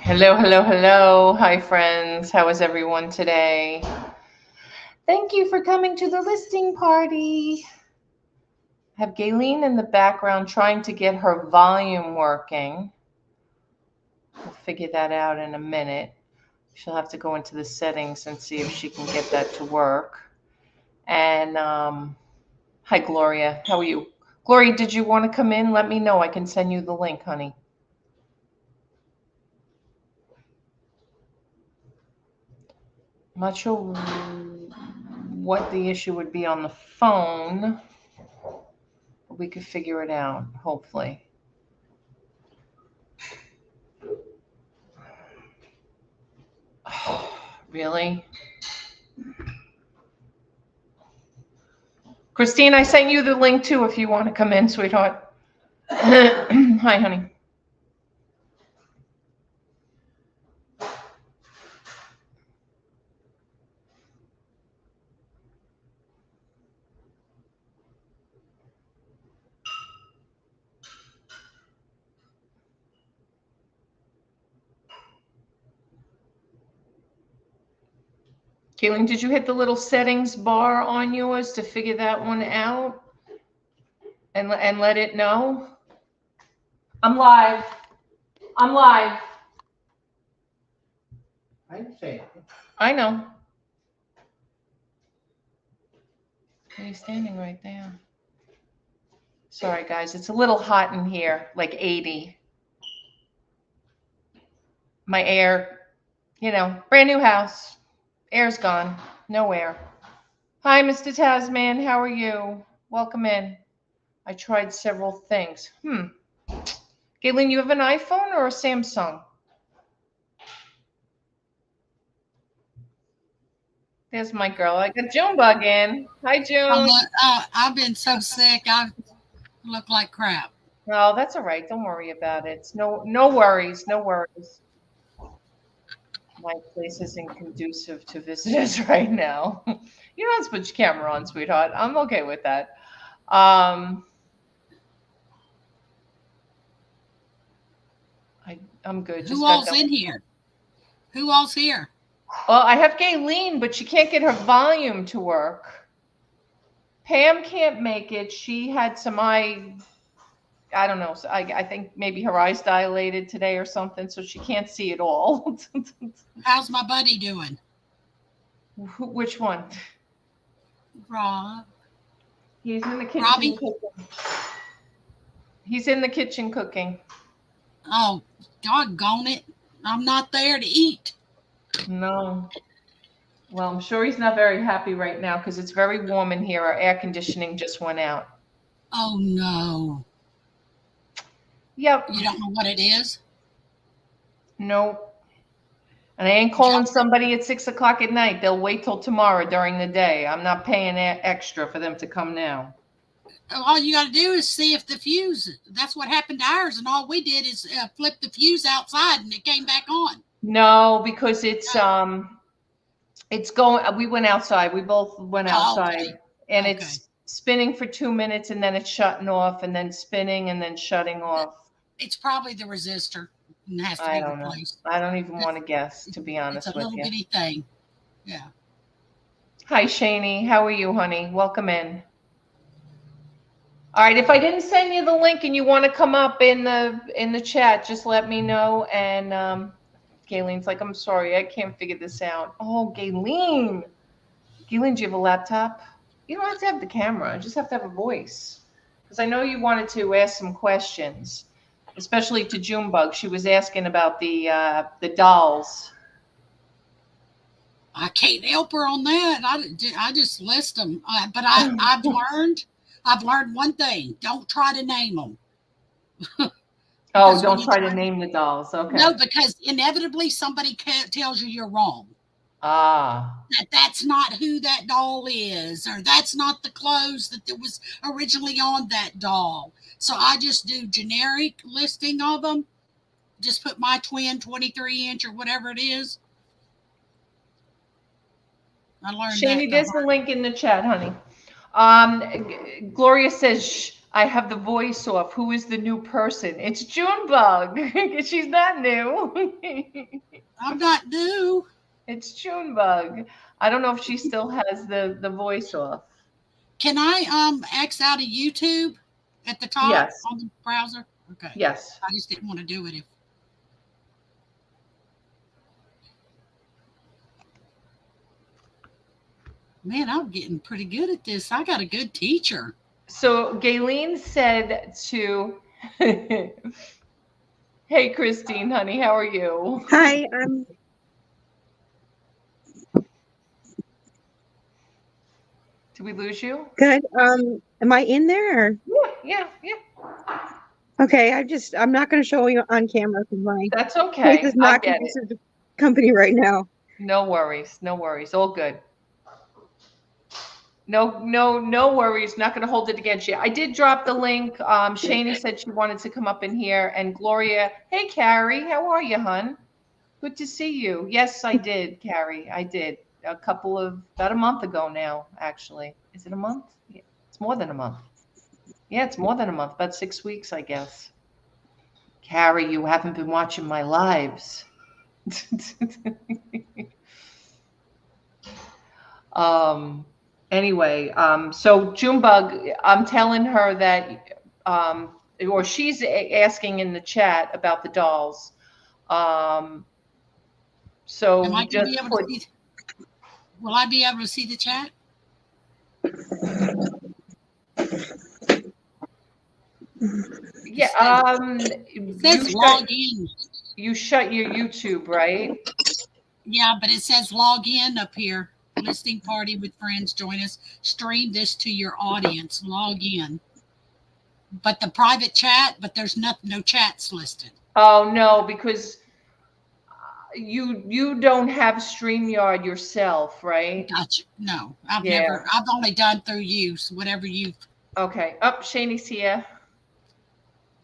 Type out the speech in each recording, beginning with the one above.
Hello, hello, hello. Hi, friends. How is everyone today? Thank you for coming to the listing party. I have Gayleen in the background trying to get her volume working. We'll figure that out in a minute. She'll have to go into the settings and see if she can get that to work. And hi, Gloria. How are you? Gloria, did you want to come in? Let me know. I can send you the link, honey. I'm not sure what the issue would be on the phone. But we could figure it out, hopefully. Oh, really? Christine, I sent you the link too if you want to come in, sweetheart. Hi, honey. Kaylin, did you hit the little settings bar on yours to figure that one out and let it know? I'm live. I'm live. I didn't say it. I know. He's standing right there. Sorry, guys. It's a little hot in here, like 80. My air, brand new house. Air's gone. No air. Hi, Mr. Tasman. How are you? Welcome in. I tried several things. Galen, you have an iPhone or a Samsung? There's my girl. I got Junebug in. Hi, June. I've been so sick. I look like crap. No, that's all right. Don't worry about it. It's no worries. No worries. My place isn't conducive to visitors right now. You don't have to put your camera on, sweetheart. I'm okay with that. I'm good. Who all's in here? Who all's here? Well, I have Gayleen, but she can't get her volume to work. Pam can't make it. She had some I don't know. So I think maybe her eyes dilated today or something, so she can't see it all. How's my buddy doing? Which one? Rob. He's in the kitchen Robbie? cooking. He's in the kitchen cooking. Oh, doggone it. I'm not there to eat. No. Well, I'm sure he's not very happy right now because it's very warm in here. Our air conditioning just went out. Oh, no. Yep. You don't know what it is? Nope. And I ain't calling somebody at 6 o'clock at night. They'll wait till tomorrow during the day. I'm not paying extra for them to come now. All you got to do is see if the fuse, that's what happened to ours. And all we did is flip the fuse outside and it came back on. No, because it's going, we went outside. We both went outside. Okay. And it's spinning for 2 minutes and then it's shutting off and then spinning and then shutting off. It's probably the resistor. And has to I be don't replaced. know. I don't even want to guess, to be honest with you. It's a little bitty thing. Yeah. Hi, Shani. How are you, honey? Welcome in. All right. If I didn't send you the link and you want to come up in the chat, just let me know. And Gayleen's like, I'm sorry, I can't figure this out. Oh, Gayleen. Gayleen, do you have a laptop? You don't have to have the camera. You just have to have a voice. Because I know you wanted to ask some questions, especially to Junebug. She was asking about the dolls. I can't help her on that. I just list them. But I've learned one thing. Don't try to name them. Oh, don't try to name the dolls. Okay. No, because inevitably somebody tells you you're wrong. Ah. That's not who that doll is, or that's not the clothes that was originally on that doll. So I just do generic listing of them. Just put my twin 23-inch or whatever it is. I learned Shani, that. there's the link in the chat, honey. Gloria says, I have the voice off. Who is the new person? It's Junebug. She's not new. I'm not new. It's Junebug. I don't know if she still has the voice off. Can I X out of YouTube at the top Yes. on the browser? Okay. Yes. I just didn't want to do it if. Man, I'm getting pretty good at this. I got a good teacher. So Gayleen said to Hey Christine, honey, how are you? Hi, Did we lose you? good. Am I in there? Yeah. Okay, I'm not going to show you on camera because my That's face okay. is I not get it. conducive to company right now. No worries. All good. No worries. Not going to hold it against you. I did drop the link. Shani said she wanted to come up in here, and Gloria. Hey, Carrie, how are you, hun? Good to see you. Yes, I did, Carrie. I did. About a month ago now, actually. Is it a month? Yeah, it's more than a month. Yeah, it's more than a month. About 6 weeks, I guess. Carrie, you haven't been watching my lives. Anyway, so Junebug, I'm telling her that, or she's asking in the chat about the dolls. So Am I we going to just be able put, to see? Will I be able to see the chat? yeah, It says log in. You shut your YouTube, right? Yeah, but it says log in up here. Listing party with friends. Join us. Stream this to your audience. Log in. But the private chat, but there's no chats listed. Oh no, because you don't have StreamYard yourself, right? Gotcha. No, I've Yeah. only done through you. So whatever you. Okay. Up, Shani's here.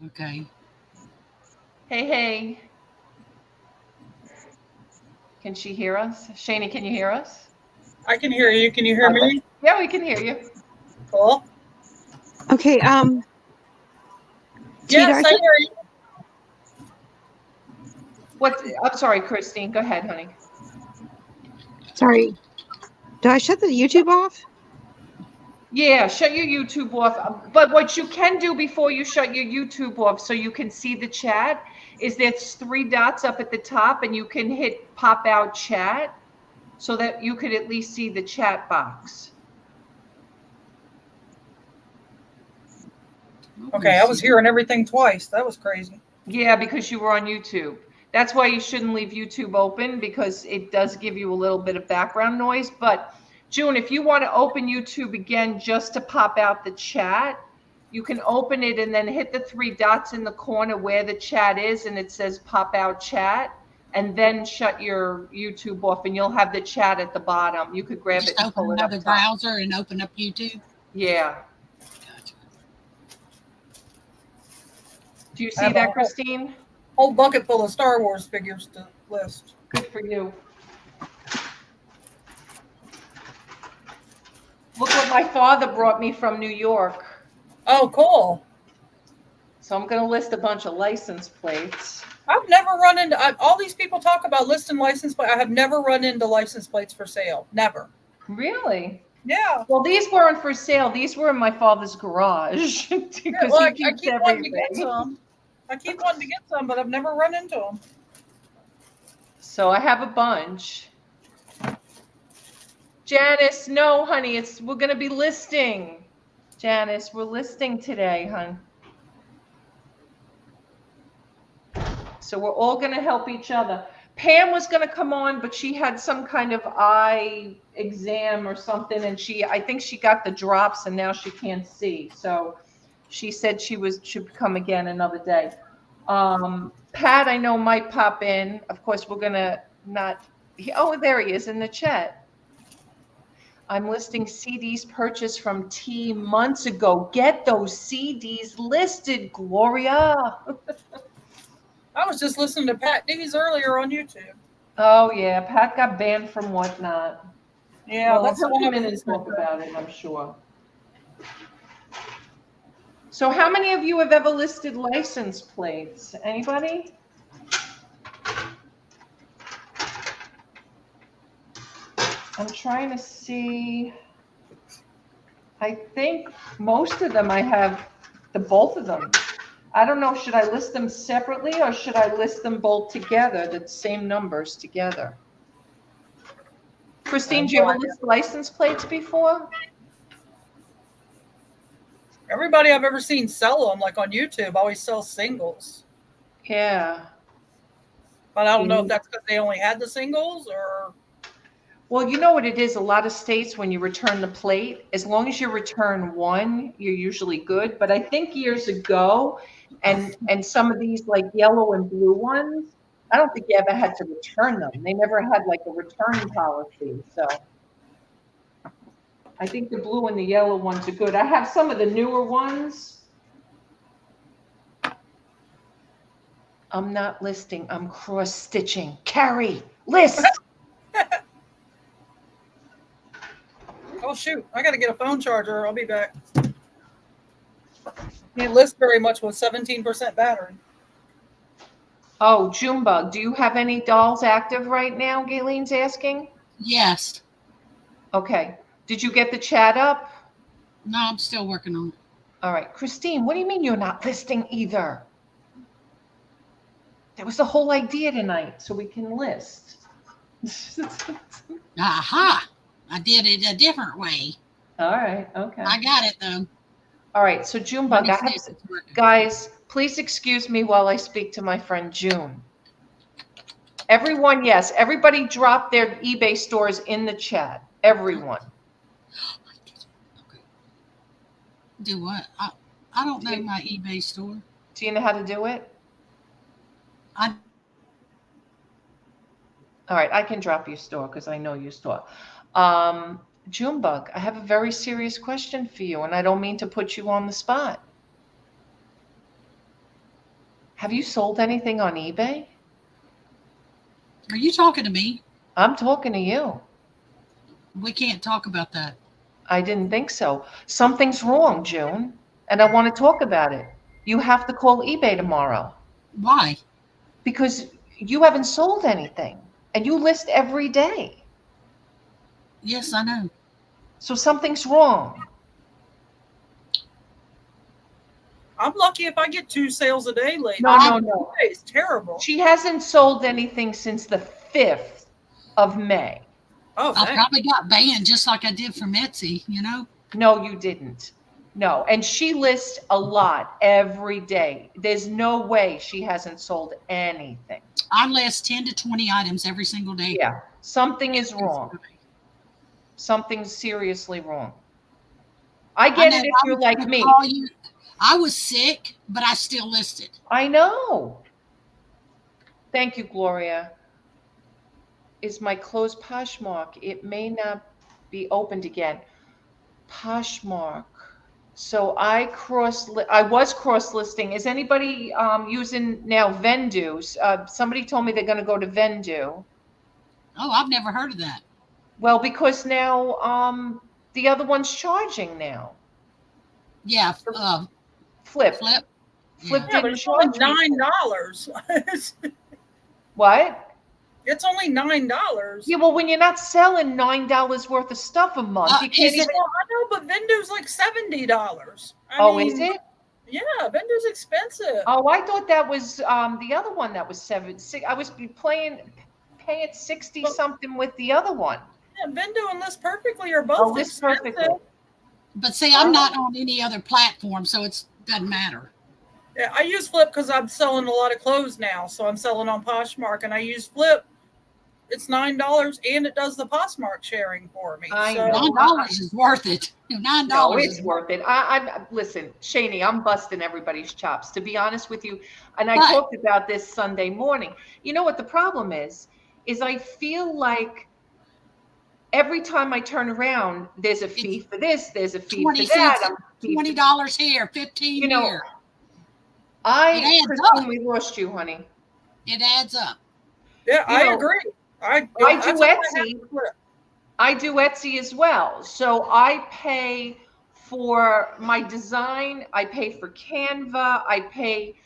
Okay. Hey. Can she hear us? Shani, can you hear us? I can hear you. Can you hear me? Yeah, we can hear you. Cool. Okay, Yes, I hear you. I'm sorry, Christine. Go ahead, honey. sorry. Did I shut the YouTube off? Yeah, shut your YouTube off. But what you can do before you shut your YouTube off so you can see the chat is there's 3 dots up at the top and you can hit pop out chat so that you could at least see the chat box. Okay, I was hearing everything twice. That was crazy. Yeah, because you were on YouTube. That's why you shouldn't leave YouTube open because it does give you a little bit of background noise. But June, if you want to open YouTube again just to pop out the chat, you can open it and then hit the 3 dots in the corner where the chat is and it says pop out chat and then shut your YouTube off and you'll have the chat at the bottom. You could grab Just it and pull open it up another top. browser and open up YouTube. Yeah. Gotcha. Do you see that, Christine? Whole bucket full of Star Wars figures to list. Good for you. Look what my father brought me from New York. Oh, cool. So I'm going to list a bunch of license plates. I've never run into all these people talk about listing license plates. I have never run into license plates for sale. Never. Really? Yeah. Well, these weren't for sale. These were in my father's garage because Well, he I keeps keep wanting to get everything. some. I keep wanting to get some, but I've never run into them. So I have a bunch. Janice, no, honey, we're going to be listing. Janice, we're listing today, hon. So we're all going to help each other. Pam was going to come on, but she had some kind of eye exam or something, and I think she got the drops, and now she can't see. So she said should come again another day. Pat, I know might pop in. Of course, we're going to not. Oh, there he is in the chat. I'm listing CDs purchased from T months ago. Get those CDs listed, Gloria. I was just listening to Pat D's earlier on YouTube. Oh, yeah. Pat got banned from Whatnot. Yeah, well, that's let's one come of in and talk about it, I'm sure. So how many of you have ever listed license plates? Anybody? I'm trying to see. I think most of them I have both of them. I don't know, should I list them separately or should I list them both together, the same numbers together? Christine, do you ever list license plates before? Everybody I've ever seen sell them, like on YouTube, always sell singles. Yeah. But I don't know if that's because they only had the singles or. Well, you know what it is? A lot of states, when you return the plate, as long as you return one, you're usually good. But I think years ago, and some of these like yellow and blue ones, I don't think you ever had to return them. They never had like a return policy. So I think the blue and the yellow ones are good. I have some of the newer ones. I'm not listing, I'm cross stitching. Carrie, list. Oh shoot, I gotta get a phone charger. I'll be back. Can't list very much with 17% battery. Oh, Junebug, do you have any dolls active right now? Galen's asking. Yes. Okay. Did you get the chat up? No, I'm still working on it. All right. Christine, what do you mean you're not listing either? That was the whole idea tonight, so we can list. Aha! I did it a different way. All right. Okay. I got it though. All right. So Junebug, Let me see if it's working. guys, please excuse me while I speak to my friend June. Everyone, yes, everybody drop their eBay stores in the chat. Everyone. Okay. Do what? I don't know my eBay store. Do you know how to do it? I All right, I can drop your store because I know your store. Junebug, I have a very serious question for you, and I don't mean to put you on the spot. Have you sold anything on eBay? Are you talking to me? I'm talking to you. We can't talk about that. I didn't think so. Something's wrong, June, and I want to talk about it. You have to call eBay tomorrow Why? because you haven't sold anything, and you list every day. Yes, I know. So something's wrong. I'm lucky if I get 2 sales a day lately. No. It's terrible. She hasn't sold anything since the 5th of May. Oh, I thanks. probably got banned just like I did from Etsy, you know? No, you didn't. No, and she lists a lot every day. There's no way she hasn't sold anything. I list 10 to 20 items every single day. Yeah, something is wrong. Something's seriously wrong. I get it if you're like me. I was sick, but I still listed. I know. Thank you, Gloria. Is my closed Poshmark? It may not be opened again. Poshmark. So I was cross listing. Is anybody using now Vendu? Somebody told me they're going to go to Vendu. Oh, I've never heard of that. Well, because now the other one's charging now. Yeah, Flip. Flip. Flip Yeah, but didn't it's only charge me. $9. What? It's only $9. Yeah, well, when you're not selling $9 worth of stuff a month, you can't even. Well, I know, but Vendu's like $70. Is it? Yeah, Vendu's expensive. Oh, I thought that was the other one that was $7.6. I was paying 60 something with the other one. Yeah, Vendu and List Perfectly are both List expensive. Perfectly. But see, I'm not on any other platform, so it doesn't matter. Yeah, I use Flip because I'm selling a lot of clothes now, so I'm selling on Poshmark, and I use Flip. It's $9, and it does the Poshmark sharing for me. I so. know. $9 is worth it. $9 No, is it's worth it. Listen, Shani, I'm busting everybody's chops, to be honest with you. And I But- talked about this Sunday morning. You know what the problem is I feel like every time I turn around, there's a fee for this, there's a fee for 20 that. cents, $20 here, 15 here. Christine, we lost you, honey. It adds up. Yeah, I agree. I do Etsy. I do Etsy as well. So I pay for my design. I pay for Canva. I pay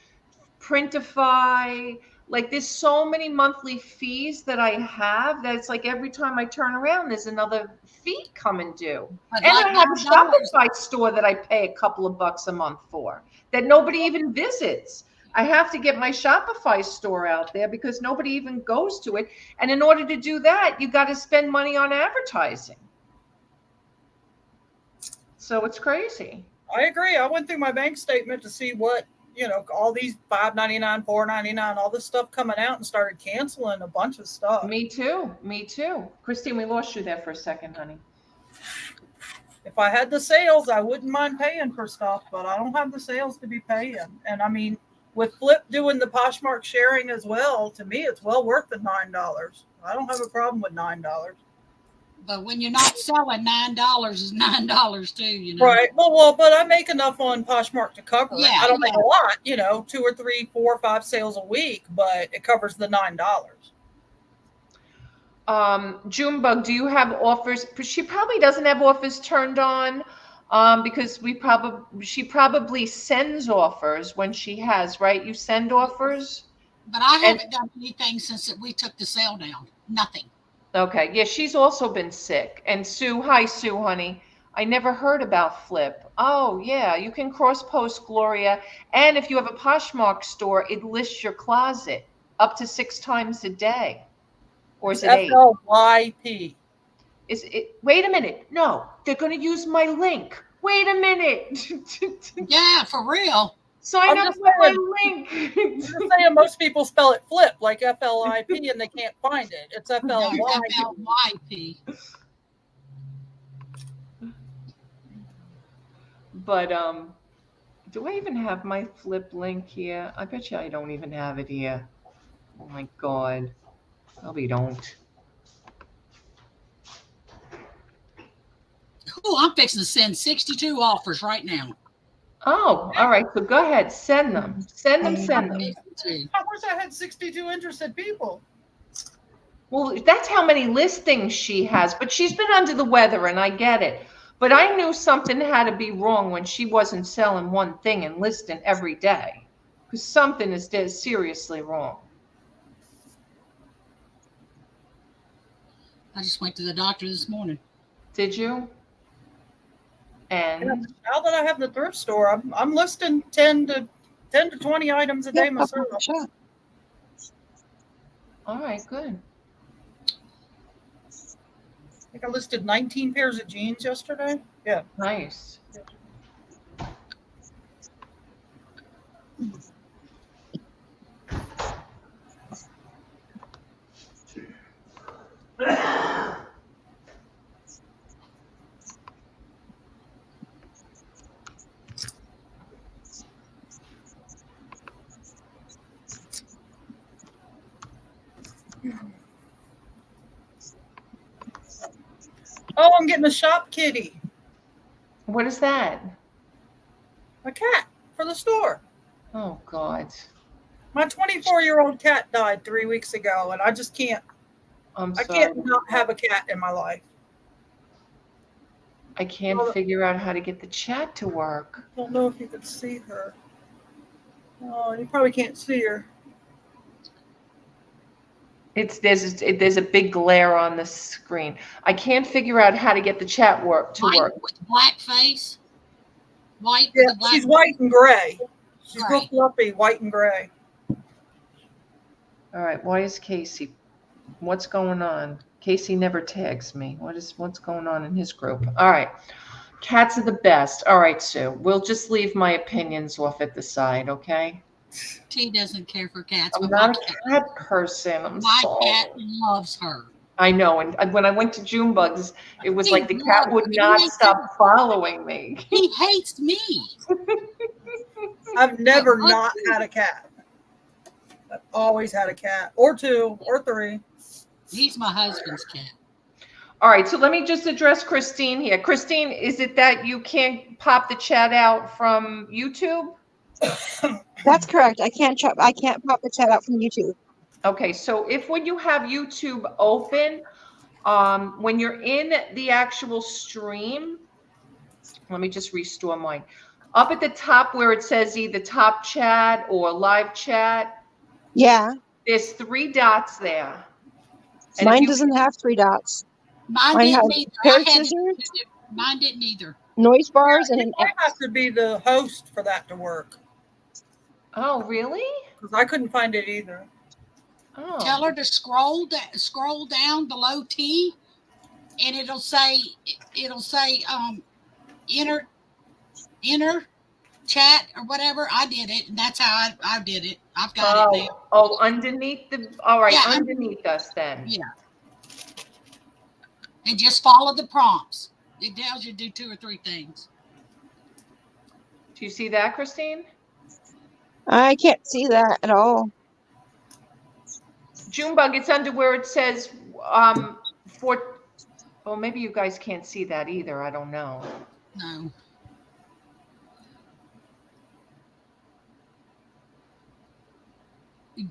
Printify. Like there's so many monthly fees that I have that it's like every time I turn around, there's another fee coming due. But And like I have a $9. Shopify store that I pay a couple of bucks a month for that nobody even visits. I have to get my Shopify store out there because nobody even goes to it. And in order to do that, you got to spend money on advertising. So it's crazy. I agree. I went through my bank statement to see what, all these $5.99, $4.99, all this stuff coming out, and started canceling a bunch of stuff. Me too. Me too. Christine, we lost you there for a second, honey. If I had the sales, I wouldn't mind paying for stuff, but I don't have the sales to be paying. And I mean, with Flip doing the Poshmark sharing as well, to me, it's well worth the $9. I don't have a problem with $9. But when you're not selling, $9 is $9 too, Right. Well, but I make enough on Poshmark to cover it. I don't make a lot, 2 or 3, 4 or 5 sales a week, but it covers the $9. Junebug, do you have offers? She probably doesn't have offers turned on because she probably sends offers when she has, right? You send offers? But I haven't done anything since we took the sale down. Nothing. Okay. Yeah, she's also been sick. And Sue, hi, Sue, honey. I never heard about Flip. Oh, yeah. You can cross-post, Gloria. And if you have a Poshmark store, it lists your closet up to 6 times a day. Or is it 8? FLYP. Wait a minute. No, they're going to use my link. Wait a minute. Yeah, for real. Sign up with my link. I'm just saying most people spell it Flip, like FLIP, and they can't find it. It's FLYP. But do I even have my Flip link here? I bet you I don't even have it here. Oh my God. Probably don't. Oh, I'm fixing to send 62 offers right now. Oh, all right. So go ahead. Send them. Send them. I wish I had 62 interested people. Well, that's how many listings she has. But she's been under the weather, and I get it. But I knew something had to be wrong when she wasn't selling one thing and listing every day. Because something is seriously wrong. I just went to the doctor this morning. Did you? And now that I have the thrift store, I'm listing 10 to 20 items a day myself. All right, good. I think I listed 19 pairs of jeans yesterday. Yeah. Nice. Oh, I'm getting a shop kitty. What is that? A cat for the store. Oh, God. My 24-year-old cat died 3 weeks ago, and I just can't. I'm sorry. I can't not have a cat in my life. I can't figure out how to get the chat to work. I don't know if you can see her. Oh, you probably can't see her. There's a big glare on the screen. I can't figure out how to get the chat to work. With black face. White. Yeah, with black she's white and gray. She's real Right. fluffy, white and gray. All right. Why is Casey? What's going on? Casey never tags me. What's going on in his group? All right. Cats are the best. All right, Sue. We'll just leave my opinions off at the side, okay? T doesn't care for cats. I'm but not a cat person. I'm my sorry. cat loves her. I know. And when I went to Junebugs, it was like the cat would not stop following me. He hates me. I've never not had a cat. I've always had a cat, or 2, or 3. He's my husband's cat. All right, so let me just address Christine here. Christine, is it that you can't pop the chat out from YouTube? That's correct. I can't pop the chat out from YouTube. Okay, so when you have YouTube open, when you're in the actual stream, Let me just restore mine. Up at the top where it says either top chat or live chat, Yeah. there's 3 dots there. And if Mine you- doesn't have 3 dots. Mine Mine didn't has either. pair I of had it. scissors, Mine didn't either. noise bars, and You an might X. have to be the host for that to work. Oh, really? Because I couldn't find it either. Oh. Tell her to scroll down below T, and it'll say enter chat or whatever. I did it, and that's how I did it. I've got it now. Oh, underneath the, all right, Yeah, underneath us then. Yeah. And just follow the prompts. It tells you to do 2 or 3 things. Do you see that, Christine? I can't see that at all. Junebug, it's under where it says, well, maybe you guys can't see that either. I don't know. No.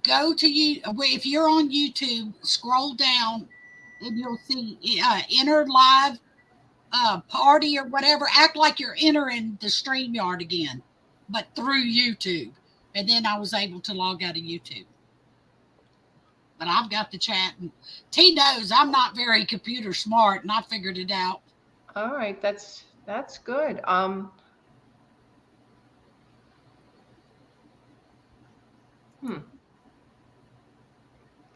Go to you if you're on YouTube, scroll down and you'll see enter live party or whatever. Act like you're entering the StreamYard again, but through YouTube. And then I was able to log out of YouTube. But I've got the chat, and T knows I'm not very computer smart, and I figured it out. All right, that's good.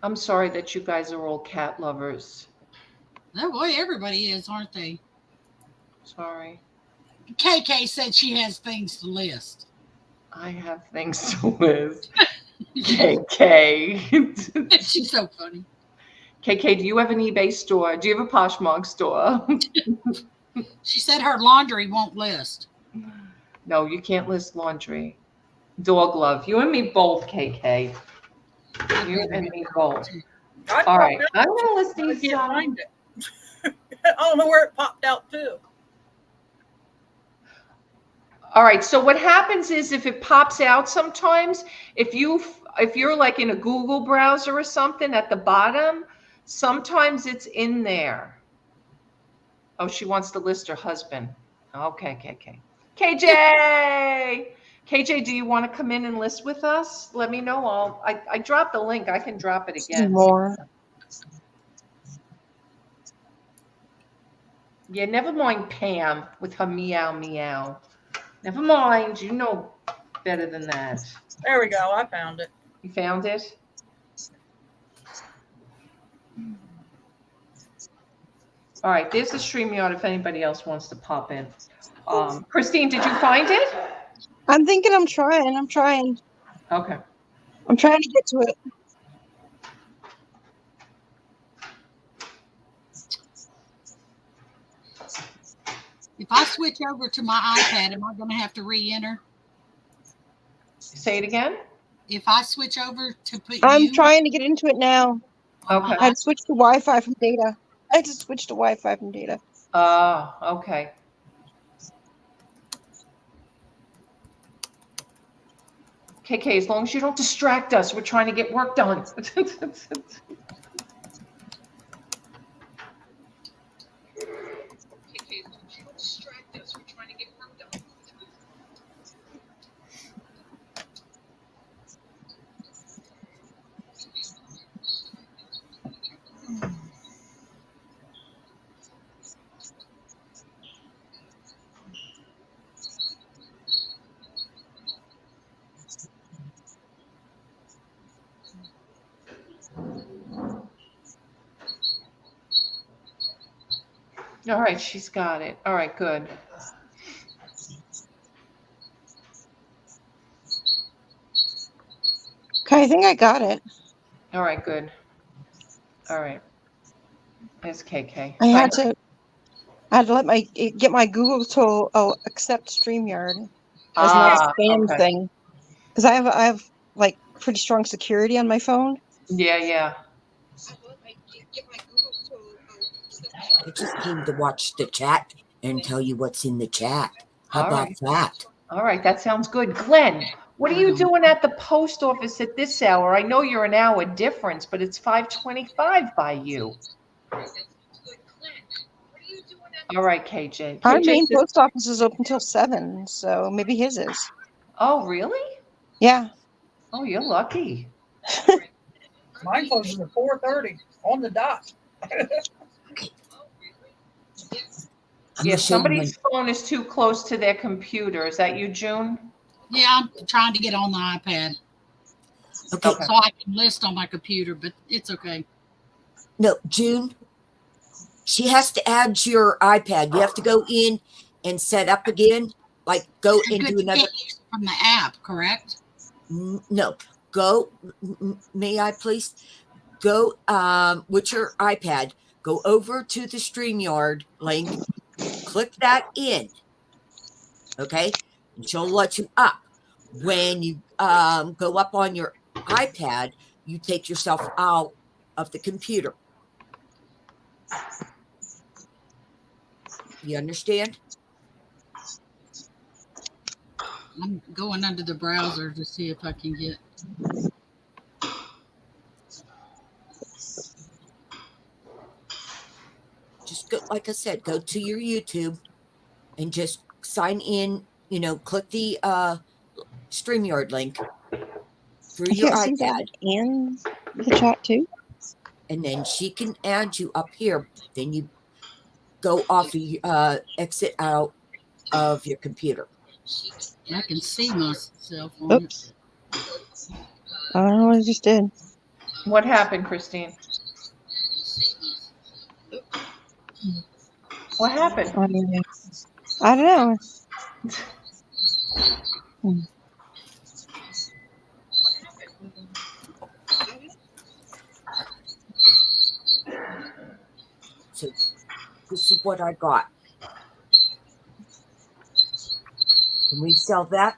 I'm sorry that you guys are all cat lovers. Oh boy, everybody is, aren't they? Sorry. KK said she has things to list. I have things to list. KK. She's so funny. KK, do you have an eBay store? Do you have a Poshmark store? She said her laundry won't list. No, you can't list laundry. Dog love. You and me both, KK. You and me both. All right. I'm going to list I these. can't find it. I don't know where it popped out to. All right. So what happens is if it pops out sometimes, if you're like in a Google browser or something at the bottom, sometimes it's in there. Oh, she wants to list her husband. Okay, KK. KJ! KJ, do you want to come in and list with us? Let me know. I dropped the link. I can drop it again. More. Yeah, never mind Pam with her meow meow. Never mind. You know better than that. There we go. I found it. You found it? All right, there's the StreamYard if anybody else wants to pop in. Christine, did you find it? I'm thinking I'm trying. Okay. I'm trying to get to it. If I switch over to my iPad, am I going to have to re-enter? Say it again. If I switch over to put I'm trying to get into it now. Okay. I had to switch to Wi-Fi from data. Okay. KK, as long as you don't distract us, we're trying to get work done. All right, she's got it. All right, good. Okay, I think I got it. All right, good. All right. There's KK. I had to get my Google to accept StreamYard as not a spam thing, because I have like pretty strong security on my phone. Yeah. I just came to watch the chat and tell you what's in the chat. How about that? All right, that sounds good. Glenn, what are you doing at the post office at this hour? I know you're an hour difference, but it's 5:25 by you. All right, KJ. Our KJ main says, post office is open till 7, so maybe his is. oh, really? Yeah. Oh, you're lucky. Mine closes at 4:30 on the dot. Yeah, somebody's phone is too close to their computer. Is that you, June? Yeah, I'm trying to get on the iPad. Okay. So I can list on my computer, but it's okay. No, June. She has to add your iPad. You have to go in and set up again. Like go and do another. Can't use it from the app, correct? No. Go. May I please? Go with your iPad. Go over to the StreamYard link. Click that in. Okay. And she'll let you up. When you go up on your iPad, you take yourself out of the computer. You understand? I'm going under the browser to see if I can get. Just go, like I said, go to your YouTube and just sign in. Click the StreamYard link through your I see that iPad, in the chat too. and then she can add you up here. Then you go off, exit out of your computer. I can see myself on Oops. I don't know what I just did. What happened, Christine? What happened? I don't know. So this is what I got. Can we sell that?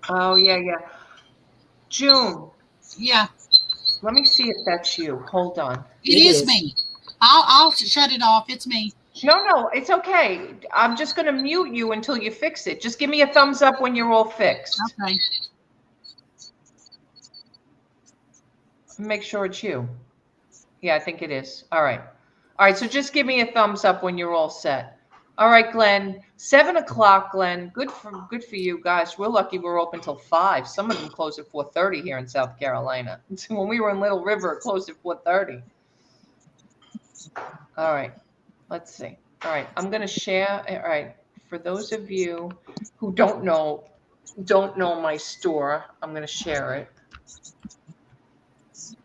Oh, yeah. June. Yeah. Let me see if that's you. Hold on. It is me. I'll shut it off. It's me. No, it's okay. I'm just going to mute you until you fix it. Just give me a thumbs up when you're all fixed. Okay. Make sure it's you. Yeah, I think it is. All right. So just give me a thumbs up when you're all set. All right, Glenn. 7 o'clock, Glenn. Good for you guys. We're lucky we're open till 5. Some of them close at 4:30 here in South Carolina. When we were in Little River, it closed at 4:30. All right. Let's see. All right. I'm going to share. All right. For those of you who don't know my store, I'm going to share it.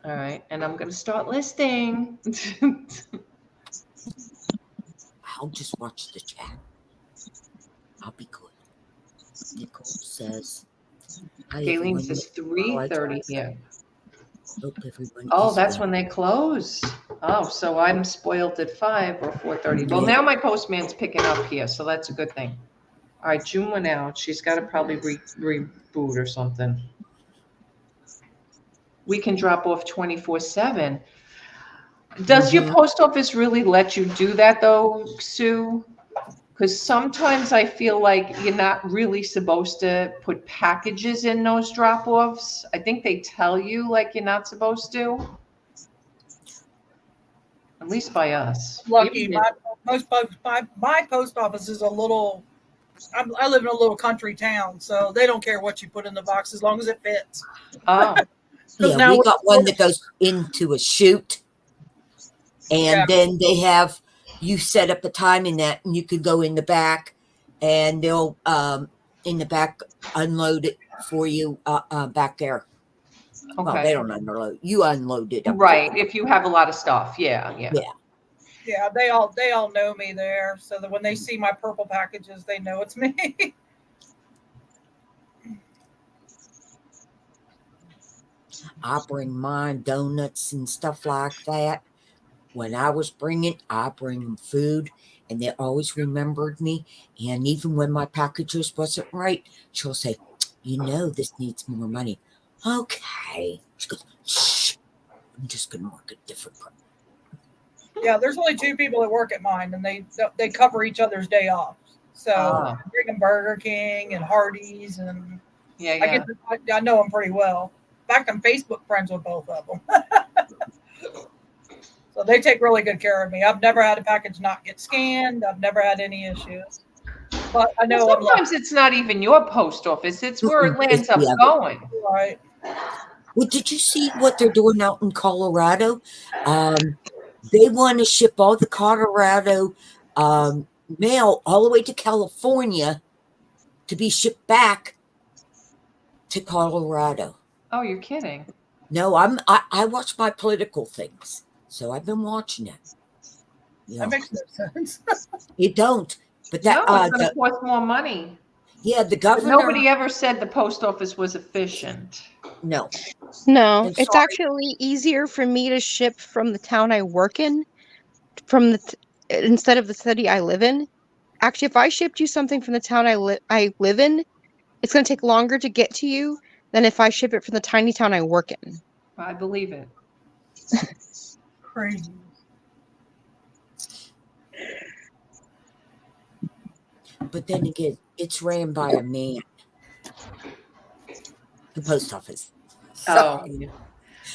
All right. And I'm going to start listing. I'll just watch the chat. I'll be good. Nicole says. Galen says 3:30 here. Hope everyone. Oh, that's when they close. Oh, so I'm spoiled at 5 or 4:30. Well, now my postman's picking up here, so that's a good thing. All right, June went out. She's got to probably reboot or something. We can drop off 24/7. Does your post office really let you do that though, Sue? Because sometimes I feel like you're not really supposed to put packages in those drop-offs. I think they tell you like you're not supposed to. At least by us. Lucky, my post office is a little. I live in a little country town, so they don't care what you put in the box as long as it fits. Oh. Yeah, now we got one that goes into a chute, and then they have you set up a time in that, and you could go in the back, and they'll in the back unload it for you back there. Okay. Well, they don't unload. You unload it. Right. If you have a lot of stuff. Yeah. Yeah, they all know me there, so that when they see my purple packages, they know it's me. I bring mine donuts and stuff like that. When I was I bring them food, and they always remembered me. And even when my packages wasn't right, she'll say, this needs more money. Okay. She goes, shh, I'm just going to work a different part. Yeah, there's only 2 people that work at mine, and they cover each other's day off. So I bring them Burger King and Hardee's, and I know them pretty well. In fact, I'm Facebook friends with both of them. So they take really good care of me. I've never had a package not get scanned. I've never had any issues. But I know sometimes it's not even your post office. It's where it lands up going. Right. Well, did you see what they're doing out in Colorado? They want to ship all the Colorado mail all the way to California to be shipped back to Colorado. Oh, you're kidding. No, I watch my political things, so I've been watching it. That makes no sense. You don't, but that it's going to cost more money. Yeah, the governor. But nobody ever said the post office was efficient. No, it's actually easier for me to ship from the town I work in, instead of the city I live in. Actually, if I shipped you something from the town I live in, it's going to take longer to get to you than if I ship it from the tiny town I work in. I believe it. Crazy. But then again, it's ran by a man. The post office. So,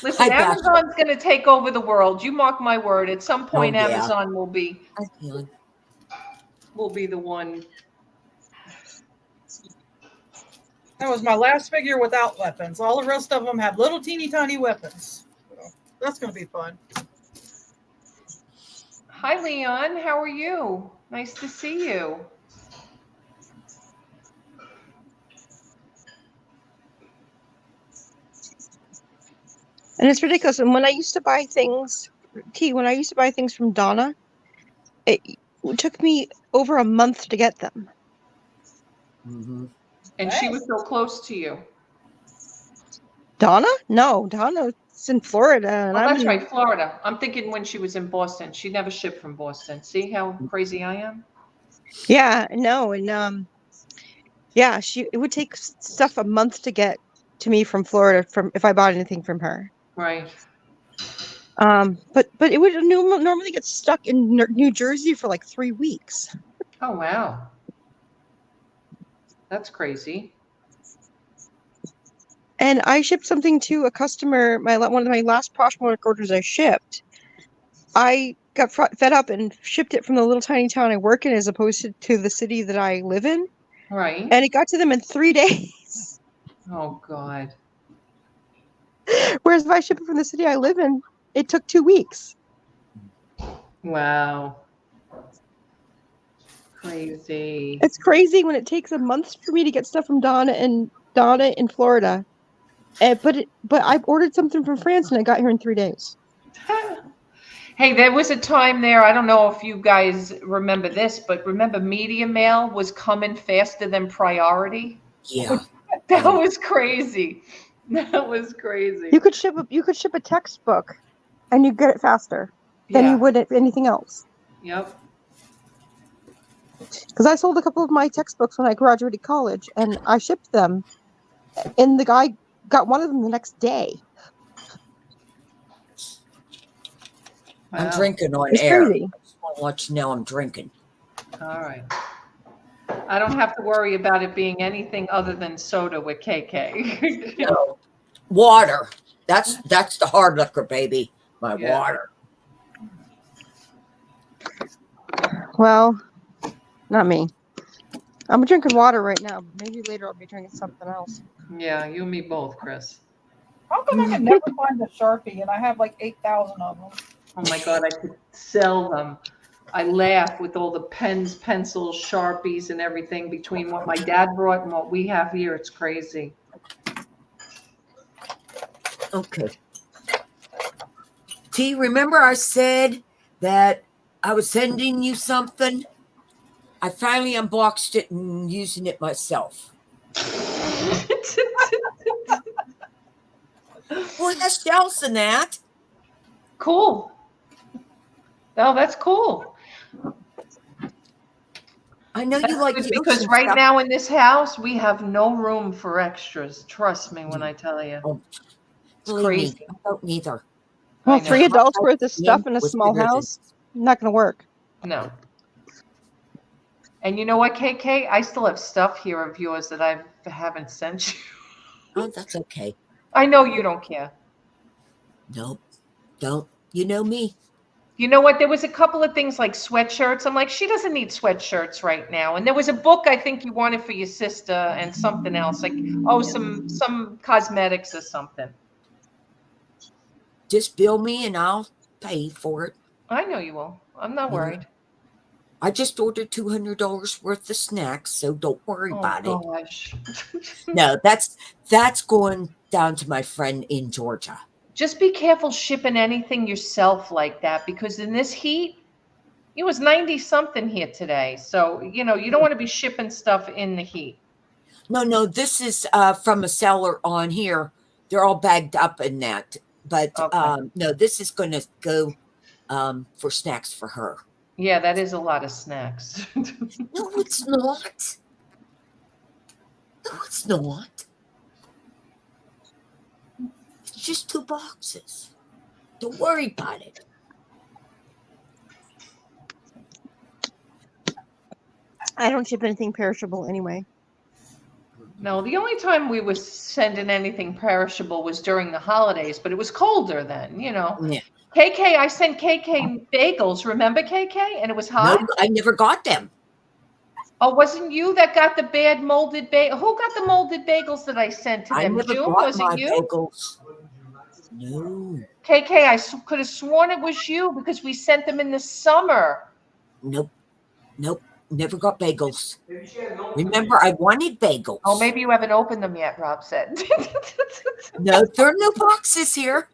listen, Amazon's going to take over the world. You mark my word. At some point, Amazon will be the one. That was my last figure without weapons. All the rest of them have little teeny tiny weapons. So that's going to be fun. Hi, Leon. How are you? Nice to see you. And it's ridiculous. And when I used to buy things, from Donna, it took me over a month to get them. Mm-hmm. And she was so close to you. Donna? No, Donna's in Florida. And that's right, Florida. I'm thinking when she was in Boston. She never shipped from Boston. See how crazy I am? Yeah, no, and it would take stuff a month to get to me from Florida if I bought anything from her. Right. But it would normally get stuck in New Jersey for like 3 weeks. Oh, wow. That's crazy. And I shipped something to a customer, one of my last Poshmark orders I shipped. I got fed up and shipped it from the little tiny town I work in as opposed to the city that I live in. Right. And it got to them in 3 days. Oh, God. Whereas if I ship it from the city I live in, it took 2 weeks. Wow. Crazy. It's crazy when it takes a month for me to get stuff from Donna in Florida. But I ordered something from France and it got here in 3 days. Hey, there was a time there, I don't know if you guys remember this, but remember Media Mail was coming faster than Priority? Yeah. That was crazy. That was crazy. You could ship a textbook and you get it faster than you would anything else. Yep. Because I sold a couple of my textbooks when I graduated college and I shipped them and the guy got one of them the next day. Wow. I'm drinking on it's air. Crazy. I just want to let you know I'm drinking. All right. I don't have to worry about it being anything other than soda with KK. No. Water. That's the hard liquor, baby. My water. Well, not me. I'm drinking water right now. Maybe later I'll be drinking something else. Yeah, you and me both, Chris. How come I can never find a Sharpie and I have like 8,000 of them? Oh my God, I could sell them. I laugh with all the pens, pencils, Sharpies, and everything between what my dad brought and what we have here. It's crazy. Okay. T, remember I said that I was sending you something? I finally unboxed it and using it myself. Well, it has shells in that. Cool. Oh, that's cool. I know you like the because right stuff. Now in this house we have no room for extras. Trust me when I tell you. Oh, it's crazy. Me. I don't either. Well, 3 adults worth of stuff in a small house, not going to work. No. And you know what, KK? I still have stuff here of yours that I haven't sent you. Oh, that's okay. I know you don't care. Nope. Don't. You know me. You know what? There was a couple of things like sweatshirts. I'm like, she doesn't need sweatshirts right now. And there was a book I think you wanted for your sister and something else, like some cosmetics or something. Just bill me and I'll pay for it. I know you will. I'm not worried. I just ordered $200 worth of snacks, so don't worry about it. Gosh. No, that's going down to my friend in Georgia. Just be careful shipping anything yourself like that, because in this heat, it was 90 something here today. So, you don't want to be shipping stuff in the heat. No, this is from a seller on here. They're all bagged up in that. But Okay. no, this is going to go for snacks for her. Yeah, that is a lot of snacks. No, it's not. No, it's not. It's just 2 boxes. Don't worry about it. I don't ship anything perishable anyway. No, the only time we were sending anything perishable was during the holidays, but it was colder then, Yeah. KK, I sent KK bagels. Remember KK? And it was hot. No, I never got them. Oh, wasn't you that got the bad molded bagel? Who got the molded bagels that I sent to I them? never June? got Was my it you? bagels. No. KK, I could have sworn it was you because we sent them in the summer. Nope. Never got bagels. Remember, I wanted bagels. Oh, maybe you haven't opened them yet, Rob said. No, there are no boxes here.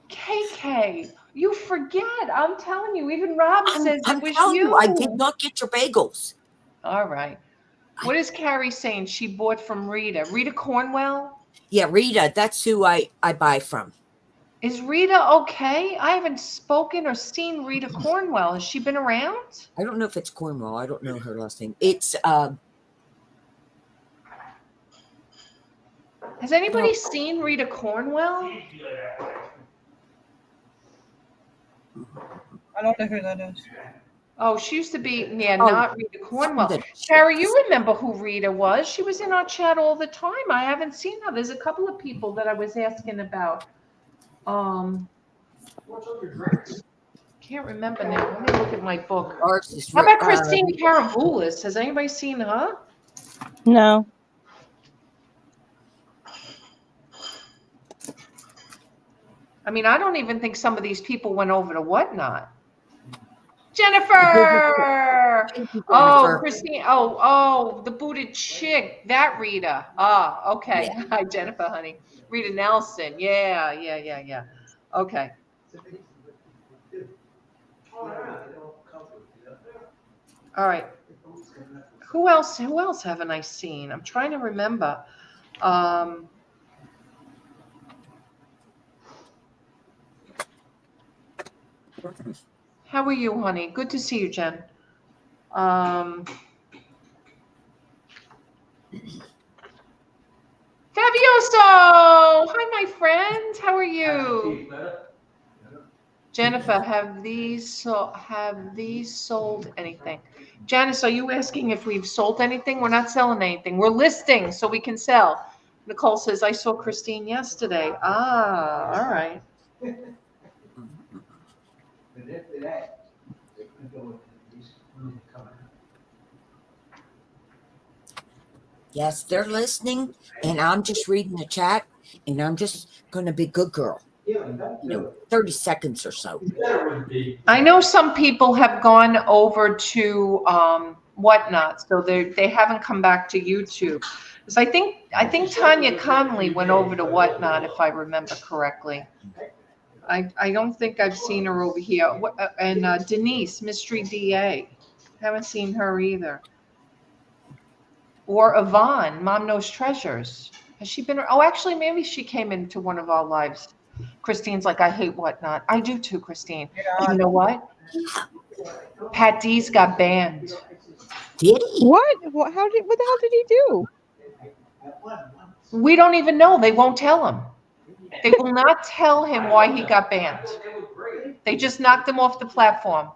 KK, you forget. I'm telling you, even Rob says I'm it was telling you. I did not get your bagels. All right. What is Carrie saying she bought from Rita? Rita Cornwell? Yeah, Rita, that's who I buy from. Is Rita okay? I haven't spoken or seen Rita Cornwell. Has she been around? I don't know if it's Cornwall. I don't know her last name. It's Has anybody seen Rita Cornwell? I don't know who that is. Oh, she used to be, Oh, not Rita Cornwell. Carrie, you remember who Rita was? She was in our chat all the time. I haven't seen her. There's a couple of people that I was asking about. Can't remember now. Let me look at my book. How about Christine Karamboulis? Has anybody seen her? No. I mean, I don't even think some of these people went over to Whatnot. Jennifer! Oh, Christine. Oh, the booted chick. That Rita. Ah, okay. Yeah. Hi, Jennifer, honey. Rita Nelson. Yeah. Okay. All right. Who else haven't I seen? I'm trying to remember. How are you, honey? Good to see you, Jen. Fabioso! Hi, my friend. How are you? Jennifer, have these sold anything? Janice, are you asking if we've sold anything? We're not selling anything. We're listing so we can sell. Nicole says, I saw Christine yesterday. Ah, all right. Yes, they're listening, and I'm just reading the chat, and I'm just going to be a good girl. 30 seconds or so. I know some people have gone over to Whatnot, so they haven't come back to YouTube. Because I think Tanya Conley went over to Whatnot, if I remember correctly. I don't think I've seen her over here. And Denise, Mystery DA, haven't seen her either. Or Yvonne, Mom Knows Treasures. Has she been? Oh, actually, maybe she came into one of our lives. Christine's like, I hate Whatnot. I do too, Christine. Yeah. You know what? Pat D's got banned. Did he? What? What the hell did he do? We don't even know. They won't tell him. They will not tell him why he got banned. They just knocked him off the platform.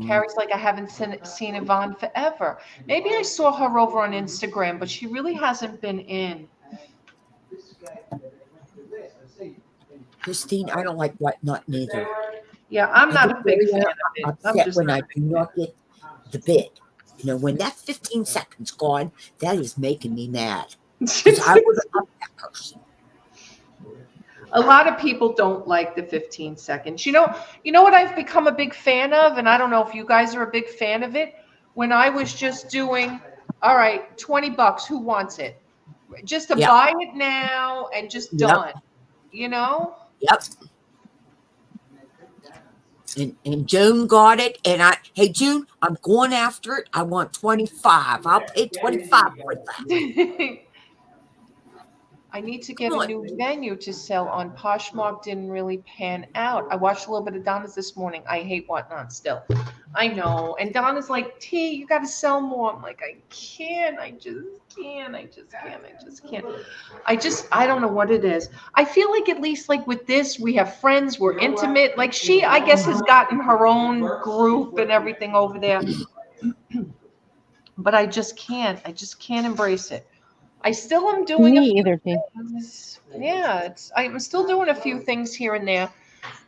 Carrie's like, I haven't seen Yvonne forever. Maybe I saw her over on Instagram, but she really hasn't been in. Christine, I don't like whatnot neither. Yeah, I'm I not get a big very fan of it. I'm upset just when not I a do big fan. not get the bid. You know, when that 15 seconds gone, that is making me mad. Because I would have loved that person. A lot of people don't like the 15 seconds. You know what I've become a big fan of, and I don't know if you guys are a big fan of it. When I was just doing, all right, $20, who wants it? Just to Yep. buy it now and just Yep. done. You know? Yep. And June got it, and hey June, I'm going after it. I want 25. I'll pay 25 for that. I need to get Come a on. new venue to sell on. Poshmark didn't really pan out. I watched a little bit of Donna's this morning. I hate Whatnot still. I know. And Donna's like, T, you got to sell more. I'm like, I can't. I just can't. I don't know what it is. I feel like at least like with this, we have friends, we're intimate. Like she, I guess, has gotten her own group and everything over there. But I just can't embrace it. I still am doing Me either, T. things. Yeah, I'm still doing a few things here and there,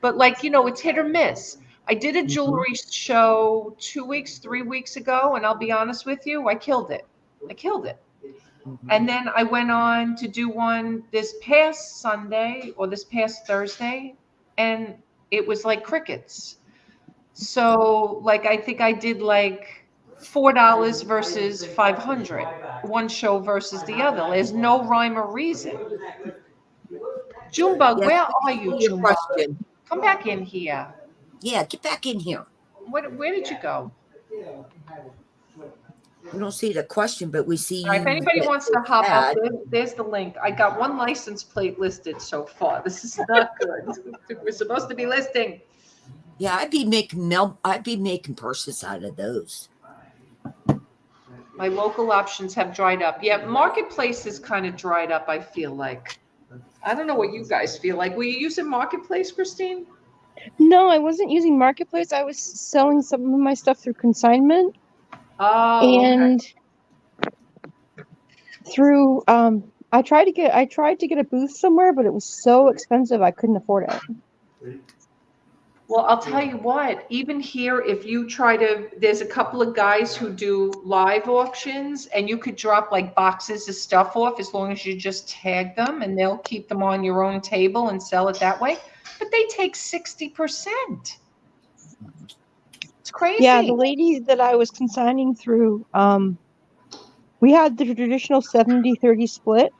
but like, it's hit or miss. I did a jewelry show 2 weeks, 3 weeks ago, and I'll be honest with you, I killed it. And then I went on to do one this past Sunday or this past Thursday, and it was like crickets. So like I think I did like $4 versus 500, one show versus the other. There's no rhyme or reason. Junebug, Yes, where let are me you, see your Junebug? question. Come back in here. Yeah, get back in here. Where did you go? We don't see the question, but we see All right, if you. anybody wants to hop up, there's the link. I got one license plate listed so far. This is not good. We're supposed to be listing. Yeah, I'd be making purses out of those. My local options have dried up. Yeah, Marketplace is kind of dried up, I feel like. I don't know what you guys feel like. Were you using Marketplace, Christine? No, I wasn't using Marketplace. I was selling some of my stuff through consignment. Oh, And through I tried to get a booth somewhere, but it was so expensive I couldn't afford it. well, I'll tell you what, even here, if you try to, there's a couple of guys who do live auctions, and you could drop like boxes of stuff off as long as you just tag them, and they'll keep them on your own table and sell it that way. But they take 60%. It's crazy. Yeah, the lady that I was consigning through, we had the traditional 70-30 split.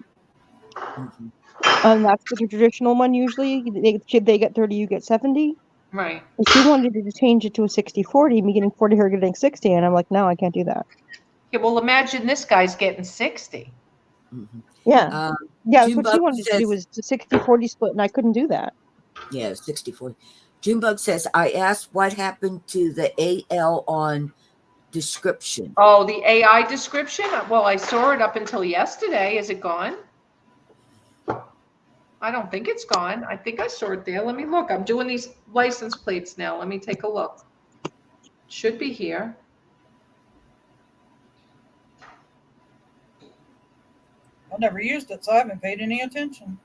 That's the traditional one usually. They get 30, you get 70. Right. But she wanted to change it to a 60-40, me getting 40, her getting 60, and I'm like, no, I can't do that. Yeah, well, imagine this guy's getting 60. Yeah. That's what she Junebug wanted to do was the 60-40 split, and I couldn't do that. Yeah, 60-40. Junebug says, I asked what happened to the AL on description. Oh, the AI description? Well, I saw it up until yesterday. Is it gone? I don't think it's gone. I think I saw it there. Let me look. I'm doing these license plates now. Let me take a look. Should be here. I never used it, so I haven't paid any attention.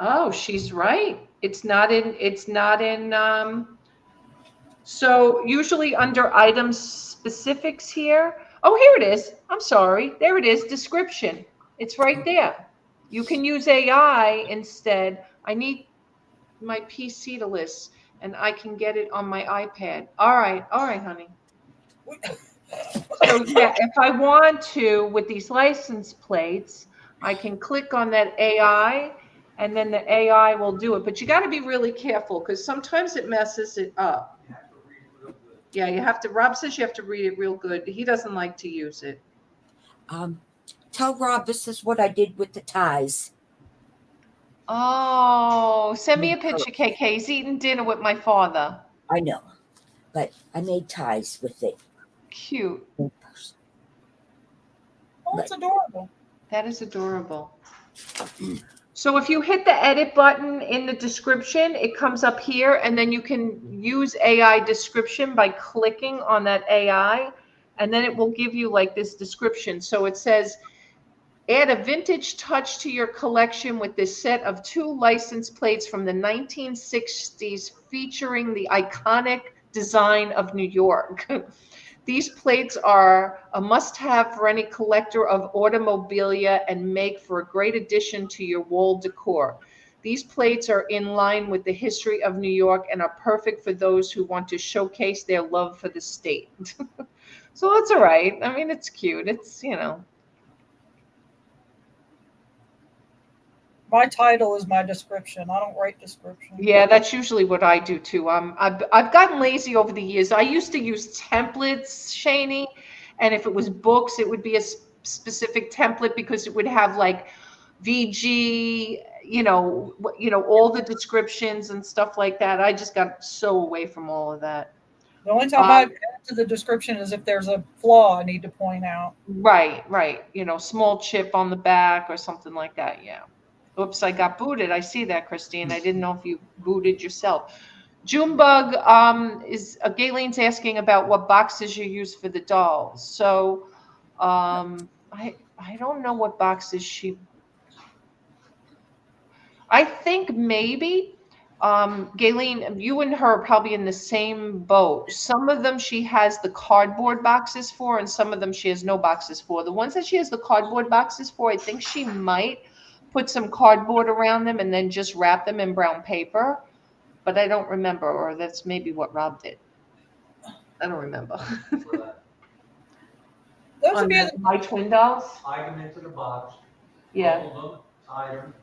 Oh, she's right. It's not in, so usually under items specifics here. Oh, here it is. I'm sorry. There it is. Description. It's right there. You can use AI instead. I need my PC to list, and I can get it on my iPad. All right, honey. So yeah, if I want to, with these license plates, I can click on that AI, and then the AI will do it. But you got to be really careful because sometimes it messes it up. Yeah, you have to. Rob says you have to read it real good. He doesn't like to use it. Tell Rob this is what I did with the ties. Oh, send me a picture, KK. He's eating dinner with my father. I know, but I made ties with it. Cute. Oh, it's adorable. That is adorable. So if you hit the edit button in the description, it comes up here, and then you can use AI description by clicking on that AI, and then it will give you like this description. So it says, Add a vintage touch to your collection with this set of 2 license plates from the 1960s featuring the iconic design of New York. These plates are a must-have for any collector of automobilia and make for a great addition to your wall decor. These plates are in line with the history of New York and are perfect for those who want to showcase their love for the state. So that's all right. I mean, it's cute. It's, you know. My title is my description. I don't write description. Yeah, that's usually what I do too. I've gotten lazy over the years. I used to use templates, Shani, and if it was books, it would be a specific template because it would have like VG, all the descriptions and stuff like that. I just got so away from all of that. The only time I add to the description is if there's a flaw I need to point out. Right. Small chip on the back or something like that. Yeah. Oops, I got booted. I see that, Christine. I didn't know if you booted yourself. Junebug is Galen's asking about what boxes you use for the dolls. So I don't know what boxes she. I think maybe Galen, you and her are probably in the same boat. Some of them she has the cardboard boxes for, and some of them she has no boxes for. The ones that she has the cardboard boxes for, I think she might put some cardboard around them and then just wrap them in brown paper. But I don't remember, or that's maybe what Rob did. I don't remember. Those would be my twin dolls? Hide them into the box. Yeah. Bubble them, tie them,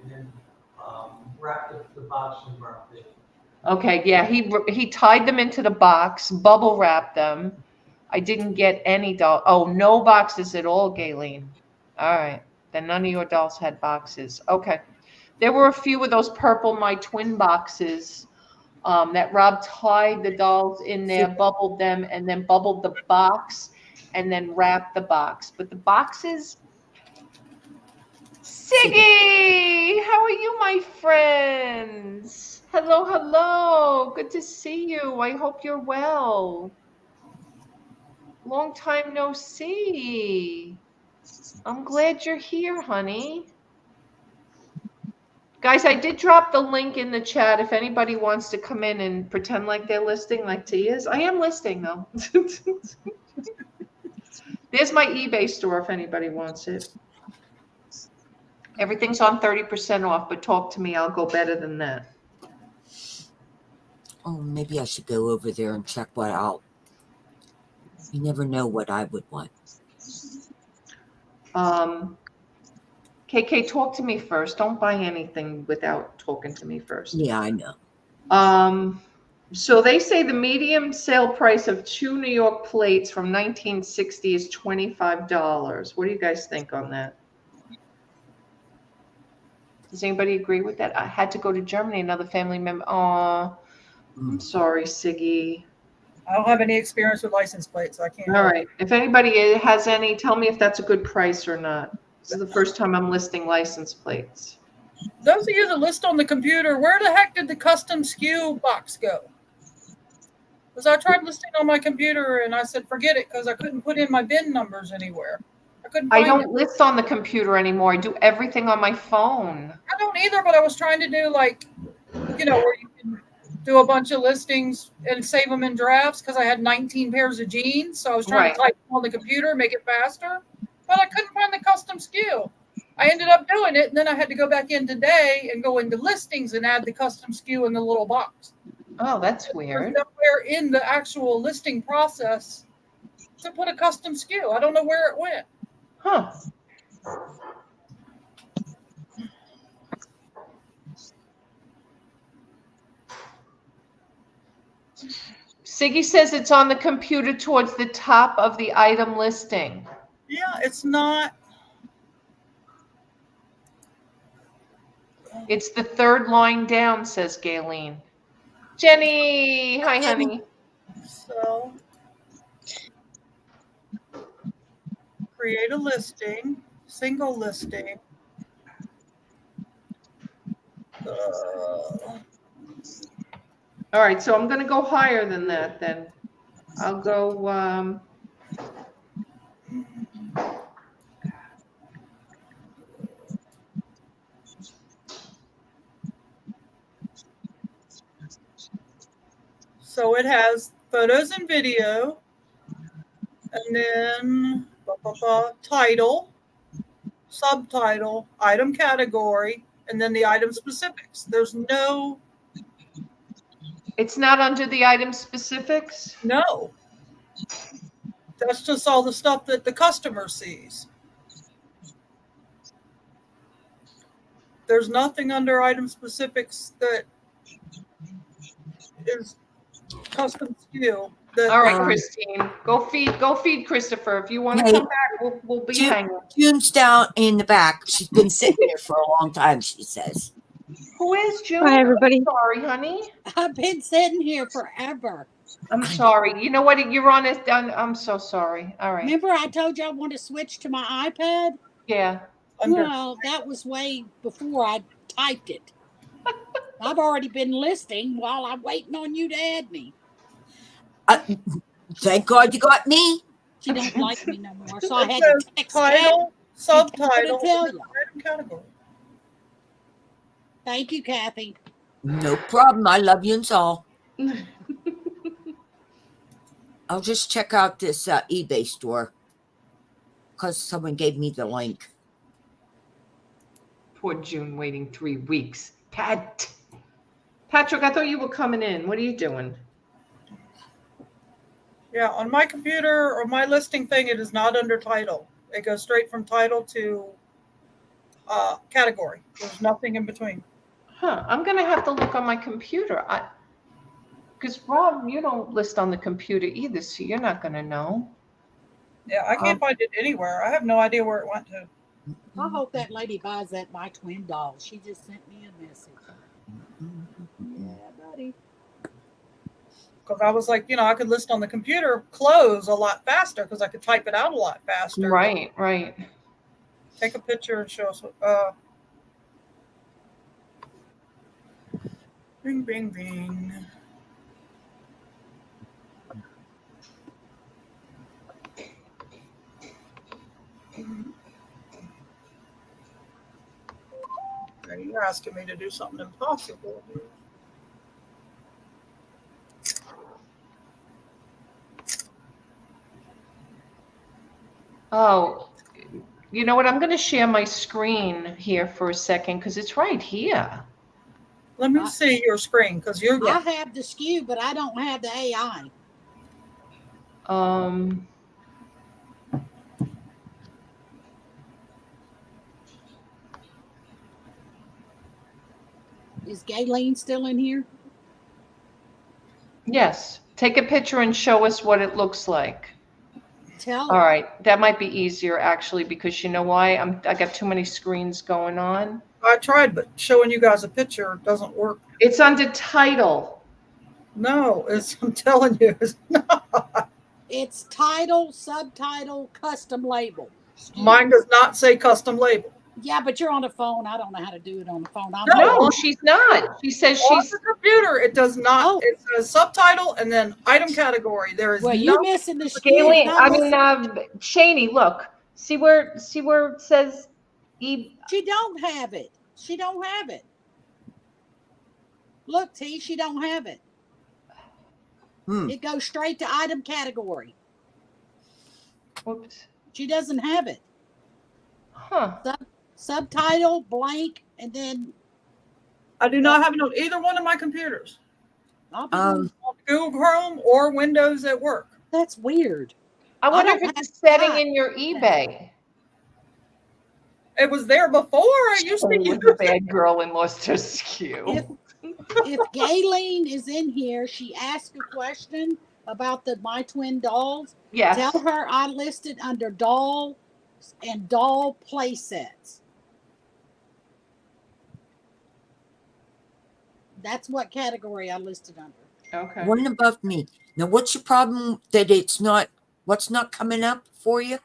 and then wrap the box in brown paper. Okay, yeah, he tied them into the box, bubble wrapped them. I didn't get any doll. Oh, no boxes at all, Galen. All right. Then none of your dolls had boxes. Okay. There were a few of those purple My Twin boxes that Rob tied the dolls in there, bubbled them, and then bubbled the box, and then wrapped the box. But the boxes... Siggy! How are you, my friends? Hello, hello. Good to see you. I hope you're well. Long time no see. I'm glad you're here, honey. Guys, I did drop the link in the chat if anybody wants to come in and pretend like they're listing like T is. I am listing, though. There's my eBay store if anybody wants it. Everything's on 30% off, but talk to me. I'll go better than that. Oh, maybe I should go over there and check what out. You never know what I would want. KK, talk to me first. Don't buy anything without talking to me first. Yeah, I know. So they say the medium sale price of 2 New York plates from 1960 is $25. What do you guys think on that? Does anybody agree with that? I had to go to Germany. Another family member. Oh, I'm sorry, Siggy. I don't have any experience with license plates, so I can't. All right. If anybody has any, tell me if that's a good price or not. This is the first time I'm listing license plates. Those of you that list on the computer, where the heck did the custom SKU box go? Because I tried listing on my computer and I said, forget it, because I couldn't put in my bin numbers anywhere. I don't list on the computer anymore. I do everything on my phone. I don't either, but I was trying to do like, where you can do a bunch of listings and save them in drafts because I had 19 pairs of jeans. So I was trying to type on the computer, make it faster, but I couldn't find the custom SKU. I ended up doing it, and then I had to go back in today and go into listings and add the custom SKU in the little box. Oh, that's weird. There's nowhere in the actual listing process to put a custom SKU. I don't know where it went. Huh. Siggy says it's on the computer towards the top of the item listing. Yeah, it's not. It's the third line down, says Galen. Jenny, hi, honey. So, create a listing, single listing. All right, so I'm going to go higher than that then. I'll go So it has photos and video, and then title, subtitle, item category, and then the item specifics. There's no. It's not under the item specifics? No. That's just all the stuff that the customer sees. There's nothing under item specifics that is custom SKU. All right, Christine, go feed Christopher. If you want to Hey, come back, we'll be hanging. June's down in the back. She's been sitting there for a long time, she says. Who is June? Hi, everybody. I'm sorry, honey. I've been sitting here forever. I'm sorry. You know what? You're on it. I'm so sorry. All right. Remember I told you I want to switch to my iPad? Yeah. Well, that was way before I typed it. I've already been listing while I'm waiting on you to add me. Thank God you got me. She don't like me no more, so I It had to says text title, subtitle, tell and you. item category. Thank you, Kathy. No problem. I love you and all. I'll just check out this eBay store because someone gave me the link. Poor June waiting 3 weeks. Patrick, I thought you were coming in. What are you doing? Yeah, on my computer or my listing thing, it is not under title. It goes straight from title to category. There's nothing in between. Huh. I'm going to have to look on my computer. Because, Rob, you don't list on the computer either, so you're not going to know. Yeah, I can't find it anywhere. I have no idea where it went to. I hope that lady buys that My Twin doll. She just sent me a message. Yeah, buddy. Because I was like, I could list on the computer clothes a lot faster because I could type it out a lot faster. Right. Take a picture and show us. Bing, bing, bing. You're asking me to do something impossible. Oh, you know what? I'm going to share my screen here for a second because it's right here. Let me see your screen because you're. I have the SKU, but I don't have the AI. Is Gayleen still in here? Yes. Take a picture and show us what it looks like. Tell All right. That might be easier, actually, because you know why? I got too many screens going on. I tried, but showing you guys a picture doesn't work. It's under title. No, I'm telling you, it's not. It's title, subtitle, custom label. Mine does not say custom label. Yeah, but you're on the phone. I don't know how to do it on the phone. No, she's not. She says On she's the computer. It does not. Oh. It's a subtitle and then item category. There is Well, no. you're missing the SKU. Gayleen. Shani, look. See where it says She don't have it. She don't have it. Look, T, she don't have it. It goes straight to item category. Whoops. She doesn't have it. Huh. Subtitle, blank, and then I do not have it on either one of my computers. I'll be Google Chrome or Windows at work. that's weird. I wonder I if don't it's a have setting that. in your eBay. It was there before. I used to She use was a bad girl and lost her SKU. If Gayleen is in here, she asked a question about the My Twin dolls. Yes. Tell her I listed under dolls and doll play sets. That's what category I listed under. Okay. One above me. Now, what's your problem that what's not coming up for you?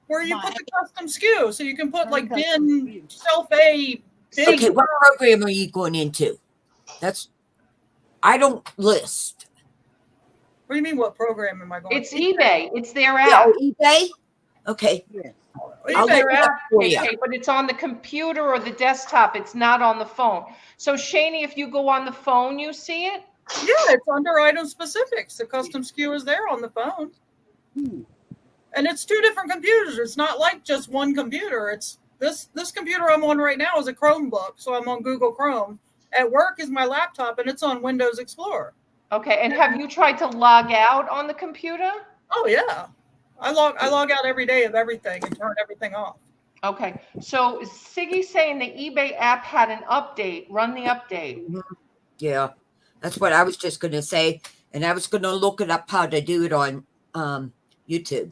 where you put the custom SKU. So you can put like bin, shelf A, big. Okay, what program are you going into? I don't list. What do you mean? What program am I going? It's eBay. It's their Yeah, app. eBay? Okay. Yeah. I'll It's their look it up app, for you. okay, but it's on the computer or the desktop. It's not on the phone. So Shani, if you go on the phone, you see it? Yeah, it's under item specifics. The custom SKU is there on the phone. And it's 2 different computers. It's not like just one computer. It's this computer I'm on right now is a Chromebook, so I'm on Google Chrome. At work is my laptop, and it's on Windows Explorer. Okay, and have you tried to log out on the computer? Oh yeah, I log out every day of everything and turn everything off. Okay, so Siggy's saying the eBay app had an update. Run the update. Yeah, that's what I was just going to say. And I was going to look it up how to do it on YouTube.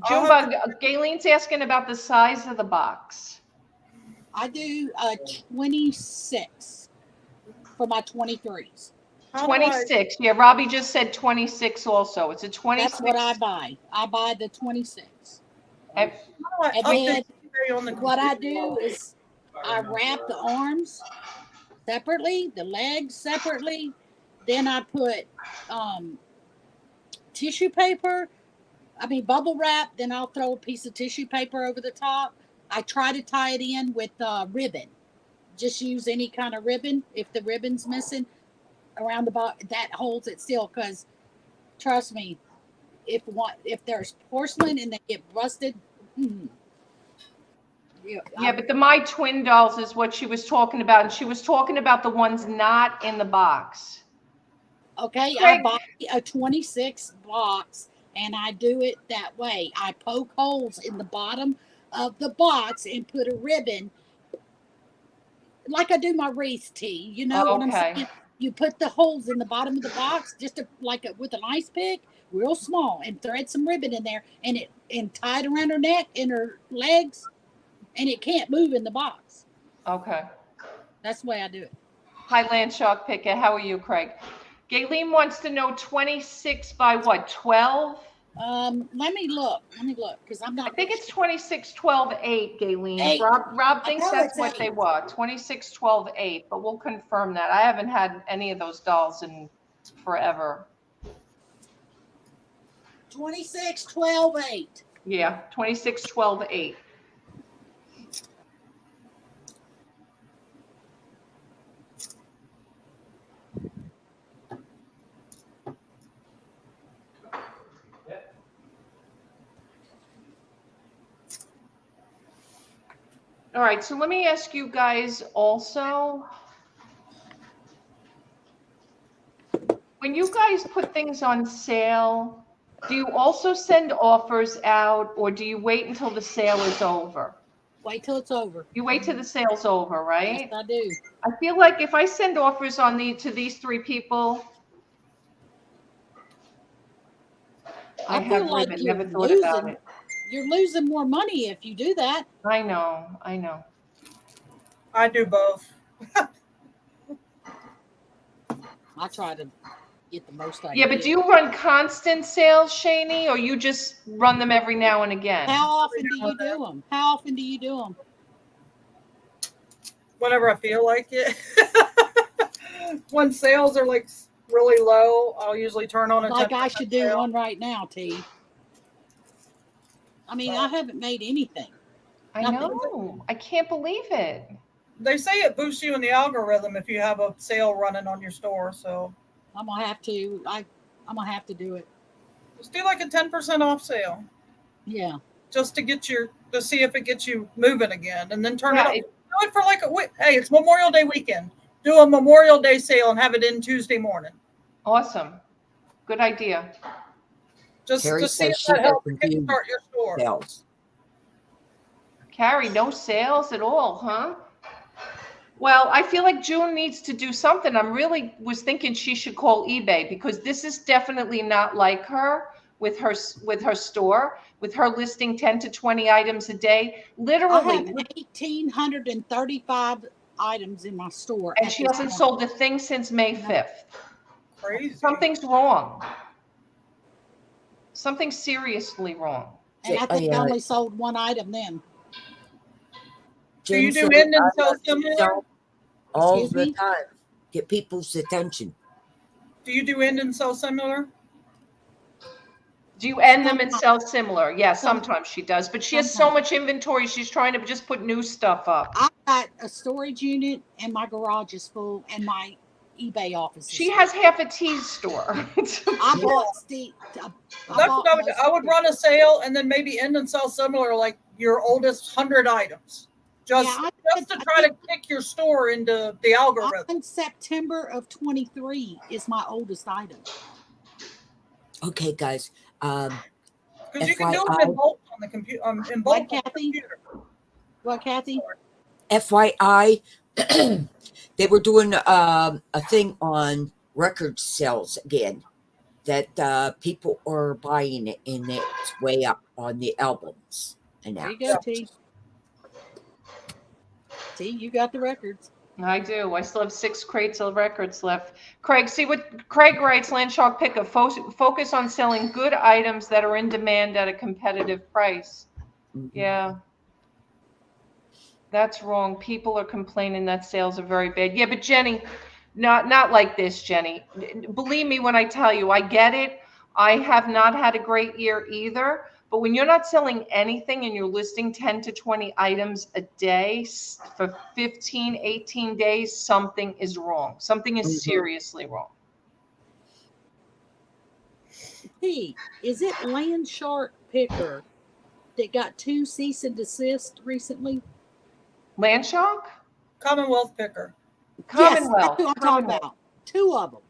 Junebug, Galen's asking about the size of the box. I do 26 for my 23s. 26. Yeah, Robbie just said 26 also. It's a 26. That's what I buy. I buy the 26. And And then what I do is I wrap the arms separately, the legs separately. Then I put tissue paper, bubble wrap. Then I'll throw a piece of tissue paper over the top. I try to tie it in with ribbon. Just use any kind of ribbon. If the ribbon's missing around the box, that holds it still. Because trust me, if there's porcelain and they get rusted, yeah, but the My Twin dolls is what she was talking about, and she was talking about the ones not in the box. Okay, Craig. I buy a 26 box and I do it that way. I poke holes in the bottom of the box and put a ribbon like I do my wreath tee. You know what I'm saying? You put the holes in the bottom of the box just with an ice pick, real small, and thread some ribbon in there and tie it around her neck and her legs, and it can't move in the box. Okay. That's the way I do it. Hi, Landshark Picket. How are you, Craig? Galen wants to know 26 by what, 12? Let me look, because I'm not. I think it's 26, 12, 8, Galen. 8. Rob thinks that's what 8. they were, 26, 12, 8, but we'll confirm that. I haven't had any of those dolls in forever. 26, 12, 8. Yeah, 26, 12, 8. All right, so let me ask you guys also, when you guys put things on sale, do you also send offers out, or do you wait until the sale is over? Wait till it's over. You wait till the sale's over, right? Yes, I do. I feel like if I send offers to these 3 people, I feel have like ribbon, you're never thought about it. You're losing more money if you do that. I know. I do both. I try to get the most out of Yeah, but do you run constant sales, Shani, or you just run them every now and again? How often do you do them? How often do you do them? Whenever I feel like it. When sales are like really low, I'll usually turn on a Like I should do sale. one right now, T. I haven't made anything. I know. I can't believe it. They say it boosts you in the algorithm if you have a sale running on your store. So I'm gonna have to. I'm gonna have to do it. just do like a 10% off sale, Yeah. just to see if it gets you moving again, and then turn it up. Yeah, Do it for like a week. Hey, it's Memorial Day weekend. Do a Memorial Day sale and have it in Tuesday morning. Awesome. Good idea. Just Carrie to see if says she that helps doesn't do kickstart your store. sales. Carrie, no sales at all, huh? Well, I feel like June needs to do something. Was thinking she should call eBay, because this is definitely not like her with her store, with her listing 10 to 20 items a day. I Literally. have 1,835 items in my store. And she hasn't sold a thing since May 5th. Crazy. Something's wrong. Something's seriously wrong. And I think I only sold one item then. Do you do Jen end and said, sell I like to similar? sell all Excuse the me? time. Get people's attention. Do you do end and sell similar? Do you end them and sell similar? Yeah, sometimes she does, but she has so much inventory. She's trying to just put new stuff up. I got a storage unit and my garage is full and my eBay offices. She has half a tease store. I bought Steve. That's what I would run a sale and then maybe end and sell similar, like your oldest 100 items. Just to try to kick your store into the algorithm. In September of 23 is my oldest item. Okay, guys. Because you can do them in bulk on the computer. In bulk on the computer. What, Kathy? FYI, they were doing a thing on record sales again that people are buying it, and it's way up on the albums. And there you go, T. T, you got the records. I do. I still have 6 crates of records left. Craig, see what Craig writes, Landshark Pickup. Focus on selling good items that are in demand at a competitive price. Mm-hmm. Yeah. That's wrong. People are complaining that sales are very bad. Yeah, but Jenny, not like this, Jenny. Believe me when I tell you, I get it. I have not had a great year either. But when you're not selling anything and you're listing 10 to 20 items a day for 15, 18 days, something is wrong. Something is seriously wrong. T, is it Landshark Picker that got 2 cease and desist recently? Landshark? Commonwealth Picker. Commonwealth. Yes, that's who I'm talking about. 2 of them.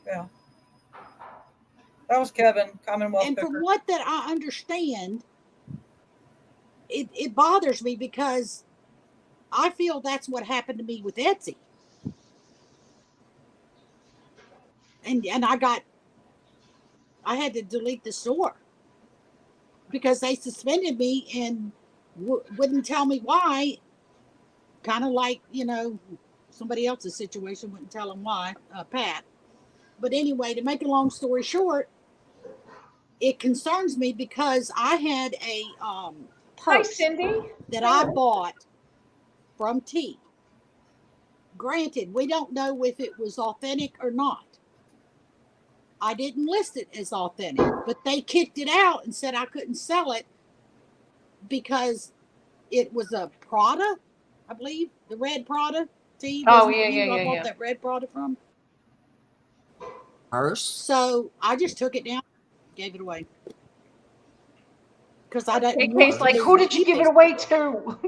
Yeah. That was Kevin, Commonwealth And Picker. from what that I understand, it bothers me because I feel that's what happened to me with Etsy. And I had to delete the store because they suspended me and wouldn't tell me why. Kind of like, somebody else's situation, wouldn't tell them why, Pat. But anyway, to make a long story short, it concerns me because I had a purse that I bought from T. Granted, we don't know if it was authentic or not. I didn't list it as authentic, but they kicked it out and said I couldn't sell it because it was a Prada, I believe, the red Prada. T. Oh, I yeah. bought that red Prada from. Purse. So I just took it down, gave it away. Because I didn't KK's like, who did you give it away to?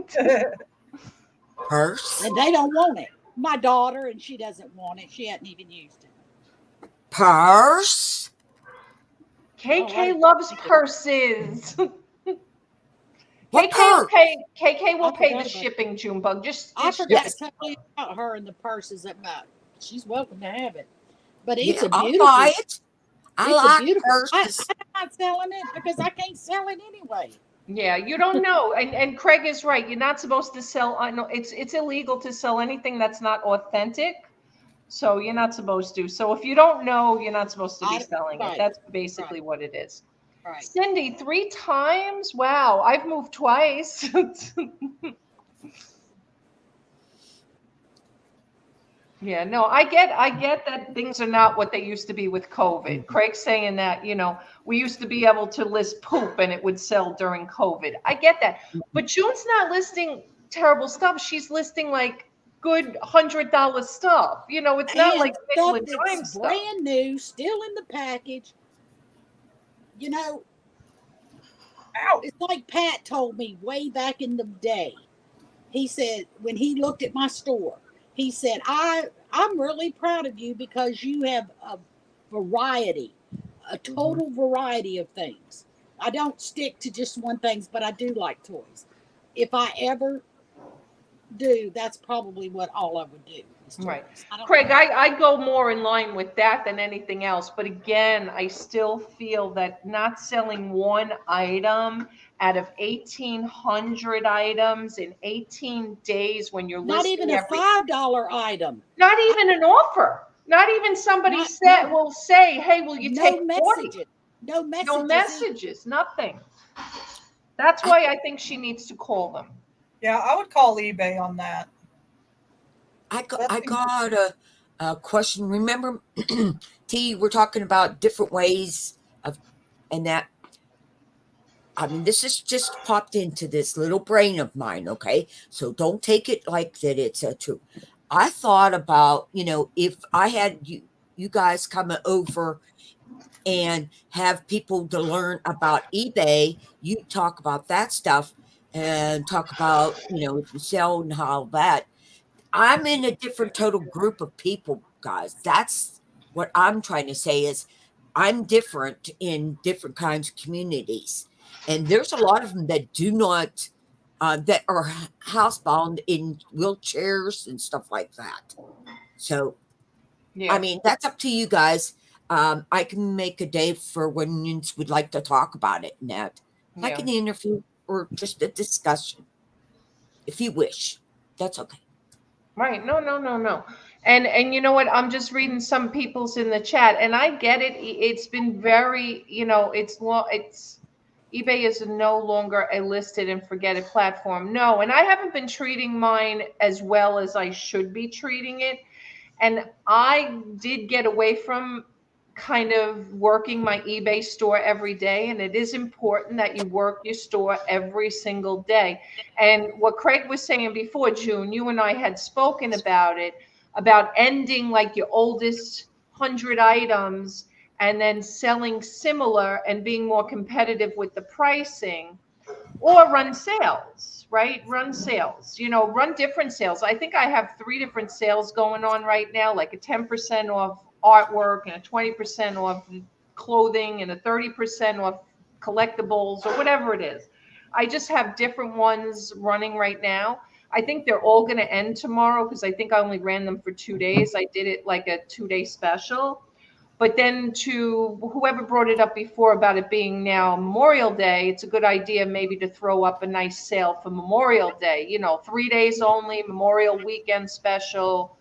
Purse. And they don't want it. My daughter, and she doesn't want it. She hadn't even used it. Purse. KK loves purses. What KK will pay the about shipping, Junebug. I forgot to tell you about her and the purses that much. She's welcome to have it. But it's a beautiful. I'll buy it. I like beautiful. purses. I'm not selling it because I can't sell it anyway. Yeah, you don't know. And Craig is right. You're not supposed to sell. No, it's illegal to sell anything that's not authentic. So you're not supposed to. So if you don't know, you're not supposed to be selling it. That's basically what it is. Right. Cindy, 3 times? Wow, I've moved twice. Yeah, no, I get that things are not what they used to be with COVID. Craig's saying that, we used to be able to list poop and it would sell during COVID. I get that. But June's not listing terrible stuff. She's listing like good $100 stuff. It's not like stuff that's brand new, still in the package. It's like Pat told me way back in the day. He said, when he looked at my store, he said, I'm really proud of you because you have a variety, a total variety of things. I don't stick to just one thing, but I do like toys. If I ever do, that's probably what all I would do. Right. Craig, I go more in line with that than anything else. But again, I still feel that not selling one item out of 1,800 items in 18 days when you're not listing even a $5 item. Not even an offer. Not even somebody will say, hey, will you take 40? No messages. No messages. Nothing. That's why I think she needs to call them. Yeah, I would call eBay on that. I got a question. Remember, T, we're talking about different ways of, and that, this is just popped into this little brain of mine, okay? So don't take it like that it's true. I thought about, if I had you guys come over and have people to learn about eBay, you talk about that stuff and talk about, if you sell and all that. I'm in a different total group of people, guys. That's what I'm trying to say is I'm different in different kinds of communities. And there's a lot of them that do not, that are housebound in wheelchairs and stuff like that. So, I Yeah. mean, that's up to you guys. I can make a day for when you would like to talk about it, Nat. Like Yeah. an interview or just a discussion, if you wish. That's okay. Right. No, no, no, no. And you know what? I'm just reading some people's in the chat, and I get it. It's been very, it's eBay is no longer a listed and forget it platform. No, and I haven't been treating mine as well as I should be treating it. And I did get away from kind of working my eBay store every day. And it is important that you work your store every single day. And what Craig was saying before, June, you and I had spoken about it, about ending like your oldest 100 items and then selling similar and being more competitive with the pricing, or run sales, right? Run sales, run different sales. I think I have 3 different sales going on right now, like a 10% off artwork and a 20% off clothing and a 30% off collectibles or whatever it is. I just have different ones running right now. I think they're all going to end tomorrow because I think I only ran them for 2 days. I did it like a 2-day special. But then to whoever brought it up before about it being now Memorial Day, it's a good idea maybe to throw up a nice sale for Memorial Day, 3 days only, Memorial Weekend special,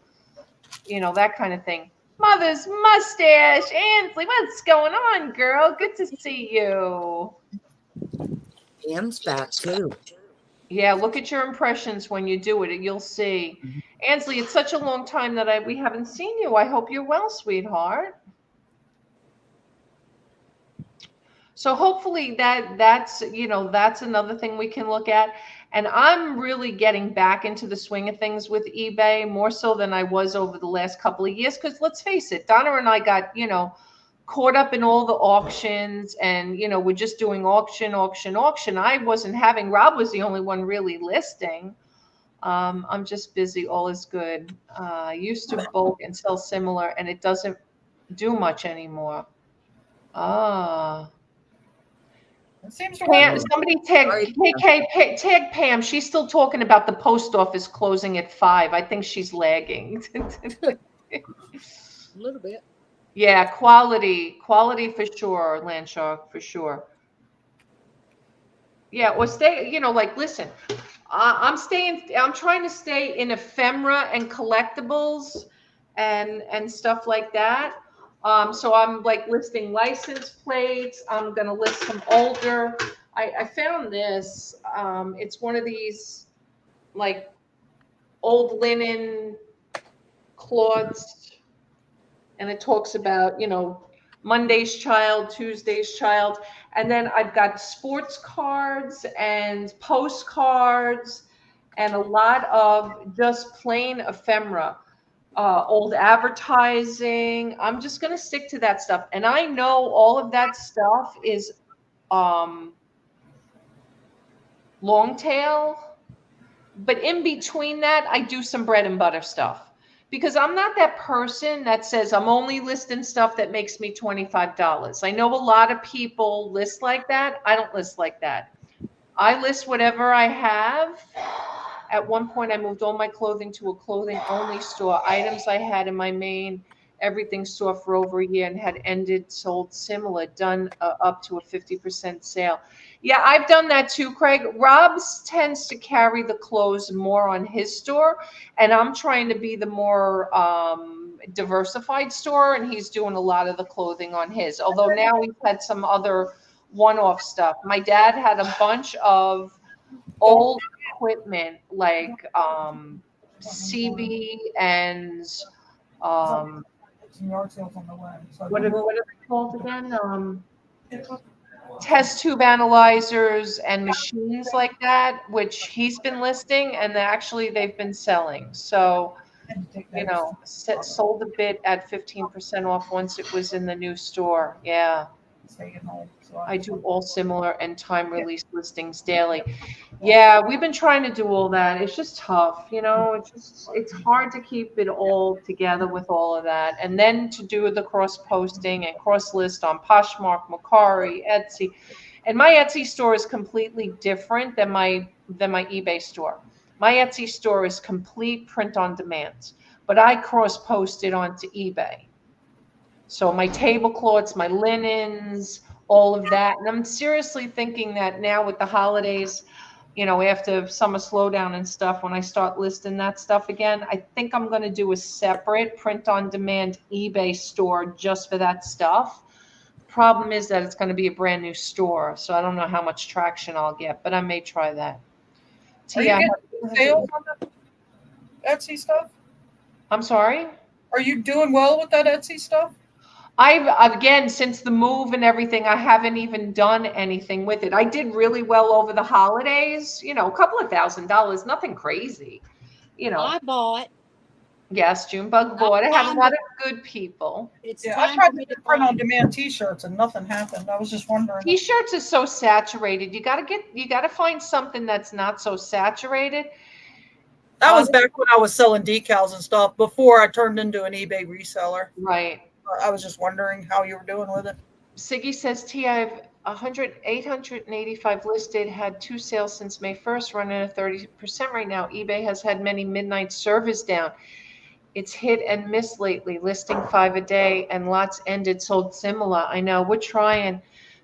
that kind of thing. Mother's mustache, Ansley, what's going on, girl? Good to see you. Pam's back too. Yeah, look at your impressions when you do it, and you'll see. Ansley, it's such a long time that we haven't seen you. I hope you're well, sweetheart. So hopefully that's another thing we can look at. And I'm really getting back into the swing of things with eBay more so than I was over the last couple of years. Because let's face it, Donna and I got, caught up in all the auctions and, we're just doing auction. I wasn't Rob was the only one really listing. I'm just busy. All is good. I used to bulk and sell similar and it doesn't do much anymore. It seems to Pam, work. somebody tag Pam. She's still talking about the post office closing at 5. I think she's lagging. A little bit. Yeah, quality for sure, Landshark, for sure. Yeah, or stay, listen, I'm trying to stay in ephemera and collectibles and stuff like that. So I'm like listing license plates. I'm going to list some older. I found this. It's one of these like old linen cloths. And it talks about, Monday's child, Tuesday's child. And then I've got sports cards and postcards and a lot of just plain ephemera. Old advertising. I'm just going to stick to that stuff. And I know all of that stuff is long tail, but in between that, I do some bread and butter stuff because I'm not that person that says I'm only listing stuff that makes me $25. I know a lot of people list like that. I don't list like that. I list whatever I have. At one point, I moved all my clothing to a clothing-only store. Items I had in my main everything store for over a year and had sold similar, done up to a 50% sale. Yeah, I've done that too, Craig. Rob's tends to carry the clothes more on his store, and I'm trying to be the more diversified store, and he's doing a lot of the clothing on his. Although now we've had some other one-off stuff. My dad had a bunch of old equipment like CB and what are they called again? Test tube analyzers and machines like that, which he's been listing, and they've been selling. So sold a bit at 15% off once it was in the new store. Yeah. Staying home. So I do all similar and time release listings daily. Yeah, we've been trying to do all that. It's just tough, it's hard to keep it all together with all of that. And then to do the cross posting and cross list on Poshmark, Mercari, Etsy. And my Etsy store is completely different than my eBay store. My Etsy store is complete print on demand, but I cross post it onto eBay. So my tablecloths, my linens, all of that. And I'm seriously thinking that now with the holidays, after summer slowdown and stuff, when I start listing that stuff again, I think I'm going to do a separate print on demand eBay store just for that stuff. Problem is that it's going to be a brand new store, so I don't know how much traction I'll get, but I may try that. Are you getting sales on the Etsy stuff? I'm sorry? Are you doing well with that Etsy stuff? Again, since the move and everything, I haven't even done anything with it. I did really well over the holidays, a couple of $1,000s, nothing crazy, I bought. Yes, Junebug bought. I have a lot of good people. I tried to print on demand T-shirts and nothing happened. I was just wondering. T-shirts is so saturated. You gotta find something that's not so saturated. That was back when I was selling decals and stuff before I turned into an eBay reseller. Right. I was just wondering how you were doing with it. Siggy says, T, I have 885 listed, had 2 sales since May 1st, running at 30% right now. eBay has had many midnight servers down. It's hit and miss lately, listing 5 a day, and lots ended, sold similar. I know, we're trying.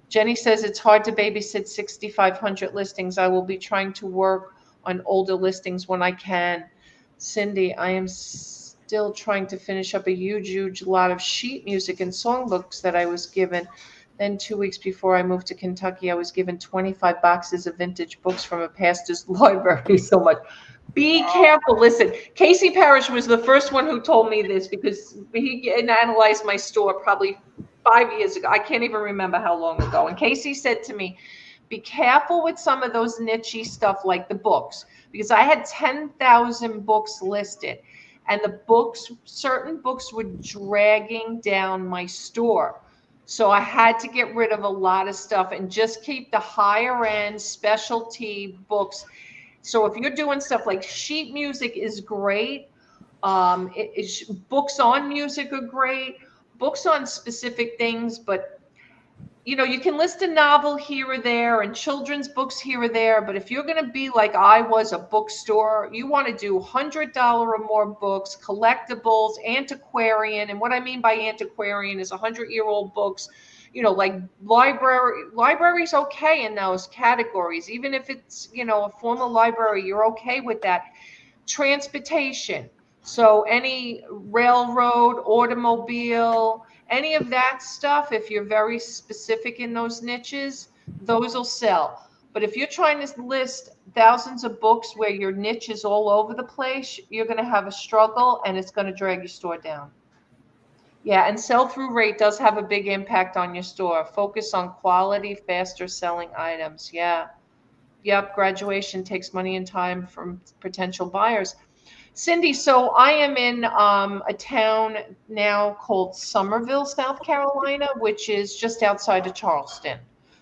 Jenny says it's hard to babysit 6,500 listings. I will be trying to work on older listings when I can. Cindy, I am still trying to finish up a huge lot of sheet music and songbooks that I was given. Then 2 weeks before I moved to Kentucky, I was given 25 boxes of vintage books from a pastor's library. So much. Be careful. Listen, Casey Parrish was the first one who told me this because he analyzed my store probably 5 years ago. I can't even remember how long ago. And Casey said to me, be careful with some of those niche-y stuff like the books, because I had 10,000 books listed. And certain books were dragging down my store. So I had to get rid of a lot of stuff and just keep the higher end specialty books. So if you're doing stuff like sheet music is great. Books on music are great. Books on specific things, but you can list a novel here or there and children's books here or there, but if you're going to be like I was, a bookstore, you want to do $100 or more books, collectibles, antiquarian. And what I mean by antiquarian is 100-year-old books, like library's okay in those categories. Even if it's, a former library, you're okay with that. Transportation. So any railroad, automobile, any of that stuff, if you're very specific in those niches, those will sell. But if you're trying to list thousands of books where your niche is all over the place, you're going to have a struggle and it's going to drag your store down. Yeah, and sell-through rate does have a big impact on your store. Focus on quality, faster selling items. Yeah. Yep, graduation takes money and time from potential buyers. Cindy, so I am in a town now called Summerville, South Carolina, which is just outside of Charleston.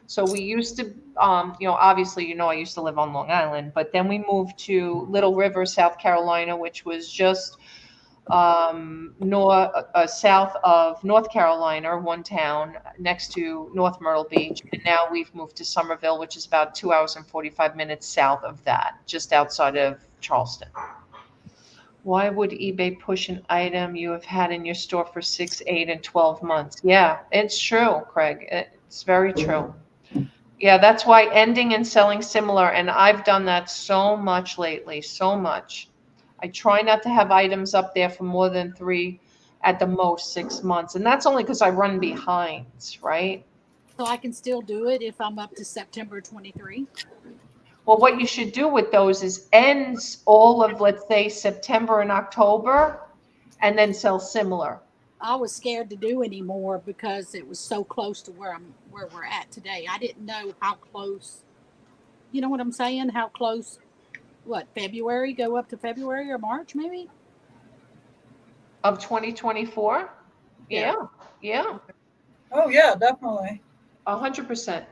So we used to, obviously, I used to live on Long Island, but then we moved to Little River, South Carolina, which was just south of North Carolina, one town next to North Myrtle Beach. And now we've moved to Summerville, which is about 2 hours and 45 minutes south of that, just outside of Charleston. Why would eBay push an item you have had in your store for 6, 8, and 12 months? Yeah, it's true, Craig. It's very true. Yeah, that's why ending and selling similar. And I've done that so much lately, so much. I try not to have items up there for more than 3, at the most 6 months. And that's only because I run behind, right? So I can still do it if I'm up to September 23. Well, what you should do with those is ends all of, let's say, September and October, and then sell similar. I was scared to do any more because it was so close to where we're at today. I didn't know how close. You know what I'm saying? How close? What, February? Go up to February or March, maybe? Of 2024? Yeah. Yeah. Oh, yeah, definitely. 100%.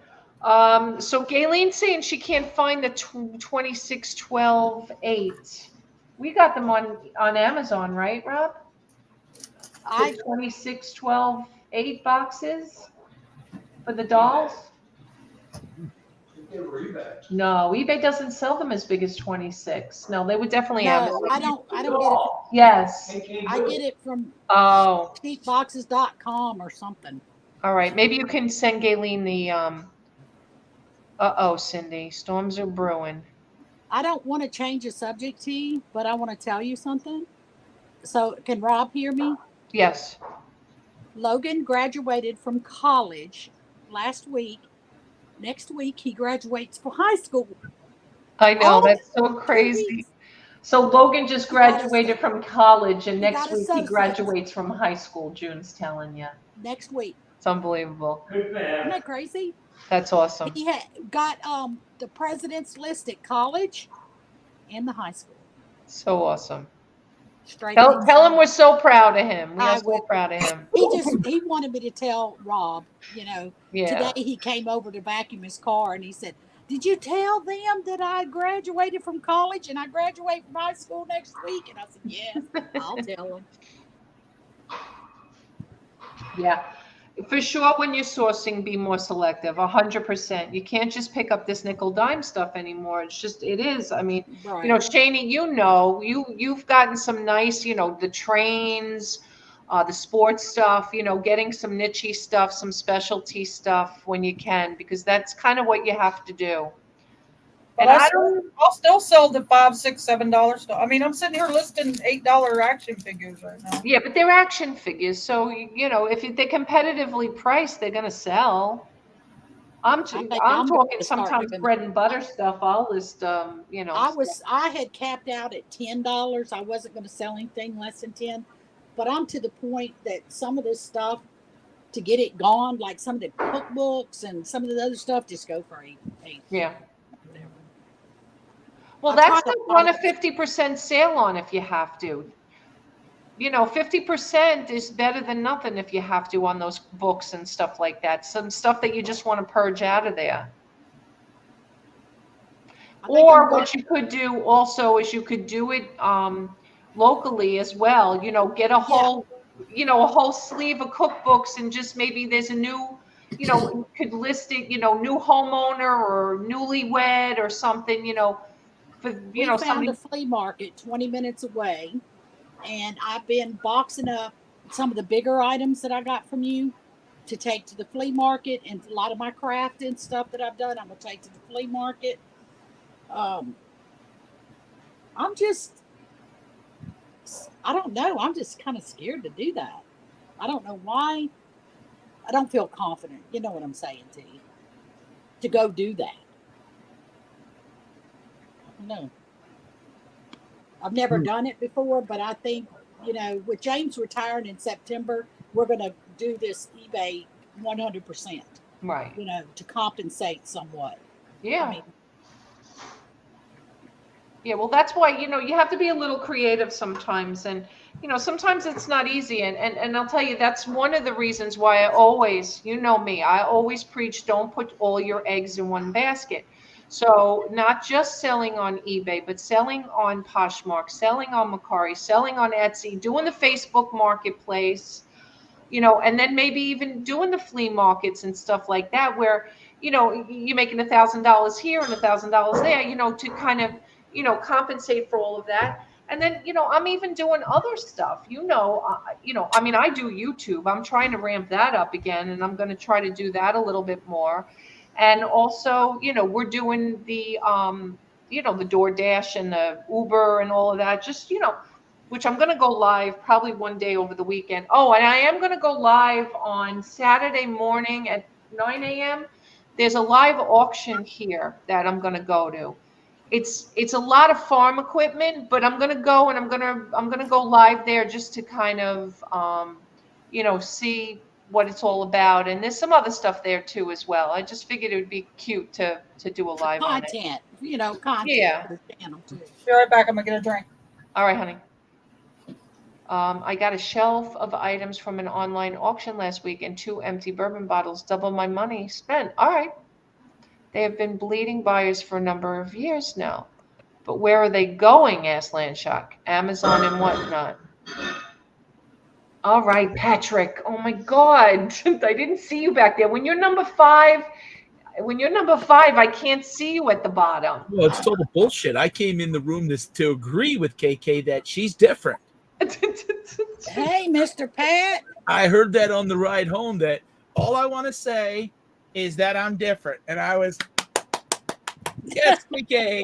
So Gaileen's saying she can't find the 2612.8. We got them on Amazon, right, Rob? The 2612.8 boxes for the dolls? They were eBay. No, eBay doesn't sell them as big as 26. No, they would definitely have. No, I don't get it. Yes. I get it from Oh, cheapboxes.com or something. all right. Maybe you can send Gayleen the uh-oh, Cindy. Storms are brewing. I don't want to change the subject, T, but I want to tell you something. So, can Rob hear me? Yes. Logan graduated from college last week. Next week, he graduates from high school. I know, All that's so 2 crazy. weeks. So Logan just He got his- graduated from college, and he next got week he associates. graduates from high school, June's telling you. Next week. It's unbelievable. Good Isn't man. that crazy? That's awesome. He got the president's list at college and the high school. So awesome. Straight Tell A's. him we're so proud of him. We I are so will. proud of him. He wanted me to tell Rob, Yeah. today he came over to vacuum his car and he said, "Did you tell them that I graduated from college and I graduate from high school next week?" And I said, "Yes, I'll tell them." Yeah. For sure, when you're sourcing, be more selective. 100%. You can't just pick up this nickel dime stuff anymore. It is. I mean, Right. Shani, you've gotten some nice, the trains, the sports stuff, getting some niche stuff, some specialty stuff when you can, because that's kind of what you have to do. But And I'll still sell the $5, $6, $7 stuff. I mean, I'm sitting here listing $8 action figures right now. yeah, but they're action figures, so if they're competitively priced, they're gonna sell. I'm think talking gonna start sometimes doing bread and butter stuff. I'll list I had capped out at $10. I wasn't going to sell anything less than 10, but I'm to the point that some of this stuff, to get it gone, like some of the cookbooks and some of the other stuff, just go for eight. Yeah. Well, I that's try to like run a find- 50% sale on if you have to. 50% is better than nothing if you have to on those books and stuff like that. Some stuff that you just want to purge out of there. Or what you could do also is you could do it locally as well. Get a whole, a whole sleeve of cookbooks, and just maybe there's a new, you could list it, new homeowner or newlywed or something, for, We found somebody. a flea market 20 minutes away, and I've been boxing up some of the bigger items that I got from you to take to the flea market, and a lot of my craft and stuff that I've done, I'm gonna take to the flea market. I don't know. I'm just kind of scared to do that. I don't know why. I don't feel confident. You know what I'm saying, T? To go do that. No. I've never done it before, but I think, with James retiring in September, we're going to do this eBay 100%. Right. To compensate somewhat. Yeah. I mean, yeah, well, that's why, you have to be a little creative sometimes. And, sometimes it's not easy. And I'll tell you, that's one of the reasons why I always, me, I always preach, don't put all your eggs in one basket. So not just selling on eBay, but selling on Poshmark, selling on Mercari, selling on Etsy, doing the Facebook marketplace, and then maybe even doing the flea markets and stuff like that, where, you're making $1,000 here and $1,000 there, to kind of, compensate for all of that. And then, I'm even doing other stuff, I mean, I do YouTube. I'm trying to ramp that up again, and I'm going to try to do that a little bit more. And also, we're doing the, the DoorDash and the Uber and all of that, just, which I'm going to go live probably one day over the weekend. Oh, and I am going to go live on Saturday morning at 9 a.m. There's a live auction here that I'm going to go to. It's a lot of farm equipment, but I'm going to go, and I'm going to go live there just to kind of, see what it's all about. And there's some other stuff there too as well. I just figured it would be cute to do a live content, content Yeah. for the channel too. Be right back. I'm going to get a drink. All right, honey. I got a shelf of items from an online auction last week and 2 empty bourbon bottles, double my money spent. All right. They have been bleeding buyers for a number of years now. But where are they going? Asked Landshock. Amazon and whatnot. All right, Patrick. Oh my God. I didn't see you back there. When you're number 5, I can't see you at the bottom. Well, it's total bullshit. I came in the room to agree with KK that she's different. Hey, Mr. Pat. I heard that on the ride home, that all I want to say is that I'm different. And I was, yes, KK.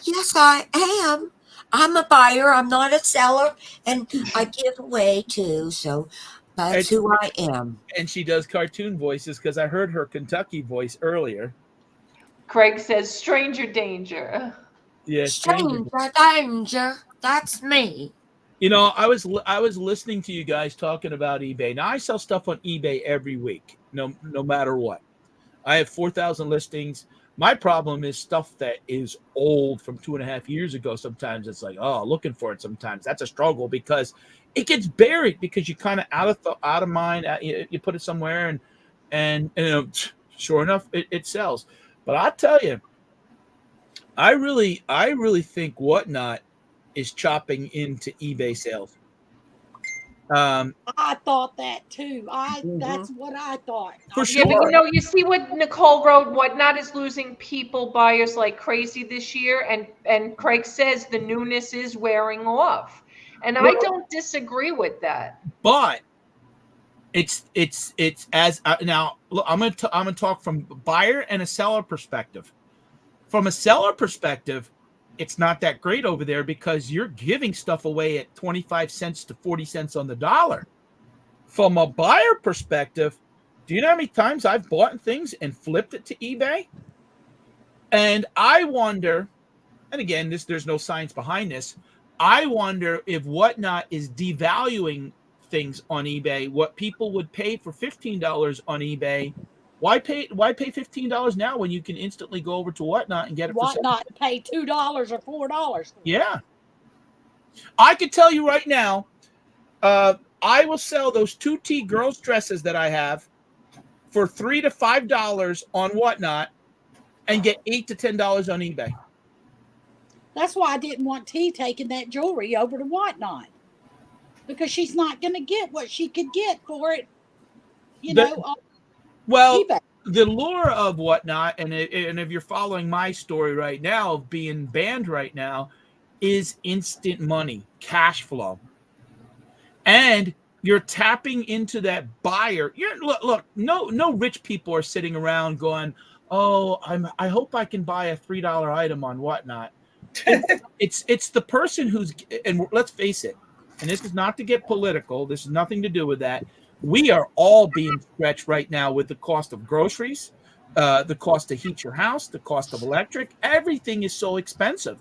Yes, I am. I'm a buyer. I'm not a seller. And I give away too. So that's who I am. And she does cartoon voices because I heard her Kentucky voice earlier. Craig says, stranger danger. Yeah, stranger danger. That's me. You know, I was listening to you guys talking about eBay. Now I sell stuff on eBay every week, no matter what. I have 4,000 listings. My problem is stuff that is old from 2.5 years ago. Sometimes it's like, oh, looking for it. Sometimes that's a struggle because it gets buried because you kind of out of mind. You put it somewhere and you know, sure enough, it sells. But I tell you, I really think Whatnot is chopping into eBay sales. I thought that too. That's what I thought. For sure. Yeah, but you see what Nicole wrote, Whatnot is losing buyers like crazy this year, and Craig says the newness is wearing off. And I don't disagree with that. But it's as now look, I'm gonna talk from buyer and a seller perspective. From a seller perspective, it's not that great over there because you're giving stuff away at 25 cents to 40 cents on the dollar. From a buyer perspective, do you know how many times I've bought things and flipped it to eBay? And I wonder, and again, there's no science behind this, I wonder if Whatnot is devaluing things on eBay, what people would pay for $15 on eBay. Why pay $15 now when you can instantly go over to Whatnot and get it for Whatnot pay $2 or $4? Yeah. I could tell you right now, I will sell those 2T girls dresses that I have for $3 to $5 on Whatnot and get $8 to $10 on eBay. That's why I didn't want T taking that jewelry over to Whatnot, because she's not going to get what she could get for it, Well, eBay. The lure of Whatnot, and if you're following my story right now of being banned right now, is instant money, cash flow. And you're tapping into that buyer. Look, no rich people are sitting around going, oh, I hope I can buy a $3 item on Whatnot. It's the person who's, and let's face it, and this is not to get political, this has nothing to do with that. We are all being stretched right now with the cost of groceries, the cost to heat your house, the cost of electric. Everything is so expensive.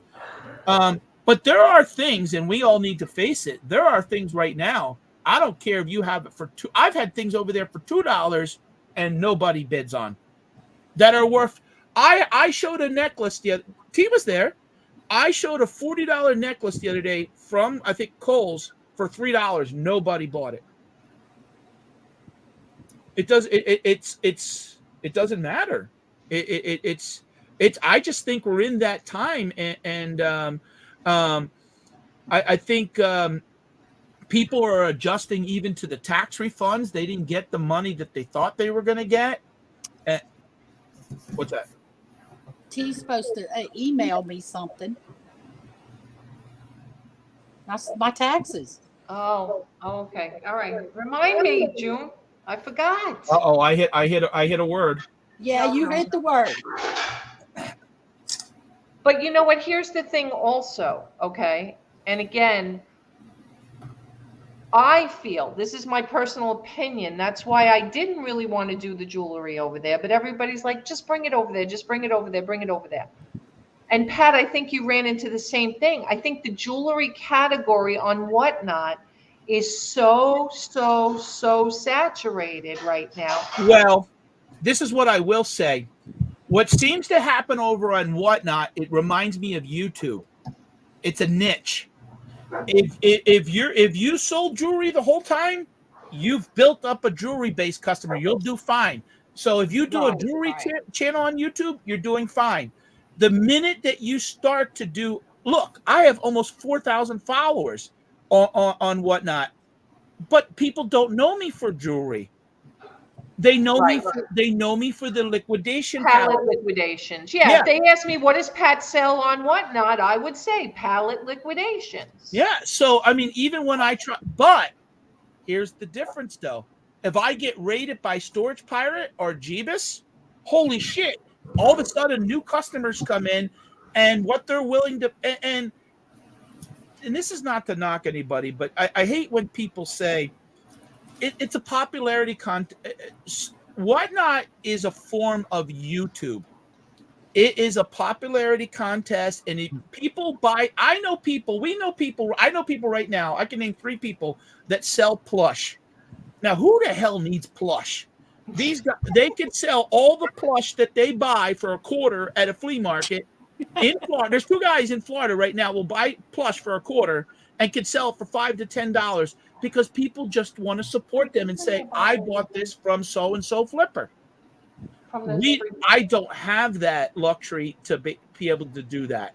But there are things, and we all need to face it. There are things right now. I don't care if you have it for $2. I've had things over there for $2 and nobody bids on that are worth. I showed a necklace T was there. I showed a $40 necklace the other day from, I think, Kohl's for $3. Nobody bought it. It doesn't matter. It's I just think we're in that time, and I think people are adjusting even to the tax refunds. They didn't get the money that they thought they were going to get. What's that? T's supposed to email me something. My taxes. Oh, okay. All right. Remind me, June. I forgot. Uh-oh, I hit a word. Yeah, you hit the word. But you know what? Here's the thing also, okay? And again, I feel, this is my personal opinion, that's why I didn't really want to do the jewelry over there, but everybody's like, just bring it over there, just bring it over there, bring it over there. And Pat, I think you ran into the same thing. I think the jewelry category on Whatnot is so saturated right now. Well, this is what I will say. What seems to happen over on Whatnot, it reminds me of YouTube. It's a niche. If you sold jewelry the whole time, you've built up a jewelry based customer. You'll do fine. So if you do a jewelry channel on YouTube, you're doing fine. The minute that you start to do, look, I have almost 4,000 followers on Whatnot, but people don't know me for jewelry. They know me. They know me for the liquidation. Pallet liquidations. Yeah. If they ask me what does Pat sell on Whatnot, I would say pallet liquidations. Yeah. So I mean, even when I try, but here's the difference, though. If I get raided by Storage Pirate or Jeebus, holy shit! All of a sudden, new customers come in, and what they're willing to and this is not to knock anybody, but I hate when people say it's a popularity contest. Whatnot is a form of YouTube. It is a popularity contest, and people buy. I know people. We know people. I know people right now. I can name 3 people that sell plush. Now, who the hell needs plush? These guys, they could sell all the plush that they buy for $0.25 at a flea market in Florida. There's 2 guys in Florida right now will buy plush for $0.25 and can sell it for $5 to $10 because people just want to support them and say, I bought this from so-and-so flipper. I don't have that luxury to be able to do that.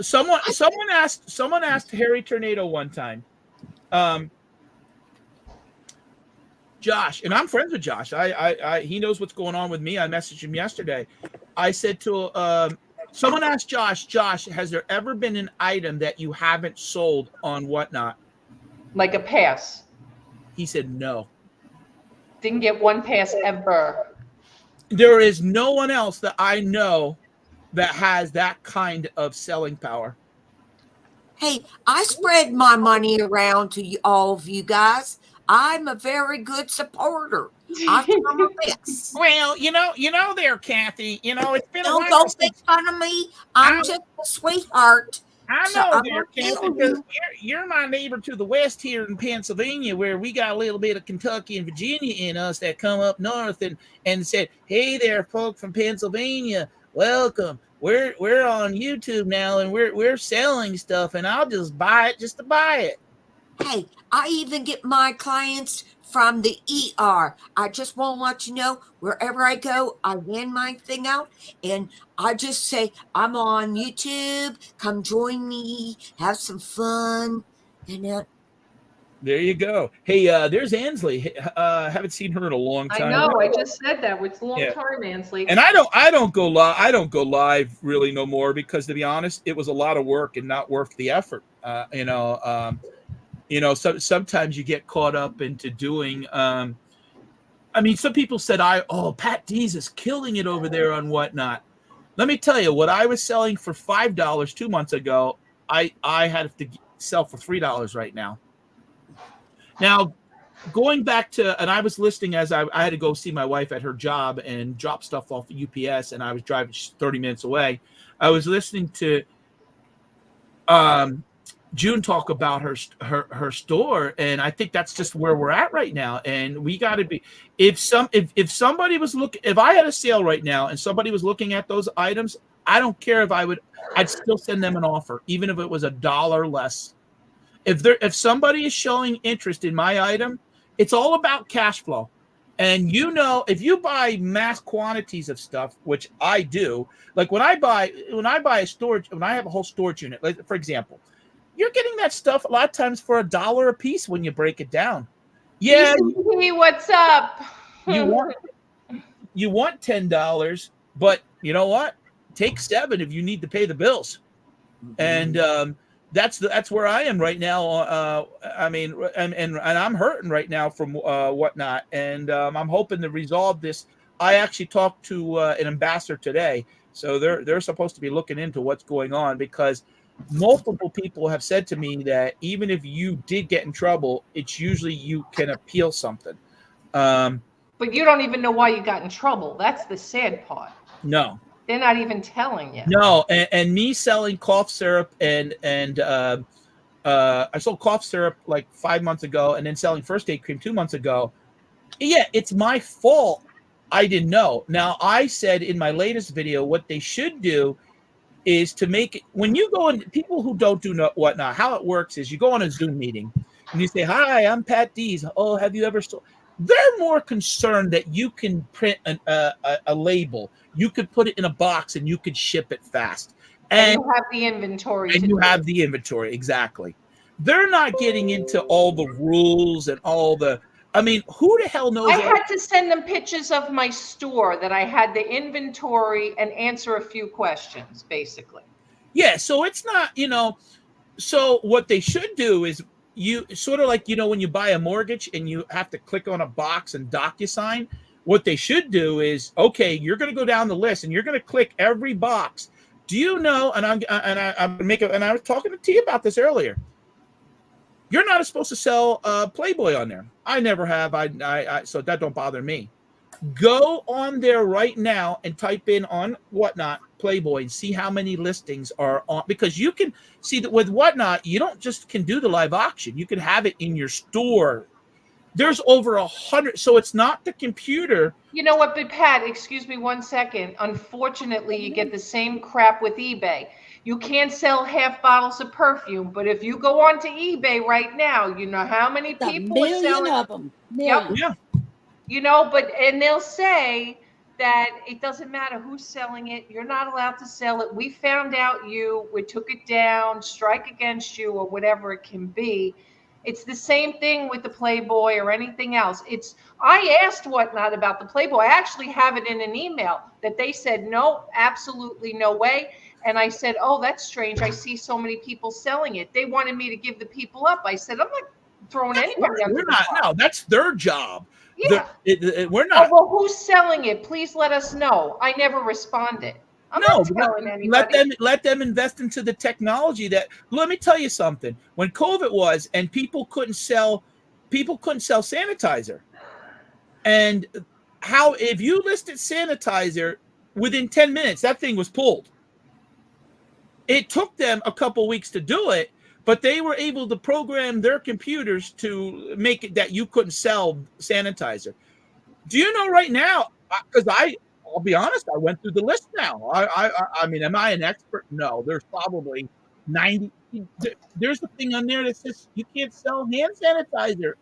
Someone asked Harry Tornado one time, Josh, and I'm friends with Josh. He knows what's going on with me. I messaged him yesterday. I said to someone asked Josh, has there ever been an item that you haven't sold on Whatnot? Like a pass. He said no. Didn't get one pass ever. There is no one else that I know that has that kind of selling power. Hey, I spread my money around to all of you guys. I'm a very good supporter. I'm a fix. Well, you know there, Kathy. It's been Don't go make fun of me. I'm just a sweetheart. I know there, Kathy, because you're my neighbor to the west here in Pennsylvania, where we got a little bit of Kentucky and Virginia in us that come up north and said, "Hey there, folk from Pennsylvania, welcome. We're on YouTube now, and we're selling stuff, and I'll just buy it just to buy it." Hey, I even get my clients from the ER. I just want to let you know, wherever I go, I hand my thing out, and I just say, I'm on YouTube. Come join me. Have some fun. And there you go. Hey, there's Ansley. Haven't seen her in a long time. I know. I just said that. It's a long time, Ansley. And I don't go live. I don't go live really no more because, to be honest, it was a lot of work and not worth the effort. So sometimes you get caught up into doing. Some people said, Pat D's is killing it over there on Whatnot. Let me tell you, what I was selling for $5 2 months ago, I have to sell for $3 right now. Now, going back to, and I was listening as I had to go see my wife at her job and drop stuff off at UPS, and I was driving 30 minutes away. I was listening to June talk about her store, and I think that's just where we're at right now. And we got to be, if somebody was looking, if I had a sale right now and somebody was looking at those items, I don't care if I'd still send them an offer, even if it was $1 less. If somebody is showing interest in my item, it's all about cash flow. And if you buy mass quantities of stuff, which I do, like when I buy a storage, when I have a whole storage unit, like for example, you're getting that stuff a lot of times for $1 a piece when you break it down. Yeah. Hey, what's up? You want $10, but you know what? Take $7 if you need to pay the bills. And that's where I am right now. And I'm hurting right now from Whatnot, and I'm hoping to resolve this. I actually talked to an ambassador today, so they're supposed to be looking into what's going on, because multiple people have said to me that even if you did get in trouble, it's usually you can appeal something. But you don't even know why you got in trouble. That's the sad part. No. They're not even telling you. No, and me selling cough syrup and I sold cough syrup like 5 months ago, and then selling first aid cream 2 months ago. Yeah, it's my fault. I didn't know. Now, I said in my latest video, what they should do is to make it, when you go in, people who don't do whatnot, how it works is you go on a Zoom meeting and you say, "Hi, I'm Pat Dees. Oh, have you ever sold?" They're more concerned that you can print a label, you could put it in a box, and you could ship it fast, and you have the inventory. And you have the inventory, exactly. They're not getting into all the rules and all the. I mean, who the hell knows? I had to send them pictures of my store that I had the inventory and answer a few questions, basically. Yeah, so it's not, so what they should do is you sort of like, when you buy a mortgage and you have to click on a box and DocuSign, what they should do is, okay, you're going to go down the list and you're going to click every box. Do you know, and I was talking to T about this earlier. You're not supposed to sell Playboy on there. I never have. So that don't bother me. Go on there right now and type in on Whatnot Playboy and see how many listings are on, because you can see that with Whatnot, you don't just can do the live auction. You can have it in your store. There's over 100. So it's not the computer. You know what, but Pat, excuse me 1 second. Unfortunately, you get the same crap with eBay. You can't sell half bottles of perfume, but if you go on to eBay right now, you know how many people are selling of them. Yep. Yeah. And they'll say that it doesn't matter who's selling it. You're not allowed to sell it. We found out we took it down, strike against you, or whatever it can be. It's the same thing with the Playboy or anything else. I asked Whatnot about the Playboy. I actually have it in an email that they said, no, absolutely no way. And I said, oh, that's strange. I see so many people selling it. They wanted me to give the people up. I said, I'm not throwing anybody under the bus. No, that's their job. Yeah. We're not. Oh, well, who's selling it? Please let us know. I never responded. I'm not telling anybody. Let them invest into the technology. Let me tell you something. When COVID was and people couldn't sell sanitizer, and if you listed sanitizer within 10 minutes, that thing was pulled. It took them a couple weeks to do it, but they were able to program their computers to make it that you couldn't sell sanitizer. Do you know right now? Because I'll be honest, I went through the list now. I mean, am I an expert? No, there's probably 90. There's a thing on there that says you can't sell hand sanitizer.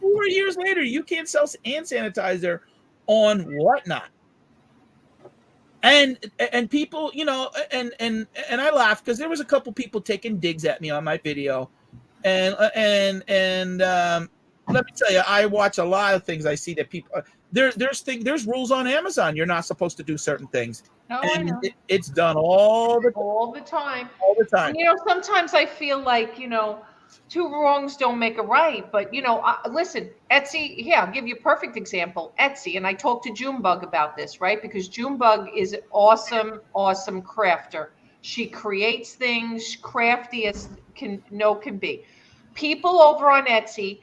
4 years later, you can't sell hand sanitizer on Whatnot. And people, and I laughed because there was a couple people taking digs at me on my video, and let me tell you, I watch a lot of things. I see that people there's rules on Amazon. You're not supposed to do certain things, and it's done all the time. And, sometimes I feel like two wrongs don't make a right. But listen, Etsy. Yeah, I'll give you a perfect example. Etsy, and I talked to Junebug about this, right? Because Junebug is an awesome crafter. She creates things crafty as can be. People over on Etsy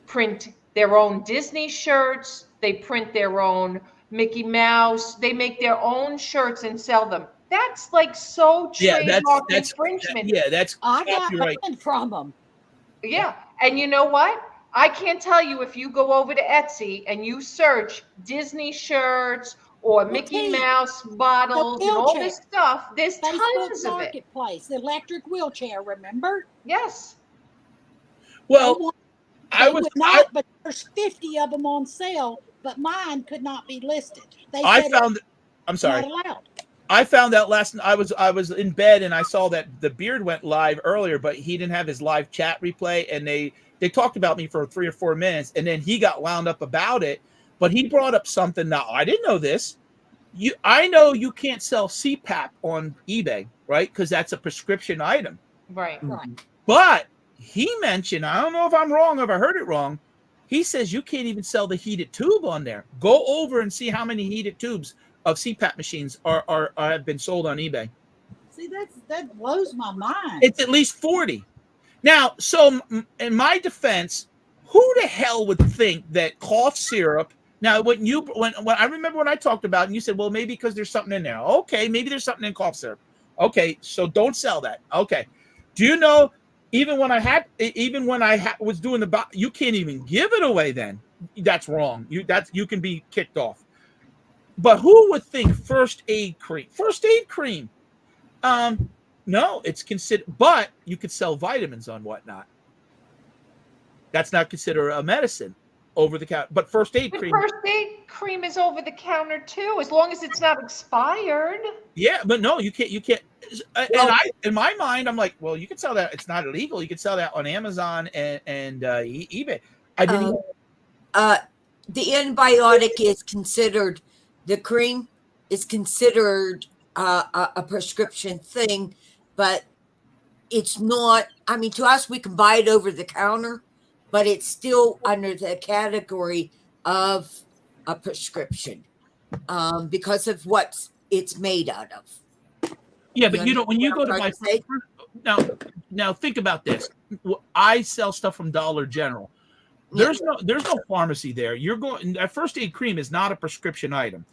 print their own Disney shirts. They print their own Mickey Mouse. They make their own shirts and sell them. That's like so trademark infringement. Yeah, that's I got banned from them. Yeah, and you know what? I can't tell you if you go over to Etsy and you search Disney shirts or Mickey Mouse bottles and all this stuff. There's tons of it. Marketplace, the electric wheelchair. Remember? Yes. Well, but there's 50 of them on sale, but mine could not be listed. I'm sorry. Not allowed. I found out last night. I was in bed and I saw that the Beard went live earlier, but he didn't have his live chat replay, and they talked about me for 3 or 4 minutes, and then he got wound up about it. But he brought up something. Now I didn't know this. I know you can't sell CPAP on eBay, right? Because that's a prescription item. Right. But he mentioned, I don't know if I'm wrong or if I heard it wrong. He says you can't even sell the heated tube on there. Go over and see how many heated tubes of CPAP machines have been sold on eBay. See, that blows my mind. It's at least 40. Now, so in my defense, who the hell would think that cough syrup? Now, when I remember when I talked about it, and you said, well, maybe because there's something in there. Okay, maybe there's something in cough syrup. Okay, so don't sell that. Okay, do you know? Even when I was doing you can't even give it away. Then that's wrong. You can be kicked off. But who would think first aid cream? First aid cream. No, it's considered, but you could sell vitamins on Whatnot. That's not considered a medicine over the counter. But first aid But cream. first aid cream is over the counter too, as long as it's not expired. Yeah, but no, you can't. Well, In my mind, I'm like, well, you can sell that. It's not illegal. You can sell that on Amazon and eBay. I didn't. the antibiotic is considered, the cream is considered a prescription thing, but it's not. I mean, to us, we can buy it over the counter, but it's still under the category of a prescription because of what it's made out of. Yeah, but you don't. When you go to Trying buy to say? now think about this. I sell stuff from Dollar General. There's no pharmacy there. You're going. That first aid cream is not a prescription item.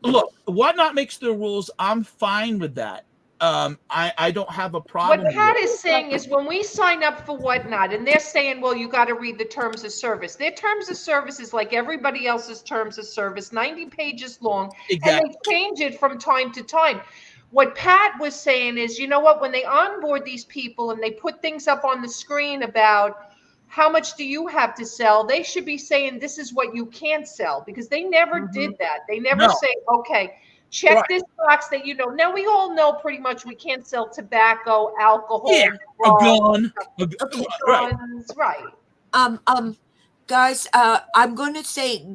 Look, Whatnot makes the rules. I'm fine with that. I don't have a problem. What Pat is saying is when we sign up for Whatnot and they're saying, well, you got to read the terms of service. Their terms of service is like everybody else's terms of service, 90 pages long, Exactly. and they change it from time to time. What Pat was saying is, you know what, when they onboard these people and they put things up on the screen about how much do you have to sell, they should be saying this is what you can't sell, because they never did that. They never say, okay, check this box that you know. Now we all know pretty much we can't sell tobacco, alcohol, a gun, guns, right. Guys, I'm going to say,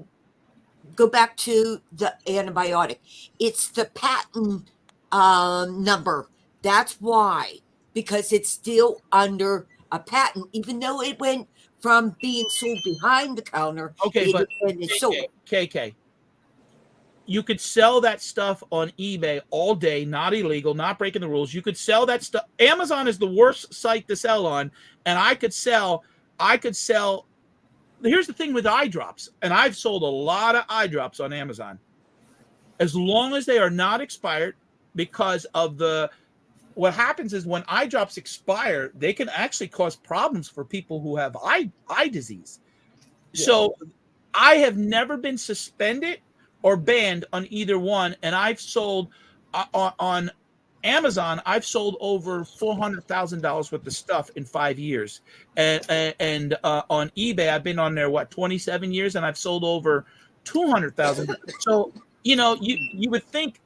go back to the antibiotic. It's the patent number. That's why, because it's still under a patent, even though it went from being sold behind the counter. Okay, but KK, you could sell that stuff on eBay all day, not illegal, not breaking the rules. You could sell that stuff. Amazon is the worst site to sell on, and I could sell. Here's the thing with eye drops, and I've sold a lot of eye drops on Amazon. As long as they are not expired, because of what happens is when eye drops expire, they can actually cause problems for people who have eye disease. Yeah. So I have never been suspended or banned on either one, and I've sold on Amazon. I've sold over $400,000 worth of stuff in 5 years, and on eBay, I've been on there 27 years, and I've sold over 200,000. So you would think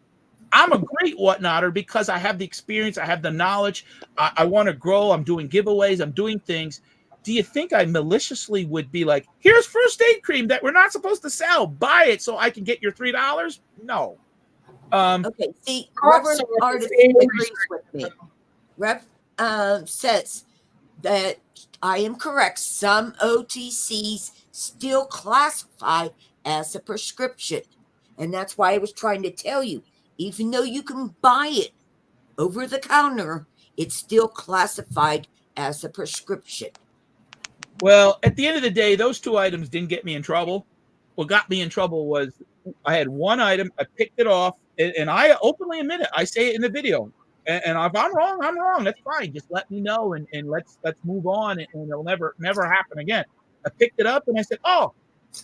I'm a great Whatnotter because I have the experience, I have the knowledge, I want to grow, I'm doing giveaways, I'm doing things. Do you think I maliciously would be like, here's first aid cream that we're not supposed to sell, buy it so I can get your $3? No. Okay, see, Reverend Artist agrees with me. Rev says that I am correct. Some OTCs still classify as a prescription. And that's why I was trying to tell you, even though you can buy it over the counter, it's still classified as a prescription. Well, at the end of the day, those two items didn't get me in trouble. What got me in trouble was I had one item, I picked it off, and I openly admit it. I say it in the video. And if I'm wrong, I'm wrong. That's fine. Just let me know, and let's move on, and it'll never happen again. I picked it up, and I said, oh,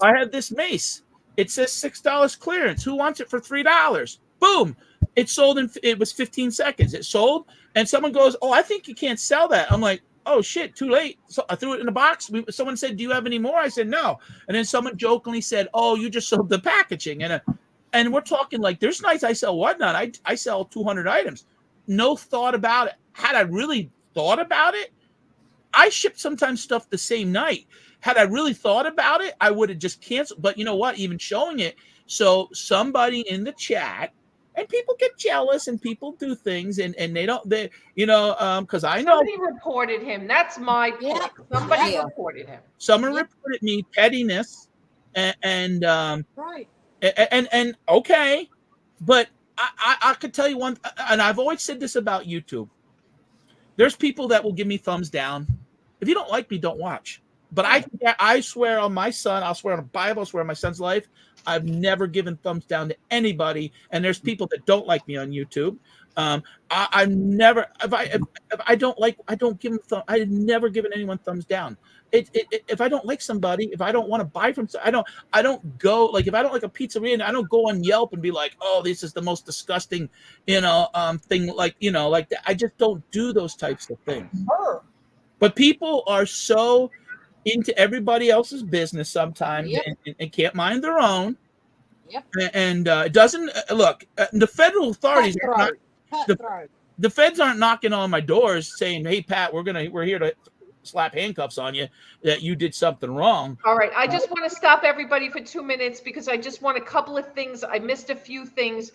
I have this mace. It says $6 clearance. Who wants it for $3? Boom. It sold it was 15 seconds. It sold, and someone goes, oh, I think you can't sell that. I'm like, oh, shit, too late. So I threw it in a box. Someone said, do you have any more? I said, no. And then someone jokingly said, oh, you just sold the packaging. And we're talking like there's nights I sell Whatnot. I sell 200 items. No thought about it. Had I really thought about it, I ship sometimes stuff the same night. Had I really thought about it, I would have just canceled. But you know what? Even showing it. So somebody in the chat, and people get jealous and people do things and because I know somebody reported him. That's my point. Somebody reported him. Someone reported me pettiness and right. And okay, but I could tell you one, and I've always said this about YouTube. There's people that will give me thumbs down. If you don't like me, don't watch. But I swear on my son, I'll swear on the Bible, I'll swear on my son's life, I've never given thumbs down to anybody, and there's people that don't like me on YouTube. I've never, if I don't like, I don't give them I've never given anyone thumbs down. If I don't like somebody, if I don't want to buy from, I don't go, like, if I don't like a pizzeria, I don't go on Yelp and be like, oh, this is the most disgusting, thing, like, like that. I just don't do those types of things. But people are so into everybody else's business sometimes, and can't mind their own. Yep. And it doesn't look. The federal authorities are not, the feds aren't knocking on my doors saying, "Hey, Pat, we're here to slap handcuffs on you that you did something wrong." All right, I just want to stop everybody for 2 minutes because I just want a couple of things. I missed a few things.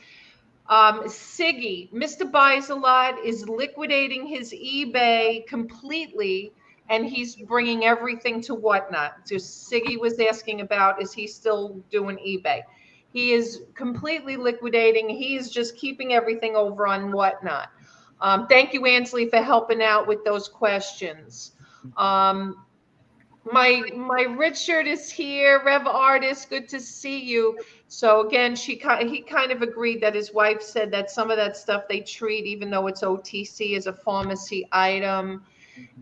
Siggy, Mr. Buys a Lot is liquidating his eBay completely, and he's bringing everything to Whatnot. So Siggy was asking about, is he still doing eBay? He is completely liquidating. He is just keeping everything over on Whatnot. Thank you, Ansley, for helping out with those questions. My Richard is here. Rev Artist, good to see you. So again, he kind of agreed that his wife said that some of that stuff they treat, even though it's OTC, as a pharmacy item.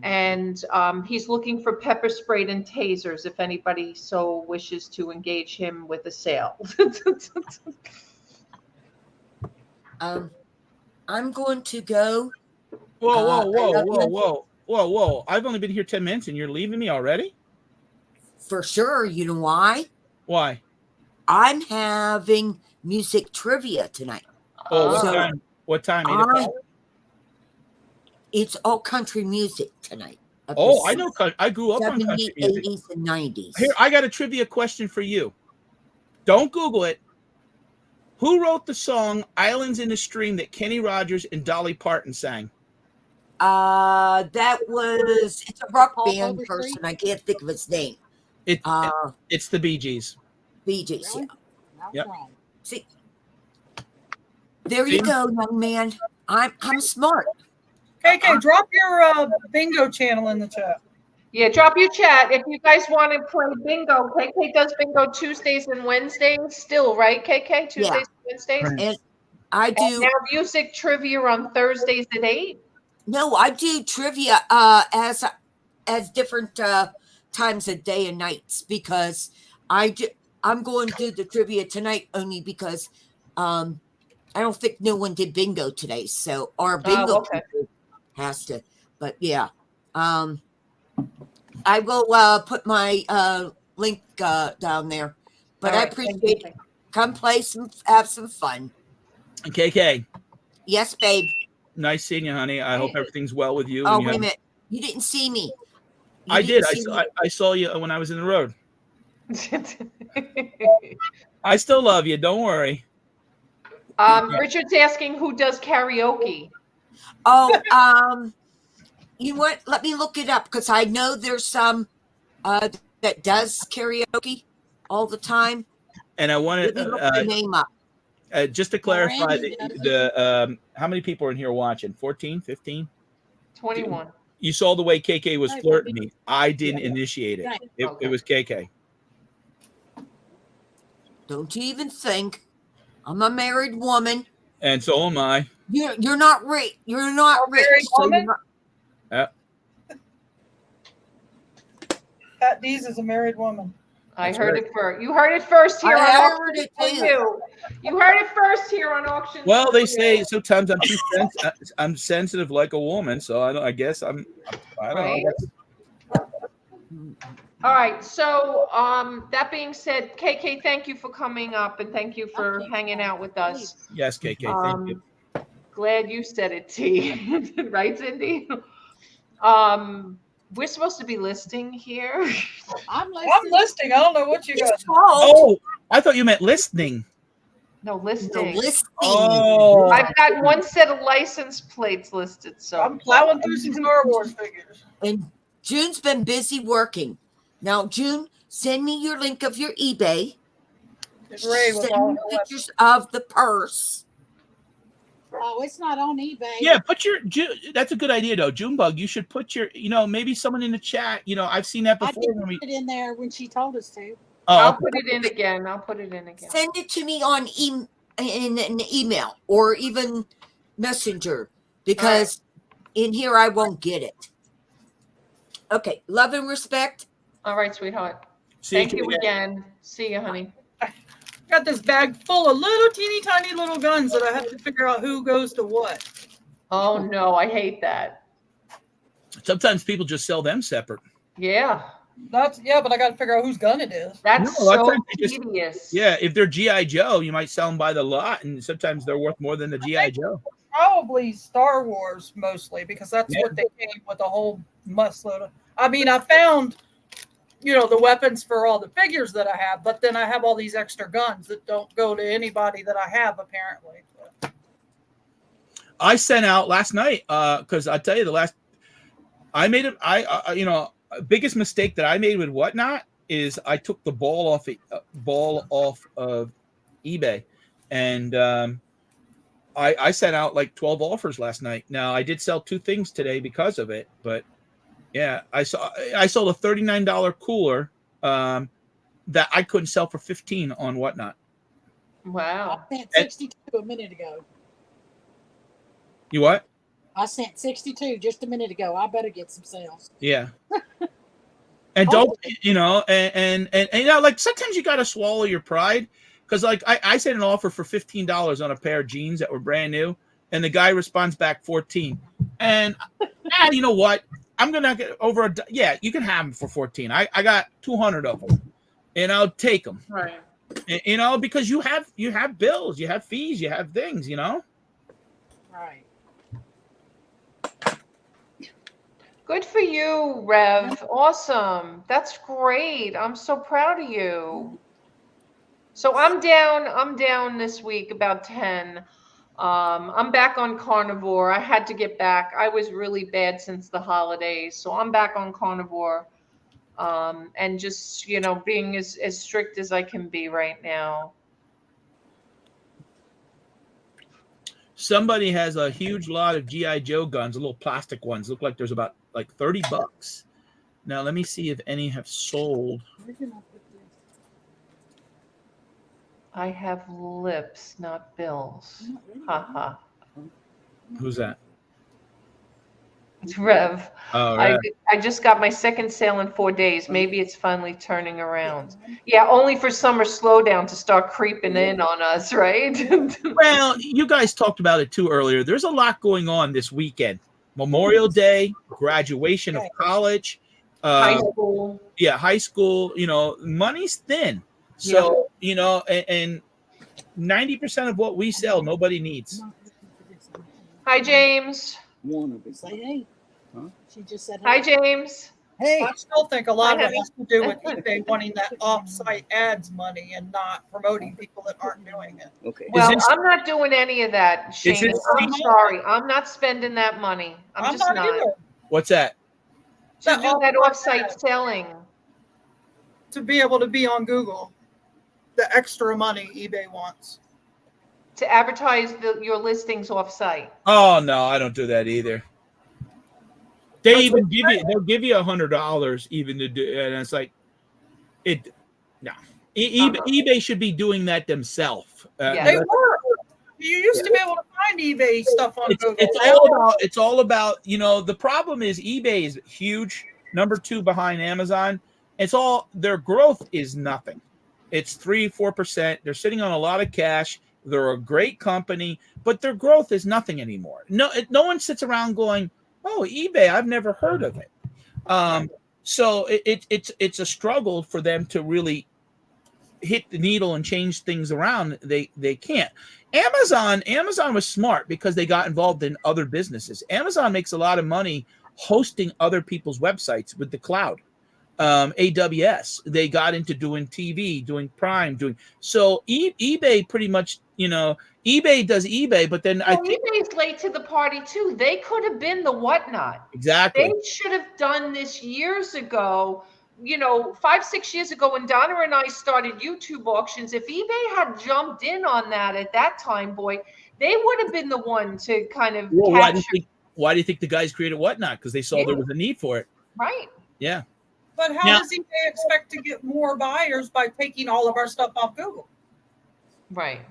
And he's looking for pepper sprayed and tasers if anybody so wishes to engage him with a sale. I'm going to go. Whoa. I've only been here 10 minutes and you're leaving me already? For sure. You know why? Why? I'm having music trivia tonight. Oh, what time? What time? 8 o'clock? It's all country music tonight. Oh, I know. I grew up 70s, on country music. 80s, and 90s. Here, I got a trivia question for you. Don't Google it. Who wrote the song "Islands in the Stream" that Kenny Rogers and Dolly Parton sang? It's a rock band person. I can't think of his name. It's the Bee Gees. Bee Gees, Really? yeah. Yep. See, there you go, young man. I'm smart. KK, drop your bingo channel in the chat. Yeah, drop your chat if you guys want to play bingo. KK does bingo Tuesdays and Wednesdays still, right, KK? Tuesdays and Wednesdays? And I do. And now music trivia on Thursdays at 8? No, I do trivia as different times of day and nights because I'm going to do the trivia tonight only because I don't think no one did bingo today. So our bingo has to. But yeah. I will put my link down there. But I appreciate it. Come play have some fun. KK. Yes, babe. Nice seeing you, honey. I hope everything's well with you. Oh, wait a minute. You didn't see me. I did. I saw you when I was in the road. I still love you. Don't worry. Richard's asking who does karaoke. Oh, you know what? Let me look it up because I know there's some that does karaoke all the time. And I wanted to look the name up. Just to clarify, how many people are in here watching? 14, 15? 21. You saw the way KK was flirting me. I didn't initiate it. It was KK. Don't you even think. I'm a married woman. And so am I. You're not rich. You're not rich. Woman? So Pat Dees is a married woman. I heard it first. You heard it first here. I heard it too. You heard it first here on Auction. Well, they say sometimes I'm sensitive like a woman, so I guess I don't know. All right. So that being said, KK, thank you for coming up and thank you for hanging out with us. Yes, KK, thank you. Glad you said it, T. Right, Cindy? We're supposed to be listing here. I'm listing. I'm listing. I don't know what you guys. Oh, I thought you meant listening. No, listing. No, listing. Oh. I've got one set of license plates listed. So I'm plowing through some Star Wars figures. And June's been busy working. Now, June, send me your link of your eBay. Send me pictures of the purse. Oh, it's not on eBay. Yeah, that's a good idea though. Junebug, you should put your, maybe someone in the chat, I've seen that before. I did put it in there when she told us to. Oh, I'll okay. put it in again. I'll put it in again. Send it to me on in an email or even Messenger, because in here I won't get it. Okay, love and respect. All right, sweetheart. See Thank you you again. See you, honey. Got this bag full of little teeny tiny little guns that I have to figure out who goes to what. Oh no, I hate that. Sometimes people just sell them separate. Yeah, But I got to figure out whose gun it is. that's No, a lot of so times they just- tedious. Yeah, if they're GI Joe, you might sell them by the lot, and sometimes they're worth more than the GI Joe. Probably Star Wars mostly, because that's what they came with, a whole musload of. I mean, I found, the weapons for all the figures that I have, but then I have all these extra guns that don't go to anybody that I have, apparently. I sent out last night because I tell you biggest mistake that I made with Whatnot is I took the ball off of eBay, and I sent out like 12 offers last night. Now I did sell 2 things today because of it, but yeah, I sold a $39 cooler that I couldn't sell for $15 on Whatnot. Wow. I sent 62 a minute ago. You what? I sent 62 just a minute ago. I better get some sales. Yeah. And don't, and like sometimes you got to swallow your pride, because like I sent an offer for $15 on a pair of jeans that were brand new, and the guy responds back 14, and you know what? I'm gonna get over you can have them for 14. I got 200 of them, and I'll take them. Right. And, because you have bills, you have fees, you have things, Right. Good for you, Rev. Awesome. That's great. I'm so proud of you. So I'm down this week about 10. I'm back on carnivore. I had to get back. I was really bad since the holidays. So I'm back on carnivore. And just, being as strict as I can be right now. Somebody has a huge lot of GI Joe guns, little plastic ones. Look like there's about like $30. Now let me see if any have sold. I have lips, not bills. Haha. Who's that? It's Rev. Oh, right. I just got my second sale in 4 days. Maybe it's finally turning around. Yeah, only for summer slowdown to start creeping in on us, right? Well, you guys talked about it too earlier. There's a lot going on this weekend. Memorial Day, graduation of college, High school. Yeah, high school. Money's thin. So, and 90% of what we sell, nobody needs. Hi, James. Say hey. Huh? She just said hi, James. Hey. I still think a lot of it has to do with eBay wanting that off-site ads money and not promoting people that aren't doing it. Okay. Well, I'm not doing any of that, Shane. I'm sorry. I'm not spending that money. I'm just not. Either. What's that? To do that off-site selling. To be able to be on Google. The extra money eBay wants. To advertise your listings off-site. Oh no, I don't do that either. They'll give you $100 even to do, and it's like, eBay should be doing that themselves. They were. You used to be able to find eBay stuff on Google. It's all about the problem is eBay is huge, number 2 behind Amazon. It's all their growth is nothing. It's 3-4%. They're sitting on a lot of cash. They're a great company, but their growth is nothing anymore. No one sits around going, "Oh, eBay, I've never heard of it." So it's a struggle for them to really hit the needle and change things around. They can't. Amazon was smart because they got involved in other businesses. Amazon makes a lot of money hosting other people's websites with the cloud. AWS, they got into doing TV, doing Prime, so eBay pretty much, eBay does eBay, but then I think eBay's late to the party too. They could have been the Whatnot. Exactly. They should have done this years ago. 5-6 years ago when Donna and I started YouTube auctions. If eBay had jumped in on that at that time, boy, they would have been the one to kind of. Well, why do you think the guys created Whatnot? Because they saw there was a need for it. Right. Yeah. But how does eBay expect to get more buyers by taking all of our stuff off Google? Right.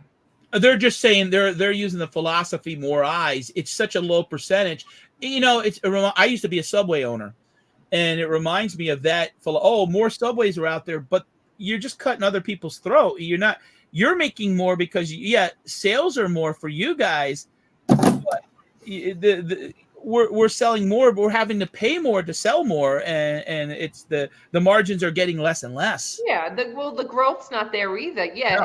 They're just saying they're using the philosophy more eyes. It's such a low percentage. You know, I used to be a Subway owner, and it reminds me of that. Oh, more Subways are out there, but you're just cutting other people's throat. You're making more because sales are more for you guys. But we're selling more, but we're having to pay more to sell more, and it's the margins are getting less and less. Yeah, the growth's not there either. Yeah,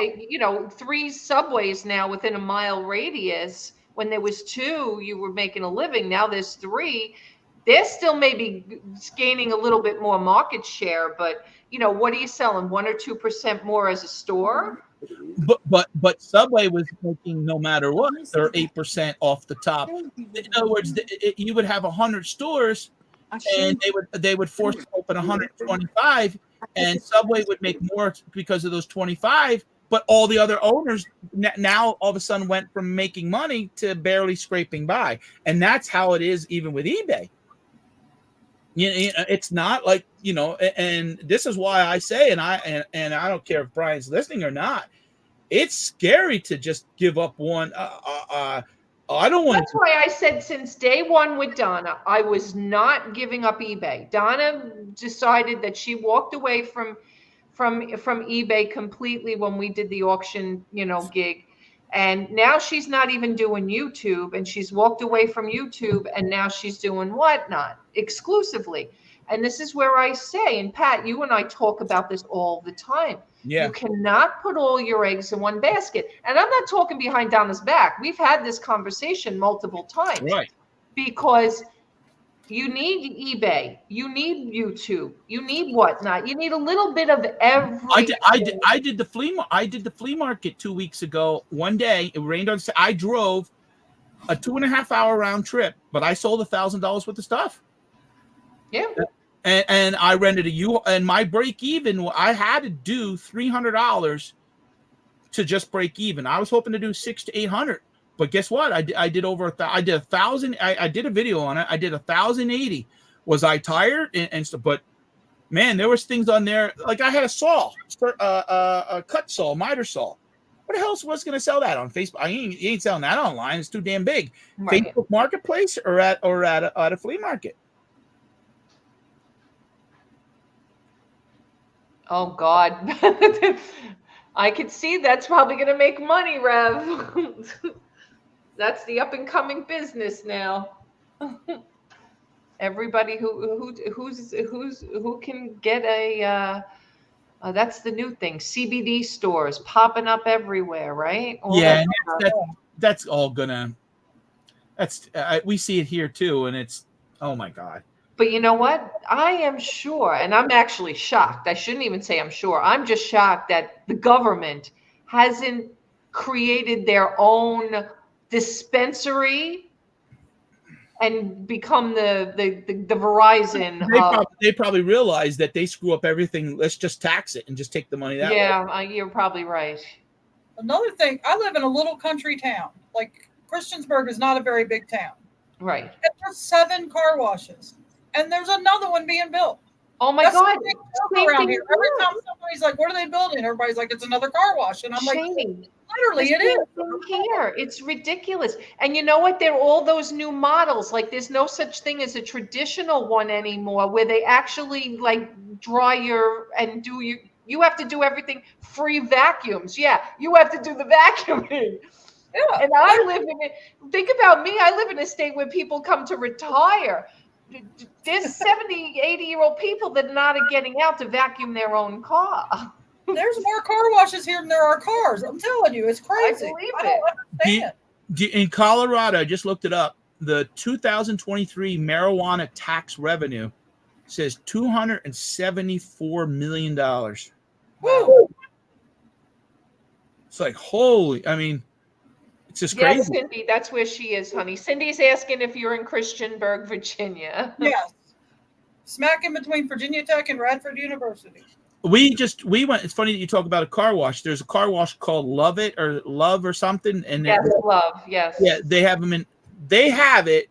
3 Subways now within a mile radius. When there was 2, you were making a living. Now there's 3. They're still maybe gaining a little bit more market share, but what are you selling? 1 or 2% more as a store? But Subway was making, no matter what, they're 8% off the top. In other words, you would have 100 stores, and they would force to open 125, and Subway would make more because of those 25. But all the other owners now all of a sudden went from making money to barely scraping by, and that's how it is even with eBay. It's not like and this is why I say, and I don't care if Brian's listening or not. It's scary to just give up one. I don't want. That's why I said since day one with Donna, I was not giving up eBay. Donna decided that she walked away from eBay completely when we did the auction, gig. And now she's not even doing YouTube, and she's walked away from YouTube, and now she's doing whatnot exclusively. And this is where I say, and Pat, you and I talk about this all the time. Yeah. You cannot put all your eggs in one basket. And I'm not talking behind Donna's back. We've had this conversation multiple times. Right. Because you need eBay, you need YouTube, you need whatnot. You need a little bit of everything. I did the flea market 2 weeks ago. One day it rained on. I drove a 2.5-hour round trip, but I sold $1,000 worth of stuff. Yeah. And I rented and my break even, I had to do $300 to just break even. I was hoping to do $600 to $800, but guess what? I did over I did 1,000. I did a video on it. I did 1,080. Was I tired and stuff? But man, there was things on there. Like I had a saw, a cut saw, miter saw. What the hell was going to sell that on Facebook? You ain't selling that online. It's too damn big. Right. Facebook Marketplace or at a flea market. Oh God, I could see that's probably going to make money, Rev. That's the up and coming business now. Everybody who can get a that's the new thing. CBD stores popping up everywhere, right? That's all gonna. We see it here too, and it's oh my God. But you know what? I am sure, and I'm actually shocked. I shouldn't even say I'm sure. I'm just shocked that the government hasn't created their own dispensary and become the Verizon. They probably realize that they screw up everything. Let's just tax it and just take the money that way. Yeah, you're probably right. Another thing, I live in a little country town. Like Christiansburg is not a very big town. Right. And there's 7 car washes. And there's another one being built. Oh my God. Around here. Every time somebody's like, what are they building? Everybody's like, it's another car wash. And I'm like, literally it is. Here. It's ridiculous. And you know what? They're all those new models. Like there's no such thing as a traditional one anymore where they actually like dry and do you have to do everything. Free vacuums. Yeah. You have to do the vacuuming. Yeah. And I live think about me. I live in a state where people come to retire. There's 70, 80-year-old people that are not getting out to vacuum their own car. There's more car washes here than there are cars. I'm telling you, it's crazy. I believe it. In Colorado, I just looked it up. The 2023 marijuana tax revenue says $274 million. Woo. It's like, holy, I mean, it's just crazy. Yes, Cindy, that's where she is, honey. Cindy's asking if you're in Christiansburg, Virginia. Yes. Smack in between Virginia Tech and Radford University. We went. It's funny that you talk about a car wash. There's a car wash called Love or something. And yes, Love. Yes. Yeah, they have them in. They have it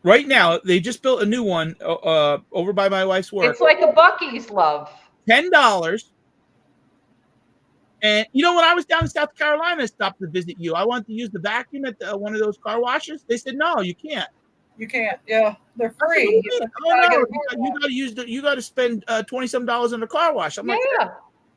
Right now, they just built a new one over by my wife's work. It's like a Buc-ee's, love. $10. And you know, when I was down in South Carolina, I stopped to visit you. I wanted to use the vacuum at one of those car washes. They said, no, you can't. You can't. Yeah, they're I said, free. "What do you You mean? just Oh gotta no, get a you got to use you got to spend $20-some on the car wash. I'm like, Yeah.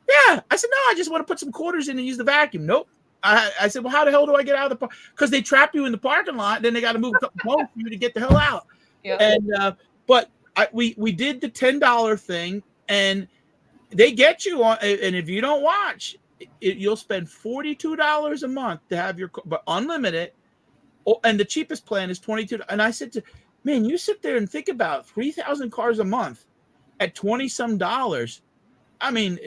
yeah. I said, no, I just want to put some quarters in and use the vacuum. Nope. I said, well, how the hell do I get out of the park? Because they trap you in the parking lot, then they got to move a couple homes for you to get the hell out. Yeah. And but we did the $10 thing, and they get you on. And if you don't watch, you'll spend $42 a month to have your, but unlimited. Oh, and the cheapest plan is $22. And I said to, man, you sit there and think about 3,000 cars a month at $20-some. I mean,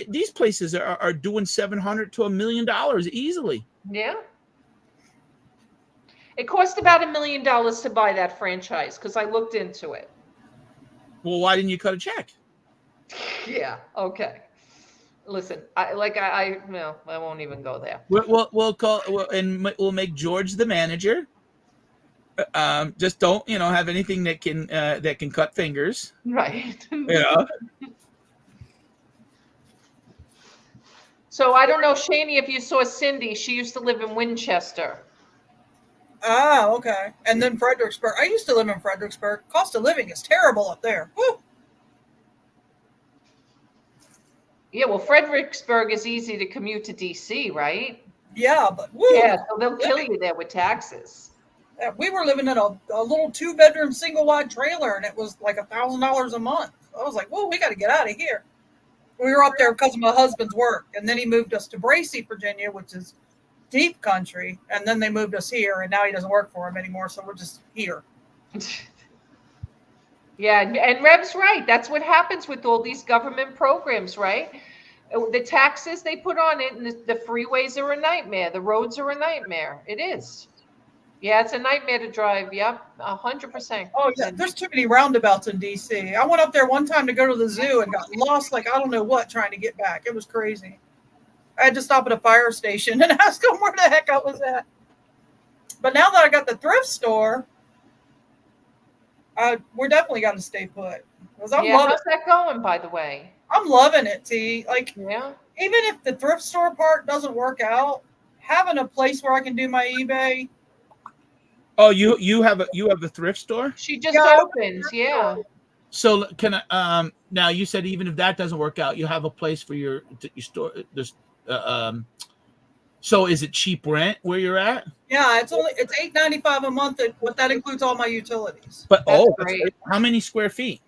these places are doing $700,000 to $1 million easily. Yeah. It cost about $1 million to buy that franchise because I looked into it. Well, why didn't you cut a check? Yeah. Okay. Listen, I won't even go there. We'll make George the manager. Just don't, have anything that can cut fingers. Right. Yeah. So I don't know, Shani, if you saw Cindy. She used to live in Winchester. Ah, okay. And then Fredericksburg. I used to live in Fredericksburg. Cost of living is terrible up there. Woo. Yeah, well, Fredericksburg is easy to commute to DC, right? Yeah, but woo. Yeah, so they'll kill you there with taxes. We were living in a little 2-bedroom single wide trailer, and it was like $1,000 a month. I was like, whoa, we got to get out of here. We were up there because of my husband's work, and then he moved us to Bracy, Virginia, which is deep country, and then they moved us here, and now he doesn't work for him anymore, so we're just here. Yeah, and Rev's right. That's what happens with all these government programs, right? The taxes they put on it, and the freeways are a nightmare. The roads are a nightmare. It is. Yeah, it's a nightmare to drive. Yep, 100%. Oh, yeah, there's too many roundabouts in D.C. I went up there one time to go to the zoo and got lost like I don't know what trying to get back. It was crazy. I had to stop at a fire station and ask them where the heck I was at. But now that I got the thrift store, we're definitely got to stay put. How's that going, by the way? I'm loving it, T. Like, yeah. Even if the thrift store part doesn't work out, having a place where I can do my eBay. Oh, you have a thrift store? She just opened, yeah. So can I? Now you said even if that doesn't work out, you have a place for your store. So is it cheap rent where you're at? Yeah, it's $8.95 a month, but that includes all my utilities. But that's great. How many square feet?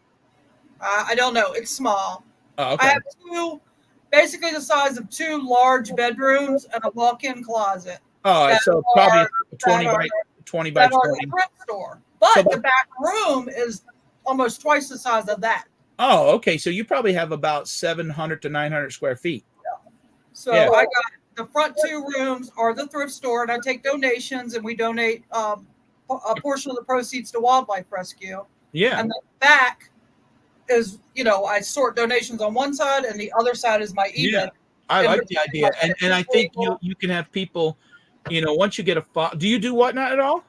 I don't know. It's small. Oh, okay. I have basically the size of 2 large bedrooms and a walk-in closet. Oh, so probably 20 by 20. Thrift store, but the back room is almost twice the size of that. Oh, okay. So you probably have about 700 to 900 square feet. Yeah. So I got the front 2 rooms are the thrift store, and I take donations, and we donate a portion of the proceeds to wildlife rescue. Yeah. And the back is, I sort donations on one side, and the other side is my eBay. Yeah, I like the idea, and I think you can have people, once you get do you do Whatnot at all?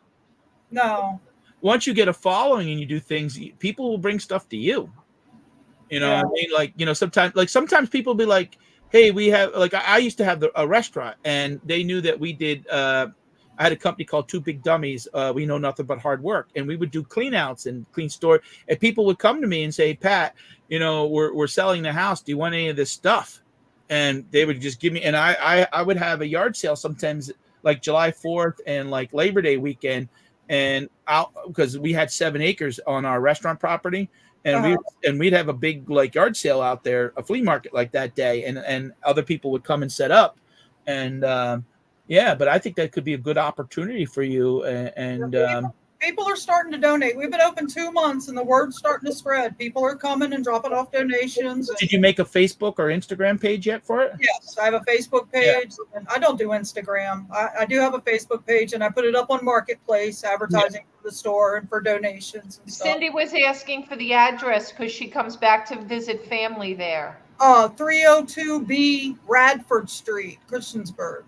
No. Once you get a following and you do things, people will bring stuff to you. What I mean? Like, sometimes people be like, hey, we have, like, I used to have a restaurant, and they knew that we did, I had a company called Two Big Dummies. We know nothing but hard work. And we would do clean outs and clean store. And people would come to me and say, Pat, we're selling the house. Do you want any of this stuff? And they would just give me, and I would have a yard sale sometimes like July 4th and like Labor Day weekend. And because we had 7 acres on our restaurant property. And we'd have a big like yard sale out there, a flea market like that day. And other people would come and set up. And, but I think that could be a good opportunity for you. People are starting to donate. We've been open 2 months, and the word's starting to spread. People are coming and dropping off donations. Did you make a Facebook or Instagram page yet for it? Yes, I have a Facebook page, and I don't do Instagram. I do have a Facebook page, and I put it up on Marketplace, advertising for the store and for donations and stuff. Cindy was asking for the address because she comes back to visit family there. 302B Radford Street, Christiansburg.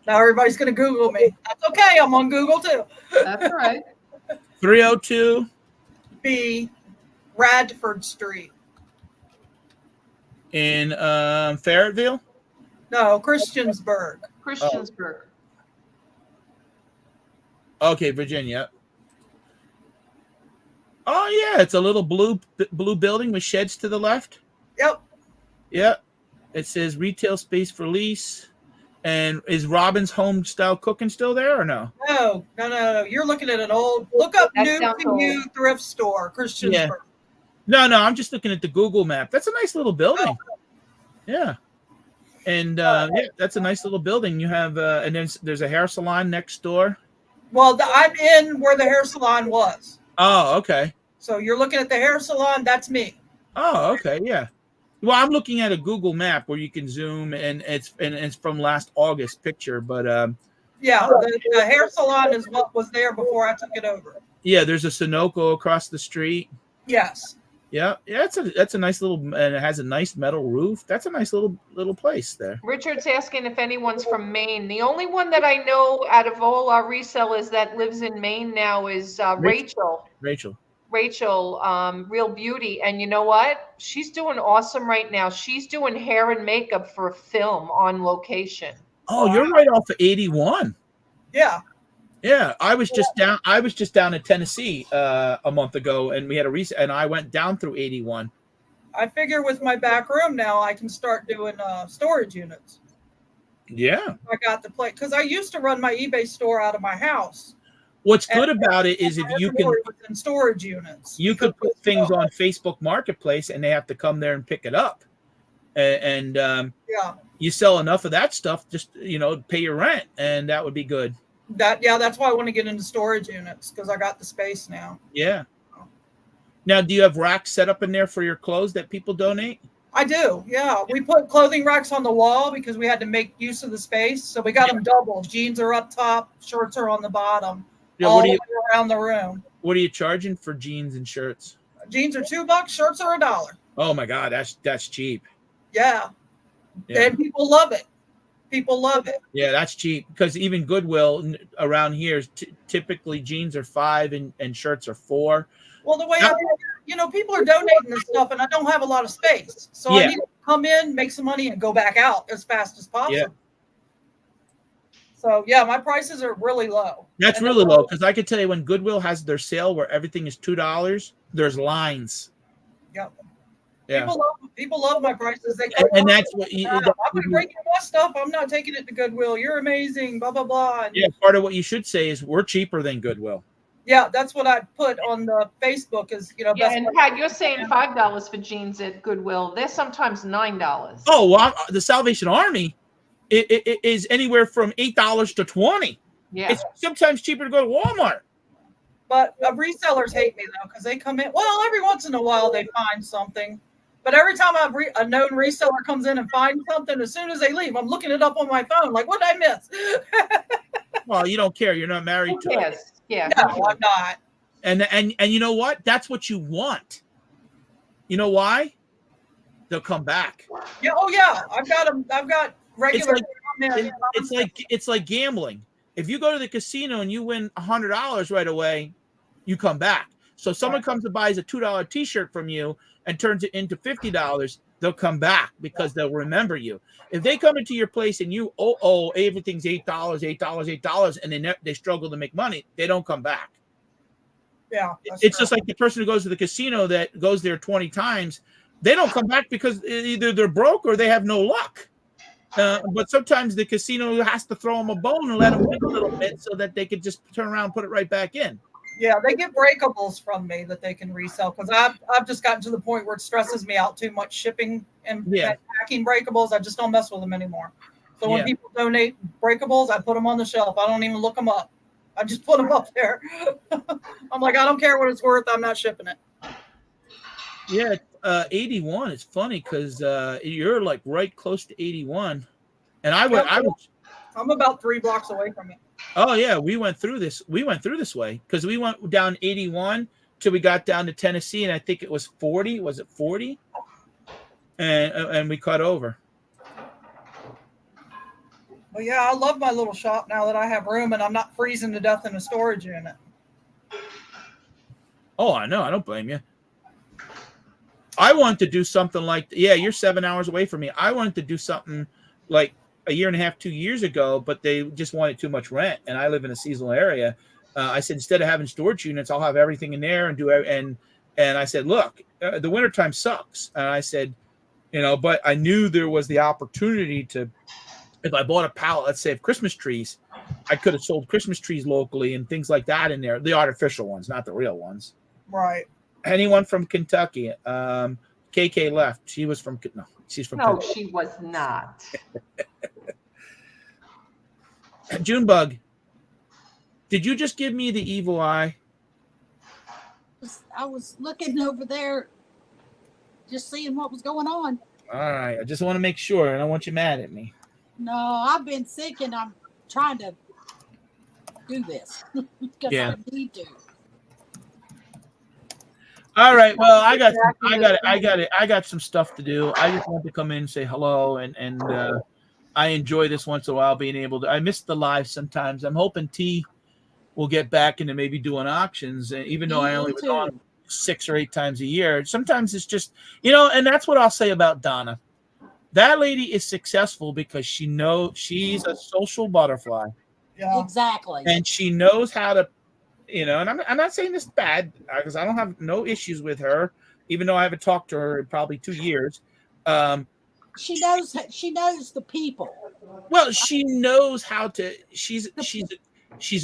Now everybody's going to Google me. That's okay. I'm on Google too. That's all right. 302 B. Radford Street. in Fayetteville. No, Christiansburg. Christiansburg. Okay, Virginia. Oh yeah, it's a little blue building with sheds to the left. Yep. Yep. It says retail space for lease. And is Robin's home style cooking still there or no? No. You're looking at an old. Look up That new sounds to you thrift store, Christiansburg. No, I'm just looking at the Google map. That's a nice little building. Yeah. And yeah, that's a nice little building. You have and there's a hair salon next door. Well, I'm in where the hair salon was. Oh, okay. So you're looking at the hair salon. That's me. Oh, okay, yeah. Well, I'm looking at a Google map where you can zoom, and it's from last August picture. But yeah, the hair salon is what was there before I took it over. Yeah, there's a Sunoco across the street. Yes. Yeah. That's a nice little, and it has a nice metal roof. That's a nice little place there. Richard's asking if anyone's from Maine. The only one that I know out of all our resellers that lives in Maine now is Rachel. Rachel, Real Beauty. And you know what? She's doing awesome right now. She's doing hair and makeup for a film on location. Oh, you're right off of 81. Yeah. Yeah, I was just down in Tennessee a month ago, and we had and I went down through 81. I figure with my back room now, I can start doing storage units. Yeah. I got the place because I used to run my eBay store out of my house. What's good about it is if you can in storage units, you could put things on Facebook Marketplace, and they have to come there and pick it up, and yeah, you sell enough of that stuff, just pay your rent, and that would be good. That's why I want to get into storage units because I got the space now. Yeah. Now, do you have racks set up in there for your clothes that people donate? I do. Yeah, we put clothing racks on the wall because we had to make use of the space, so we got them doubled. Jeans are up top, shirts are on the bottom. Yeah, all the way around the room. What are you charging for jeans and shirts? Jeans are $2, shirts are $1. Oh my God, that's cheap. Yeah. And people love it. People love it. Yeah, that's cheap because even Goodwill around here, typically jeans are $5 and shirts are $4. Well, the way people are donating this stuff, and I don't have a lot of space, so I need to come in, make some money, and go back out as fast as possible. Yeah. So yeah, my prices are really low. That's really low because I could tell you when Goodwill has their sale where everything is $2, there's lines. Yep. Yeah. People love my prices. And that's what I'm gonna break your stuff. I'm not taking it to Goodwill. You're amazing. Blah blah blah. And yeah, part of what you should say is we're cheaper than Goodwill. Yeah, that's what I put on the Facebook. Is Yeah, and Pat, you're saying $5 for jeans at Goodwill. They're sometimes $9. Oh well, the Salvation Army. It is anywhere from $8 to $20. Yeah, it's sometimes cheaper to go to Walmart. But resellers hate me though because they come in. Well, every once in a while they find something, but every time a known reseller comes in and finds something, as soon as they leave, I'm looking it up on my phone. Like, what did I miss? Well, you don't care. You're not married to it. Yeah, no, I'm not. And you know what? That's what you want. You know why? They'll come back. Yeah. Oh yeah. I've got. Regular it's like gambling. If you go to the casino and you win $100 right away, you come back. So if someone comes and buys a $2 t-shirt from you and turns it into $50, they'll come back because they'll remember you. If they come into your place and you everything's $8, and they struggle to make money, they don't come back. Yeah, it's just like the person who goes to the casino that goes there 20 times, they don't come back because either they're broke or they have no luck. But sometimes the casino has to throw them a bone and let them win a little bit so that they could just turn around and put it right back in. Yeah, they get breakables from me that they can resell because I've just gotten to the point where it stresses me out too much shipping and packing breakables. I just don't mess with them anymore. So when people donate breakables, I put them on the shelf. I don't even look them up. I just put them up there. I'm like, I don't care what it's worth. I'm not shipping it. Yeah, 81. It's funny because you're like right close to 81, and I'm about 3 blocks away from it. Oh yeah, we went through this way because we went down 81 till we got down to Tennessee, and I think it was 40. Was it 40? And we cut over. But yeah, I love my little shop now that I have room and I'm not freezing to death in a storage unit. Oh, I know. I don't blame you. I wanted to do something like, yeah, you're 7 hours away from me. I wanted to do something like a year and a half, 2 years ago, but they just wanted too much rent. And I live in a seasonal area. I said, instead of having storage units, I'll have everything in there and do it. And I said, look, the wintertime sucks. And I said, but I knew there was the opportunity to, if I bought a pallet, let's say of Christmas trees, I could have sold Christmas trees locally and things like that in there. The artificial ones, not the real ones. Right. Anyone from Kentucky? KK left. She was from she's from. No, Kentucky. she was not. Junebug, did you just give me the evil eye? I was looking over there, just seeing what was going on. All right, I just want to make sure. I don't want you mad at me. No, I've been sick and I'm trying to do this because Yeah. I need to. All right. Well, I got some stuff to do. I just want to come in and say hello, and I enjoy this once in a while, being able to. I miss the live sometimes. I'm hoping T will get back into maybe doing auctions, even though I only was on 6 or 8 times a year. Sometimes it's just, and that's what I'll say about Donna. That lady is successful because she knows she's a social butterfly. Yeah. Exactly. And she knows how to. And I'm not saying this bad because I don't have no issues with her, even though I haven't talked to her in probably 2 years. She knows the people. Well, she knows how to. She's a good.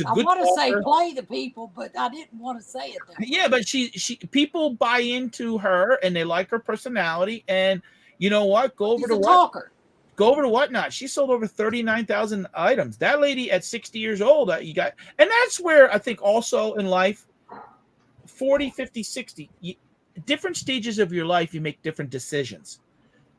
I want to say talker. play the people, but I didn't want to say it that way. Yeah, but she people buy into her and they like her personality. And you know what? Go over She's to a talker. Go over to Whatnot. She sold over 39,000 items. That lady at 60 years old, and that's where I think also in life, 40, 50, 60, different stages of your life, you make different decisions.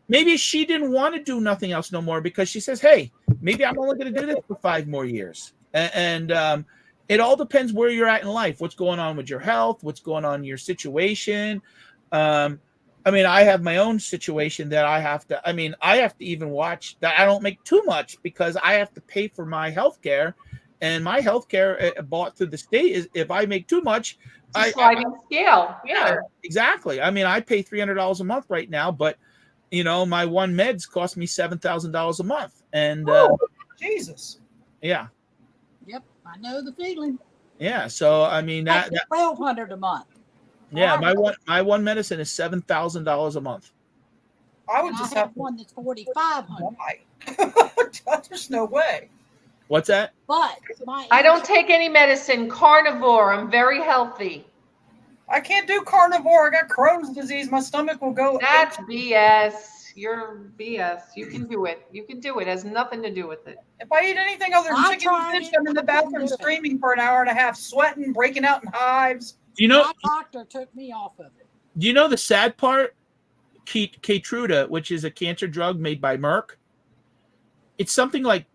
Maybe she didn't want to do nothing else no more because she says, hey, maybe I'm only going to do this for 5 more years. And it all depends where you're at in life, what's going on with your health, what's going on in your situation. I have my own situation that I have to even watch that I don't make too much because I have to pay for my health care, and my health care bought through the state is if I make too much, Sliding scale. Yeah, exactly. I pay $300 a month right now, but my one meds cost me $7,000 a month, and Jesus. Yeah. Yep, I know the feeling. Yeah, so that $1,200 a month. Yeah, my one medicine is $7,000 a month. I would just have one that's $4,500. Why? There's no way. What's that? But I don't take any medicine. Carnivore. I'm very healthy. I can't do carnivore. I got Crohn's disease. My stomach will go. That's BS. You're BS. You can do it. You can do it. It has nothing to do with it. If I eat anything other than chicken and fish, I'm in the bathroom screaming for an hour and a half, sweating, breaking out in hives. My doctor took me off of it. Do you know the sad part? Keytruda, which is a cancer drug made by Merck, it's something like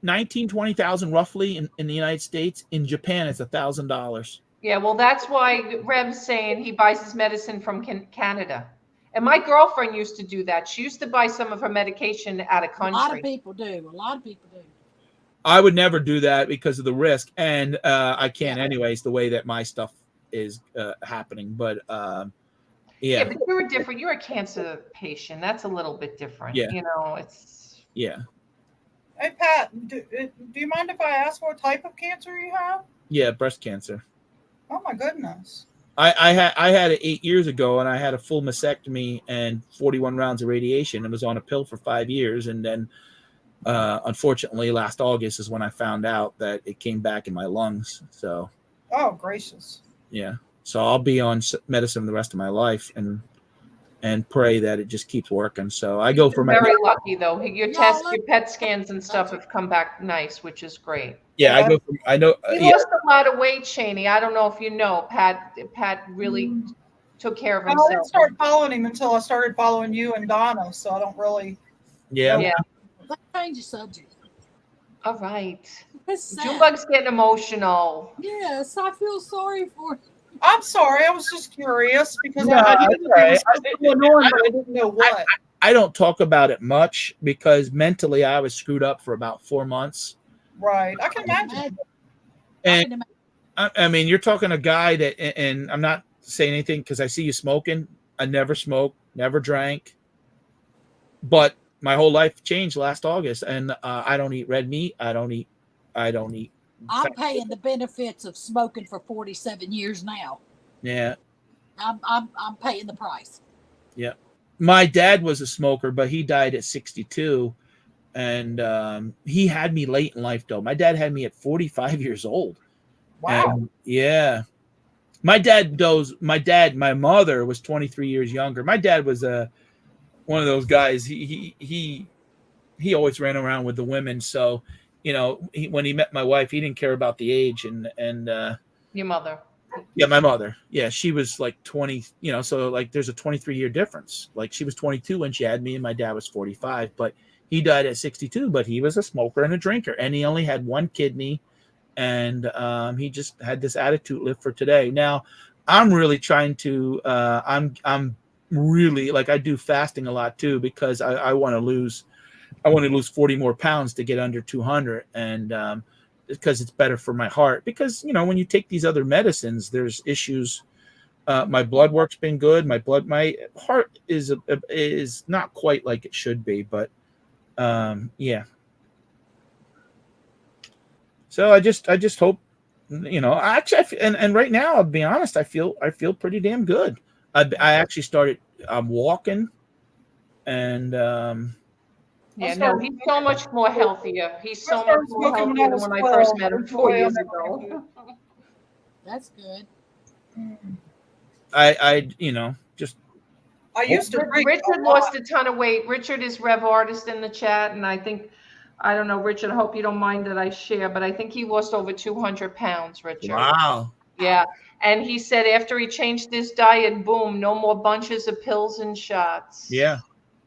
20,000 roughly in the United States. In Japan, it's $1,000. Yeah, well, that's why Rev's saying he buys his medicine from Canada. And my girlfriend used to do that. She used to buy some of her medication out of country. A lot of people do. I would never do that because of the risk, and I can't anyways. The way that my stuff is happening, but yeah, but you're a cancer patient. That's a little bit different. Yeah, it's Hey Pat, do you mind if I ask what type of cancer you have? Yeah, breast cancer. Oh my goodness. I had it 8 years ago, and I had a full mastectomy and 41 rounds of radiation. I was on a pill for 5 years, and then unfortunately last August is when I found out that it came back in my lungs. So oh gracious. Yeah, so I'll be on medicine the rest of my life and pray that it just keeps working. So I go for my very lucky though. Your PET scans and stuff have come back nice, which is great. Yeah, I know. He lost a lot of weight, Shaney. I don't know if you know. Pat really took care of himself. I didn't start following him until I started following you and Donna, so I don't really. Yeah. Let's change the subject. All right. Junebug's Junebug's getting emotional. Yes, I feel sorry for him. I'm sorry. I was just curious because I knew there was something going on, but I didn't know what. I don't talk about it much because mentally I was screwed up for about 4 months. Right. I can imagine. And I mean, you're talking a guy that, and I'm not saying anything because I see you smoking. I never smoked, never drank, but my whole life changed last August, and I don't eat red meat. I don't eat. I'm paying the benefits of smoking for 47 years now. Yeah. I'm paying the price. Yeah. My dad was a smoker, but he died at 62, and he had me late in life though. My dad had me at 45 years old. Wow. And yeah. My mother was 23 years younger. My dad was one of those guys. He always ran around with the women. So, when he met my wife, he didn't care about the age. And Your mother. yeah, my mother. Yeah, she was like 20. So like there's a 23-year difference. Like she was 22 when she had me, and my dad was 45. But he died at 62. But he was a smoker and a drinker, and he only had one kidney. And he just had this attitude live for today. Now, I'm really trying to. I'm really like I do fasting a lot too because I want to lose. I want to lose 40 more pounds to get under 200, and because it's better for my heart. Because when you take these other medicines, there's issues. My blood work's been good. My heart is not quite like it should be, but yeah. So I just hope, and right now, I'll be honest, I feel pretty damn good. I actually started walking, and yeah, no, he's so much more healthier. He's so much more healthier than when I first met him 4 years ago. That's good. I used to drink. Richard lost a ton of weight. Richard is Rev Artist in the chat, and I don't know, Richard, I hope you don't mind that I share, but I think he lost over 200 pounds, Richard. Wow. Yeah. And he said after he changed his diet, boom, no more bunches of pills and shots. Yeah.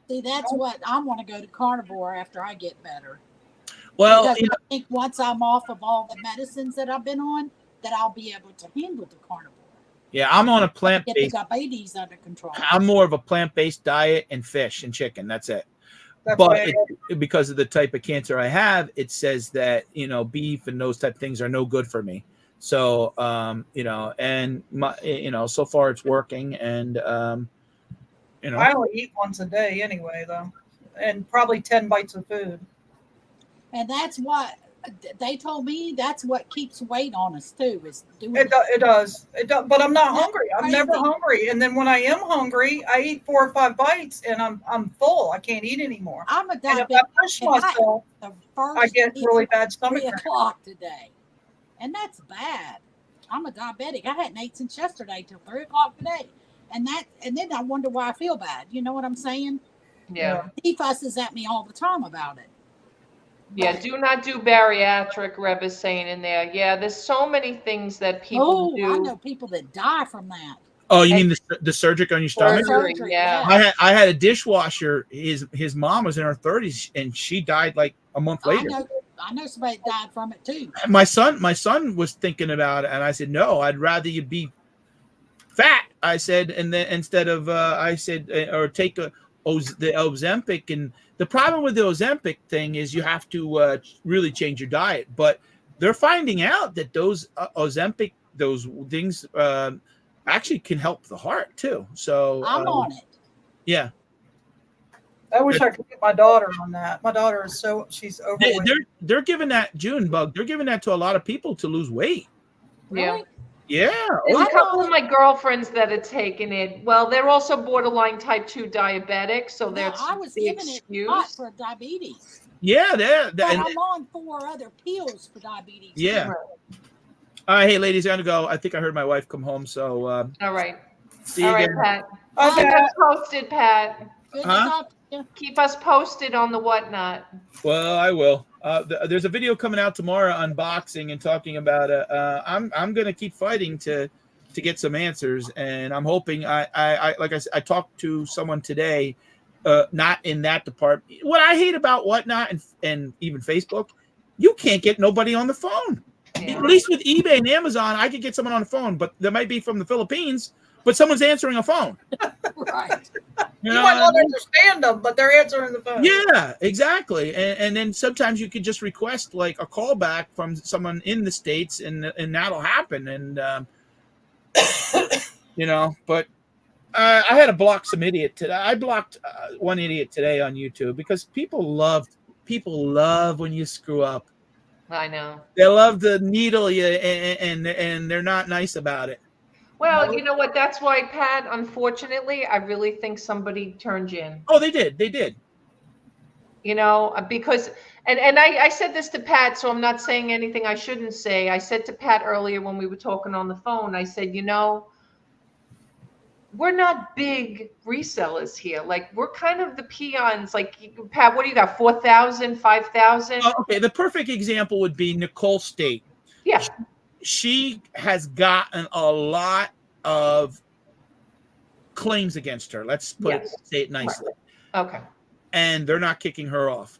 See, that's what I want to go to carnivore after I get better. Well, I think once I'm off of all the medicines that I've been on, that I'll be able to handle the carnivore. Yeah, I'm on a plant-based. Get the diabetes under control. I'm more of a plant-based diet and fish and chicken. That's it. But because of the type of cancer I have, it says that beef and those type of things are no good for me. So and so far it's working, and I only eat once a day anyway, though, and probably 10 bites of food. And that's what they told me. That's what keeps weight on us too. Is doing it does. But I'm not hungry. I'm never hungry. And then when I am hungry, I eat 4 or 5 bites, and I'm full. I can't eat anymore. I'm a diabetic. And if I push myself, I get really bad stomach. 3 o'clock today, and that's bad. I'm a diabetic. I hadn't ate since yesterday till 3 o'clock today, and then I wonder why I feel bad. You know what I'm saying? Yeah. He fusses at me all the time about it. Yeah, do not do bariatric, Reb is saying in there. Yeah, there's so many things that people do. I know people that die from that. Oh, you mean the surgery on your stomach? Surgery, yeah. I had a dishwasher. His mom was in her 30s, and she died like a month later. I know somebody died from it too. My son was thinking about it, and I said, no, I'd rather you be fat. I said, and then instead of or take the Ozempic. And the problem with the Ozempic thing is you have to really change your diet. But they're finding out that those Ozempic, those things actually can help the heart too. So I'm on it. Yeah. I wish I could get my daughter on that. My daughter is she's overweight. They're giving that Junebug. They're giving that to a lot of people to lose weight. Yeah. Really? Yeah. There's a couple of my girlfriends that had taken it. Well, they're also borderline type 2 diabetic, so that's I was the given excuse. it not for diabetes. Yeah, But I'm on 4 other pills for diabetes. Yeah. All right, hey ladies, I'm gonna go. I think I heard my wife come home, so all right. See you again. Pat. Okay. Keep us posted, Pat. Good to talk to you. Keep us posted on the whatnot. Well, I will. There's a video coming out tomorrow unboxing and talking about it. I'm gonna keep fighting to get some answers, and I'm hoping I like I said, I talked to someone today, not in that department. What I hate about Whatnot and even Facebook, you can't get nobody on the phone. Yeah. At least with eBay and Amazon, I could get someone on the phone, but they might be from the Philippines, but someone's answering a phone. Right. You You know might what I not mean? understand them, but they're answering the phone. Yeah, exactly. And then sometimes you could just request like a callback from someone in the States, and that'll happen. And you know, but I had to block some idiot today. I blocked one idiot today on YouTube because people love when you screw up. I know. They love to needle you, and they're not nice about it. Well, you know what? That's why, Pat, unfortunately, I really think somebody turned you in. Oh, they did. You know, because and I said this to Pat, so I'm not saying anything I shouldn't say. I said to Pat earlier when we were talking on the phone, I said, you know, we're not big resellers here. Like, we're kind of the peons. Like, Pat, what do you got? 4,000, 5,000? Oh, okay, the perfect example would be Nicole State. Yeah. She has gotten a lot of claims against her. Let's say it nicely. Right. Okay. And they're not kicking her off.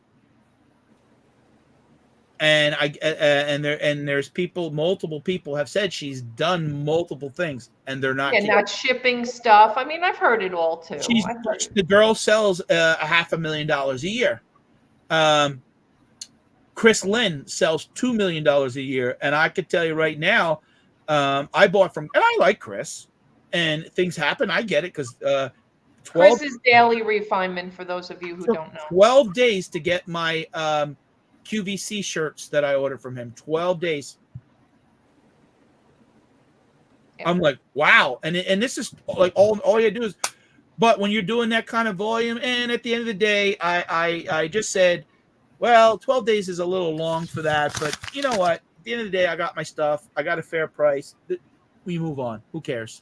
And there's multiple people have said she's done multiple things, and they're not. Yeah, not shipping stuff. I mean, I've heard it all too. The girl sells $500,000 a year. Chris Lynn sells $2 million a year, and I could tell you right now, I bought from, and I like Chris, and things happen. I get it because Chris's daily refinement, for those of you who don't know. 12 days to get my QVC shirts that I ordered from him. 12 days. Yeah. I'm like, wow. And this is like all you do is, but when you're doing that kind of volume, and at the end of the day, I just said, well, 12 days is a little long for that, but you know what? At the end of the day, I got my stuff. I got a fair price. We move on. Who cares?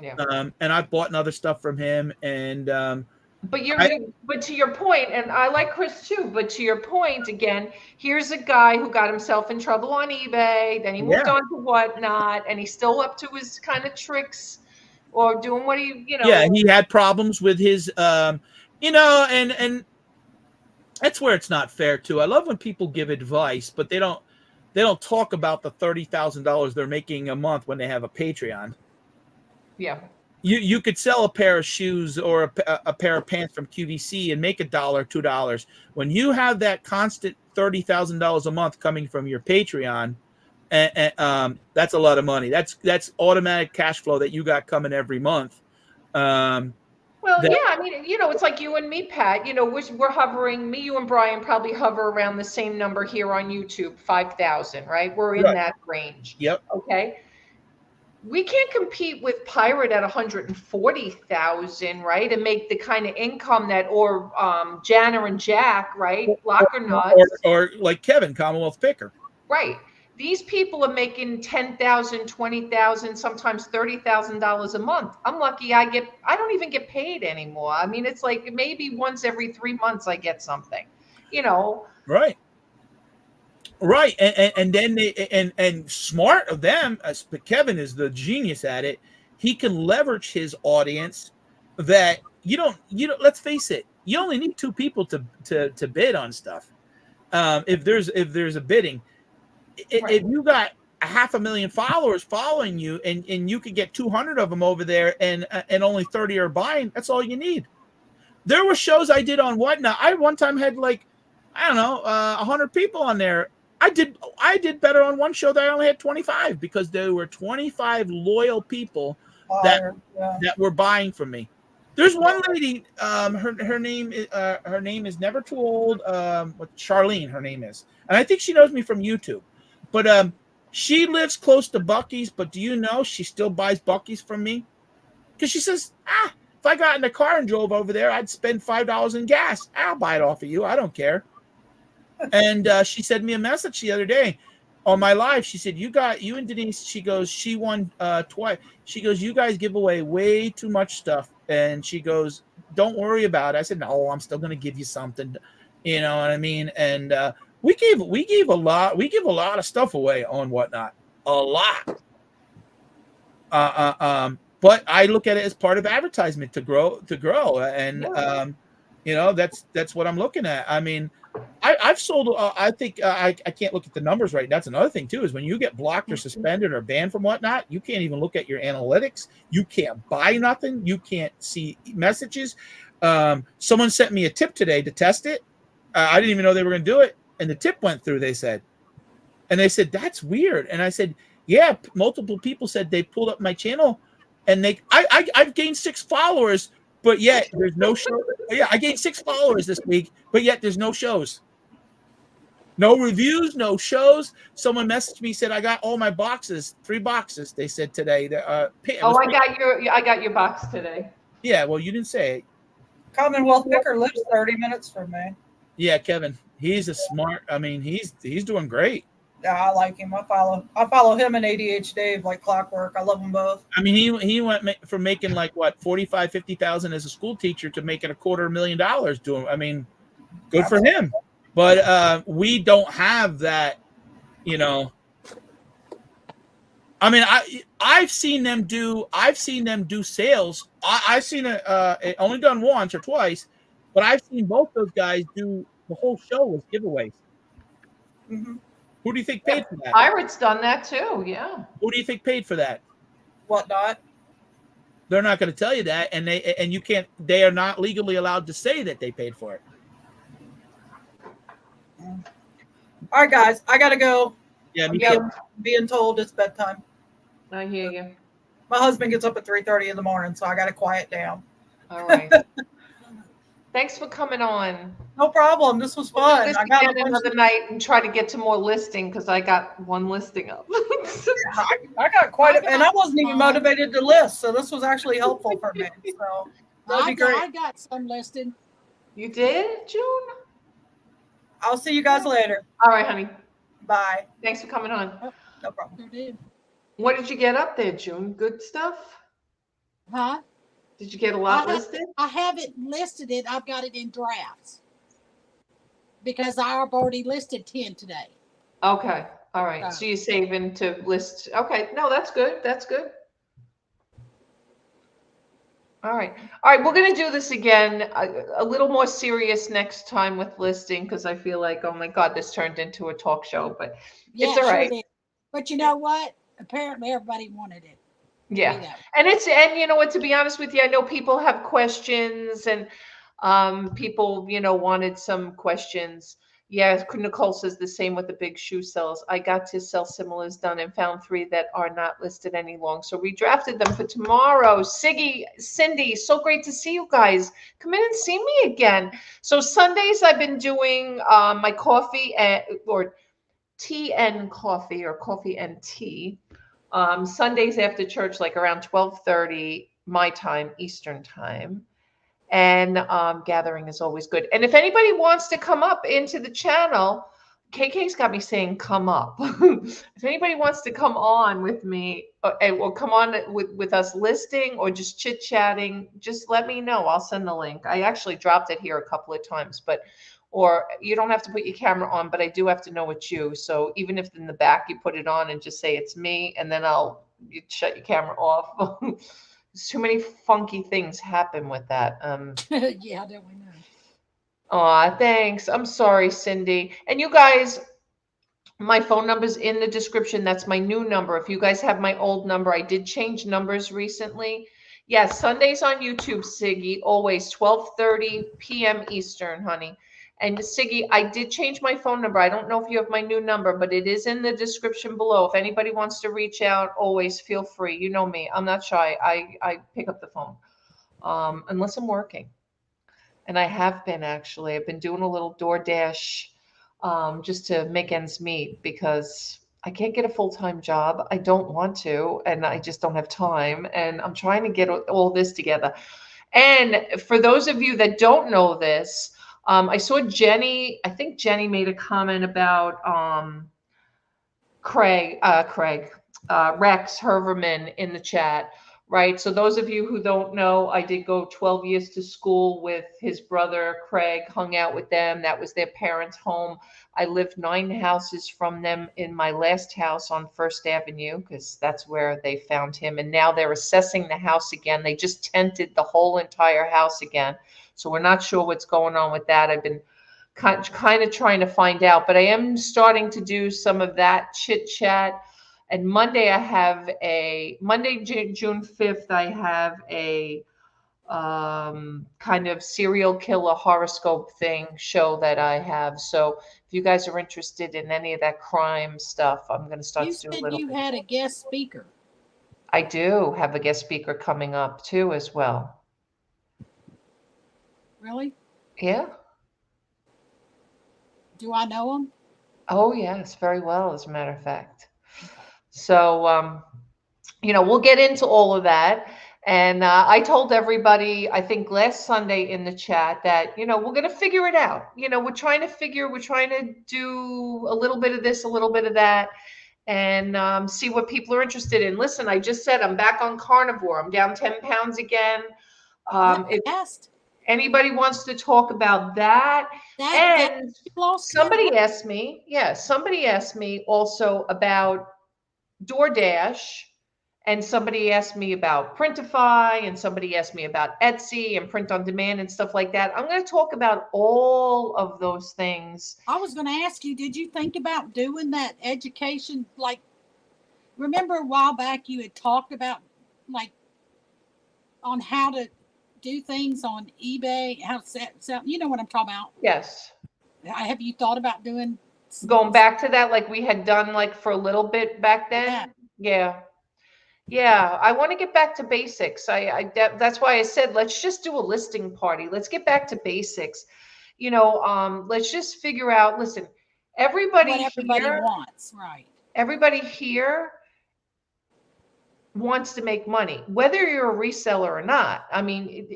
Yeah. And I've bought other stuff from him, and but to your point, and I like Chris too, but to your point again, here's a guy who got himself in trouble on eBay, then he moved on to whatnot, and he's still up to his kind of tricks or doing what he, you know. Yeah, he had problems with his you know, and that's where it's not fair too. I love when people give advice, but they don't talk about the $30,000 they're making a month when they have a Patreon. Yeah. You could sell a pair of shoes or a pair of pants from QVC and make $1, $2. When you have that constant $30,000 a month coming from your Patreon, that's a lot of money. That's automatic cash flow that you got coming every month. Well, yeah, I mean, you know, it's like you and me, Pat. You know, we're hovering. Me, you, and Brian probably hover around the same number here on YouTube, 5,000, right? We're in that range. Yep. Okay. We can't compete with Pirate at 140,000, right? And make the kind of income that, or Janner and Jack, right? Locker nuts. Or like Kevin, Commonwealth Picker. Right. These people are making $10,000, $20,000, sometimes $30,000 a month. I'm lucky I don't even get paid anymore. I mean, it's like maybe once every 3 months I get something, you know. Right. Right. And then and smart of them, Kevin is the genius at it. He can leverage his audience that you don't, let's face it, you only need 2 people to bid on stuff. If there's a bidding. If you got 500,000 followers following you, and you could get 200 of them over there, and only 30 are buying, that's all you need. There were shows I did on Whatnot. I one time had like, I don't know, 100 people on there. I did better on one show that I only had 25 because there were 25 loyal people that were buying from me. There's one lady, her name is Never Too Old. Charlene, her name is, and I think she knows me from YouTube. But she lives close to Buc-ee's, but do you know she still buys Buc-ee's from me? Because she says, if I got in the car and drove over there, I'd spend $5 in gas. I'll buy it off of you. I don't care. And she sent me a message the other day on my live. She said, you and Denise, she goes, she won twice. She goes, you guys give away way too much stuff. And she goes, don't worry about it. I said, no, I'm still going to give you something. You know what I mean? And we give a lot of stuff away on Whatnot, a lot. But I look at it as part of advertisement to grow, and you know, that's what I'm looking at. I mean, I've sold. I think I can't look at the numbers right. That's another thing too. Is when you get blocked or suspended or banned from whatnot, you can't even look at your analytics. You can't buy nothing. You can't see messages. Someone sent me a tip today to test it. I didn't even know they were going to do it, and the tip went through. They said, that's weird. And I said, yeah. Multiple people said they pulled up my channel, and I've gained 6 followers, but yet there's no show. Yeah, I gained 6 followers this week, but yet there's no shows. No reviews, no shows. Someone messaged me, said I got all my boxes, 3 boxes. They said today. I got your box today. Yeah, well, you didn't say it. Commonwealth Picker lives 30 minutes from me. Yeah, Kevin. He's a smart. I mean, he's doing great. Yeah, I like him. I follow him and ADH Dave like clockwork. I love them both. I mean, he went from making like what 45, 50,000 as a school teacher to making $250,000 doing. I mean, good for him. But we don't have that, you know. I mean, I've seen them do sales. I've seen it only done once or twice, but I've seen both those guys do the whole show with giveaways. Mm-hmm. Who do you think paid for that? Pirate's done that too. Yeah. Who do you think paid for that? Whatnot. They're not going to tell you that, and you can't. They are not legally allowed to say that they paid for it. All right, guys, I gotta go. Yeah, me I'm being told it's bedtime. I hear you. My husband gets up at 3:30 in the morning, so I gotta quiet down. All right. Thanks for coming on. No problem. This was fun. We'll I got another night and try to get to more listing because I got 1 listing up. I got quite and I wasn't even motivated to list, so this was actually helpful for me. So that'd be great. I got some listed. You did, June? I'll see you guys later. All right, honey. Bye. Thanks for coming on. No problem. What did you get up there, June? Good stuff? Huh? Did you get a lot listed? I haven't listed it. I've got it in drafts because I've already listed 10 today. Okay. All right. So you're saving to list. Okay. No, that's good. That's good. All right. All right. We're going to do this again a little more serious next time with listing because I feel like, oh my God, this turned into a talk show, but it's all right. Sure. But you know what? Apparently everybody wanted it. Yeah. And you know what, to be honest with you, I know people have questions and people, you know, wanted some questions. Yeah, Nicole says the same with the big shoe sales. I got to sell similars done and found 3 that are not listed any longer. So we drafted them for tomorrow. Siggy, Cindy, so great to see you guys. Come in and see me again. So Sundays I've been doing my coffee or tea and coffee or coffee and tea. Sundays after church, like around 12:30 my time, Eastern time. And gathering is always good. And if anybody wants to come up into the channel, KK's got me saying come up. If anybody wants to come on with me or come on with us listing or just chit-chatting, just let me know. I'll send the link. I actually dropped it here a couple of times, or you don't have to put your camera on, but I do have to know it's you. So even if in the back you put it on and just say it's me, and then you shut your camera off. Too many funky things happen with that. Yeah, don't we know? Aw, thanks. I'm sorry, Cindy. And you guys, my phone number's in the description. That's my new number. If you guys have my old number, I did change numbers recently. Yes, Sundays on YouTube, Siggy, always 12:30 p.m. Eastern, honey. And Siggy, I did change my phone number. I don't know if you have my new number, but it is in the description below. If anybody wants to reach out, always feel free. You know me. I'm not shy. I pick up the phone unless I'm working. And I have been, actually. I've been doing a little DoorDash just to make ends meet because I can't get a full-time job. I don't want to, and I just don't have time. And I'm trying to get all this together. And for those of you that don't know this, I saw Jenny, I think Jenny made a comment about Rex Herverman in the chat, right? So those of you who don't know, I did go 12 years to school with his brother, Craig, hung out with them. That was their parents' home. I lived 9 houses from them in my last house on First Avenue because that's where they found him. And now they're assessing the house again. They just tented the whole entire house again. So we're not sure what's going on with that. I've been kind of trying to find out, but I am starting to do some of that chit chat. And Monday June 5th, I have a kind of serial killer horoscope show that I have. So if you guys are interested in any of that crime stuff, I'm going to start You to do a said little you bit. had a guest speaker. I do have a guest speaker coming up too, as well. Really? Yeah. Do I know him? Oh, yes, very well, as a matter of fact. So, we'll get into all of that. And I told everybody, I think last Sunday in the chat that, we're going to figure it out. We're trying to do a little bit of this, a little bit of that, and see what people are interested in. Listen, I just said I'm back on carnivore. I'm down 10 pounds again. If anybody wants to talk about that, and somebody asked me also about DoorDash, and somebody asked me about Printify, and somebody asked me about Etsy and print on demand and stuff like that. I'm going to talk about all of those things. I was going to ask you, did you think about doing that education? Like, remember a while back you had talked about, like, on how to do things on eBay, how to sell, you know what I'm talking about? Yes. Have you thought about going back to that, like we had done like for a little bit back then? Yeah. I want to get back to basics. That's why I said, let's just do a listing party. Let's get back to basics. Let's just figure out, listen, everybody wants, right? Everybody here wants to make money, whether you're a reseller or not. I mean,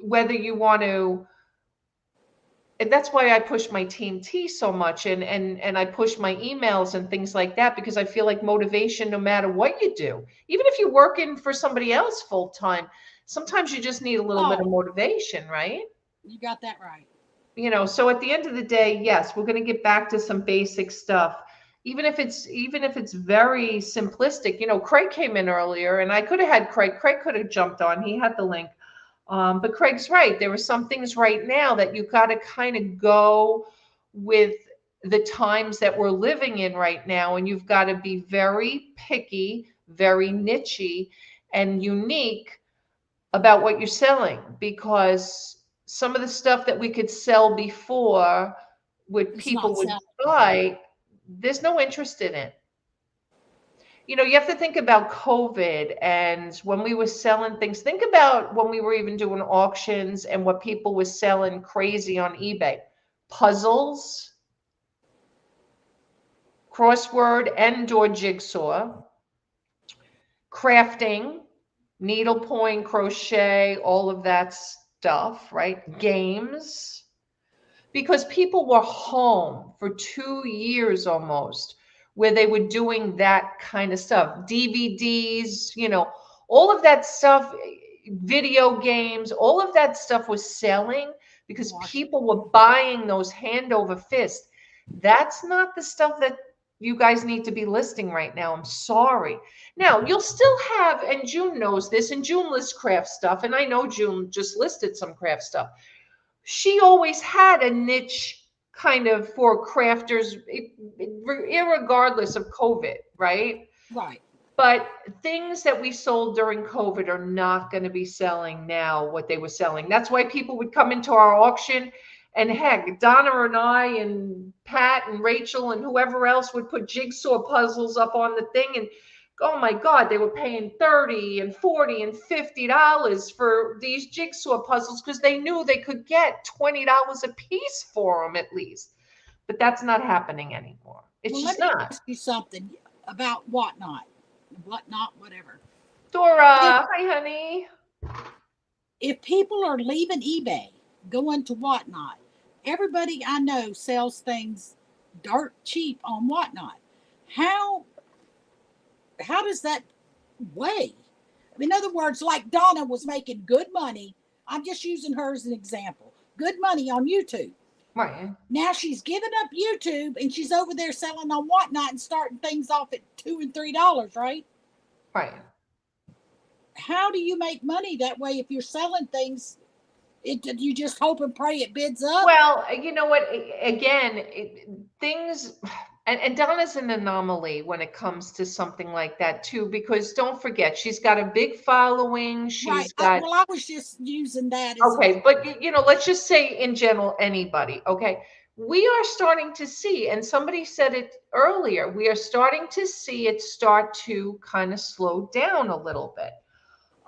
whether you want to, and that's why I push my Team T so much, and I push my emails and things like that, because I feel like motivation, no matter what you do, even if you're working for somebody else full time, sometimes you just need a little bit of motivation, right? You got that right. So at the end of the day, yes, we're going to get back to some basic stuff. Even if it's very simplistic. Craig came in earlier, and I could have had Craig. Craig could have jumped on. He had the link. But Craig's right. There are some things right now that you got to kind of go with the times that we're living in right now. And you've got to be very picky, very niche-y, and unique about what you're selling, because some of the stuff that we could sell before, what people would buy, there's no interest in it. You have to think about COVID and when we were selling things. Think about when we were even doing auctions and what people were selling crazy on eBay. Puzzles, crossword and/or jigsaw, crafting, needlepoint, crochet, all of that stuff, right? Games. Because people were home for 2 years almost, where they were doing that kind of stuff. DVDs, all of that stuff, video games, all of that stuff was selling because people were buying those hand over fist. That's not the stuff that you guys need to be listing right now. I'm sorry. Now, you'll still have, and June knows this, and June lists craft stuff, and I know June just listed some craft stuff. She always had a niche kind of for crafters, irregardless of COVID, right? Right. But things that we sold during COVID are not going to be selling now what they were selling. That's why people would come into our auction, and heck, Donna and I and Pat and Rachel and whoever else would put jigsaw puzzles up on the thing, and oh my God, they were paying $30 and $40 and $50 for these jigsaw puzzles because they knew they could get $20 a piece for them at least. But that's not happening anymore. It's just not. Let me ask you something about whatnot, whatever. Dora, hi, honey. If people are leaving eBay, going to whatnot, everybody I know sells things dirt cheap on whatnot. How does that weigh? In other words, like Donna was making good money. I'm just using her as an example. Good money on YouTube. Right. Now she's giving up YouTube and she's over there selling on whatnot and starting things off at $2 and $3, right? Right. How do you make money that way if you're selling things You just hope and pray it bids up. Well, you know what? Again, things, and Donna's an anomaly when it comes to something like that too, because don't forget, she's got a big following. Right. She's got, Well, I was just using that as okay, but you know, let's just say in general, anybody, okay? We are starting to see, and somebody said it earlier, we are starting to see it start to kind of slow down a little bit.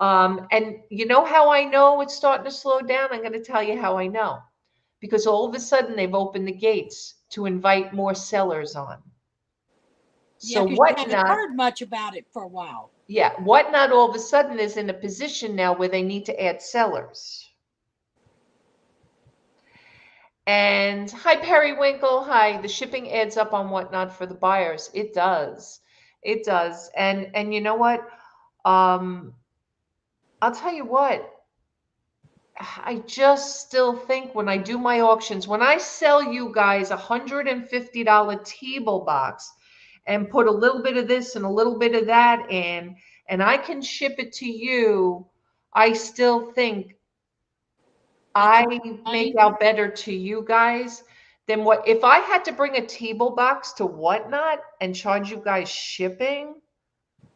And you know how I know it's starting to slow down? I'm going to tell you how I know. Because all of a sudden they've opened the gates to invite more sellers on. yeah, So because you haven't Whatnot, heard much about it for a while. yeah, Whatnot all of a sudden is in a position now where they need to add sellers. And hi, Periwinkle. Hi. The shipping adds up on Whatnot for the buyers. It does. It does. And you know what? I'll tell you what. I just still think when I do my auctions, when I sell you guys a $150 table box and put a little bit of this and a little bit of that in, and I can ship it to you, I still think I make out better to you guys than what if I had to bring a table box to Whatnot and charge you guys shipping.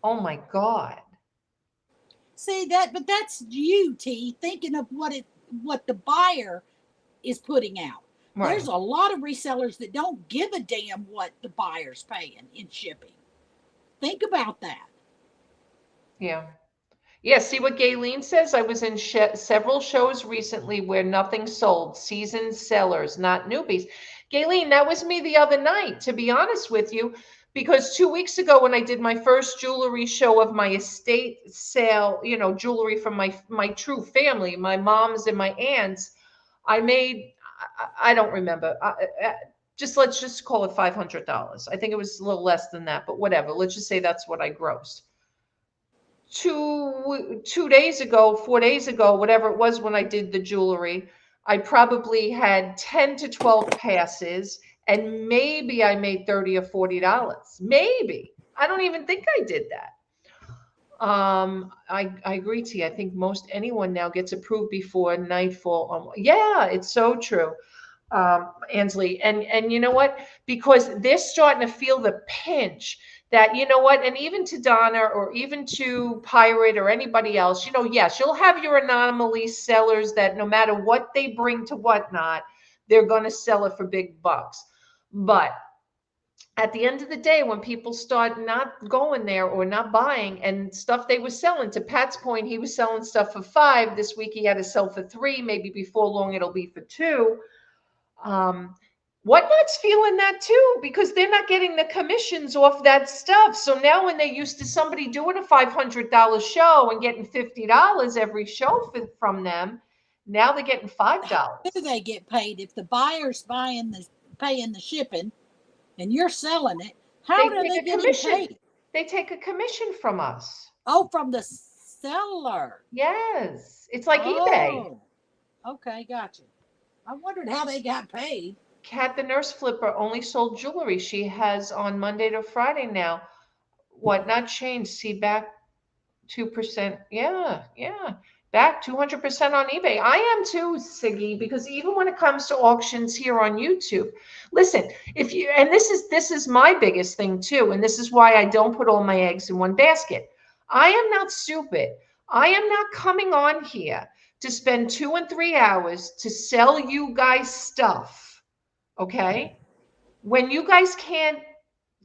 Oh my God. See that, but that's you, T, thinking of what the buyer is putting out. Right. There's a lot of resellers that don't give a damn what the buyer's paying in shipping. Think about that. Yeah. Yeah, see what Gayleen says? I was in several shows recently where nothing sold, seasoned sellers, not newbies. Gayleen, that was me the other night, to be honest with you, because 2 weeks ago when I did my first jewelry show of my estate sale, you know, jewelry from my true family, my mom's and my aunts, I made, I don't remember, let's just call it $500. I think it was a little less than that, but whatever. Let's just say that's what I grossed. 2 days ago, 4 days ago, whatever it was when I did the jewelry, I probably had 10 to 12 passes and maybe I made $30 or $40. Maybe. I don't even think I did that. I agree to you. I think most anyone now gets approved before nightfall. Yeah, it's so true. Ansley, and you know what? Because they're starting to feel the pinch that, you know what, and even to Donna or even to Pirate or anybody else, you know, yes, you'll have your anomaly sellers that no matter what they bring to Whatnot, they're going to sell it for big bucks. But at the end of the day, when people start not going there or not buying and stuff they were selling, to Pat's point, he was selling stuff for $5. This week he had to sell for $3. Maybe before long it'll be for $2. Whatnot's feeling that too because they're not getting the commissions off that stuff. So now when they're used to somebody doing a $500 show and getting $50 every show from them, now they're getting $5. How do they get paid if the buyer's paying the shipping and you're selling it? How do they get paid? They take a commission from us. Oh, from the seller. Yes, it's like eBay. Okay, gotcha. I wondered how they got paid. Kat, the nurse flipper, only sold jewelry. She has on Monday to Friday now. Whatnot changed. See, back 2%. Yeah. Back 200% on eBay. I am too, Siggy, because even when it comes to auctions here on YouTube, listen, if you, and this is my biggest thing too, and this is why I don't put all my eggs in one basket. I am not stupid. I am not coming on here to spend 2 and 3 hours to sell you guys stuff. Okay, when you guys can't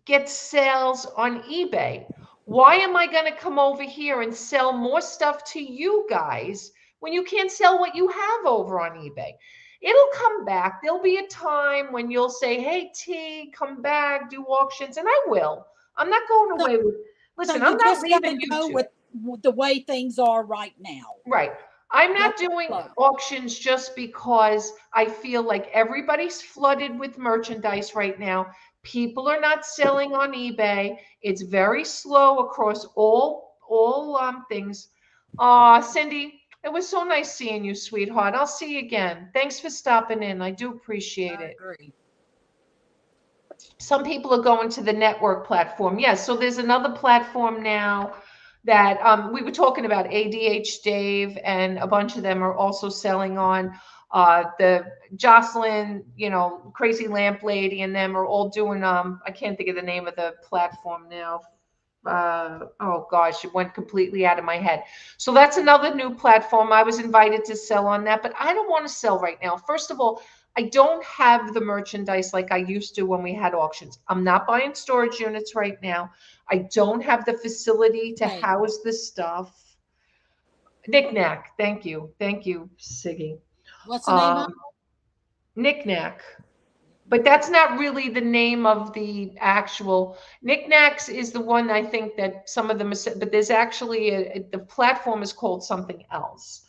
get sales on eBay, why am I going to come over here and sell more stuff to you guys when you can't sell what you have over on eBay? It'll come back. There'll be a time when you'll say, hey, T, come back, do auctions, and I will. I'm not going away with, listen, I'm not leaving YouTube. With the way things are right now. Right. I'm not doing auctions just because I feel like everybody's flooded with merchandise right now. People are not selling on eBay. It's very slow across all things. Cindy, it was so nice seeing you, sweetheart. I'll see you again. Thanks for stopping in. I do appreciate it. Agree. Some people are going to the network platform. Yes, so there's another platform now that we were talking about. ADH Dave and a bunch of them are also selling on. The Jocelyn, Crazy Lamp Lady, and them are all doing. I can't think of the name of the platform now. Oh gosh, it went completely out of my head. So that's another new platform. I was invited to sell on that, but I don't want to sell right now. First of all, I don't have the merchandise like I used to when we had auctions. I'm not buying storage units right now. I don't have the facility to Right. house this stuff. Knick-knack. Thank you. Thank you, Siggy. What's the name of Knick-knack. But that's not really the name of the actual. Knickknacks is the one I think that some of them are, but there's actually the platform is called something else.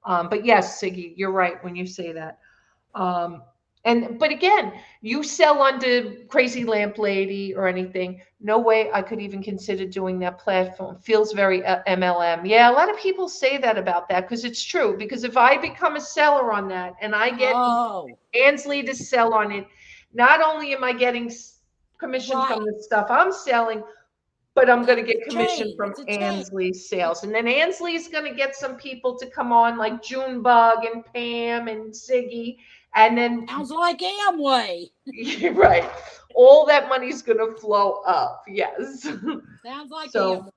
But yes, Siggy, you're right when you say that. But again, you sell under Crazy Lamp Lady or anything. No way I could even consider doing that platform. Feels very MLM. Yeah, a lot of people say that about that because it's true. Because if I become a seller on that and I get Ansley to sell on it, not only am I getting commission from the stuff I'm selling, but I'm going to get commission from Ansley's sales. And then Ansley's going to get some people to come on like Junebug and Pam and Siggy. And then sounds like Amway. Right. All that money's going to flow up. Yes. Sounds like so.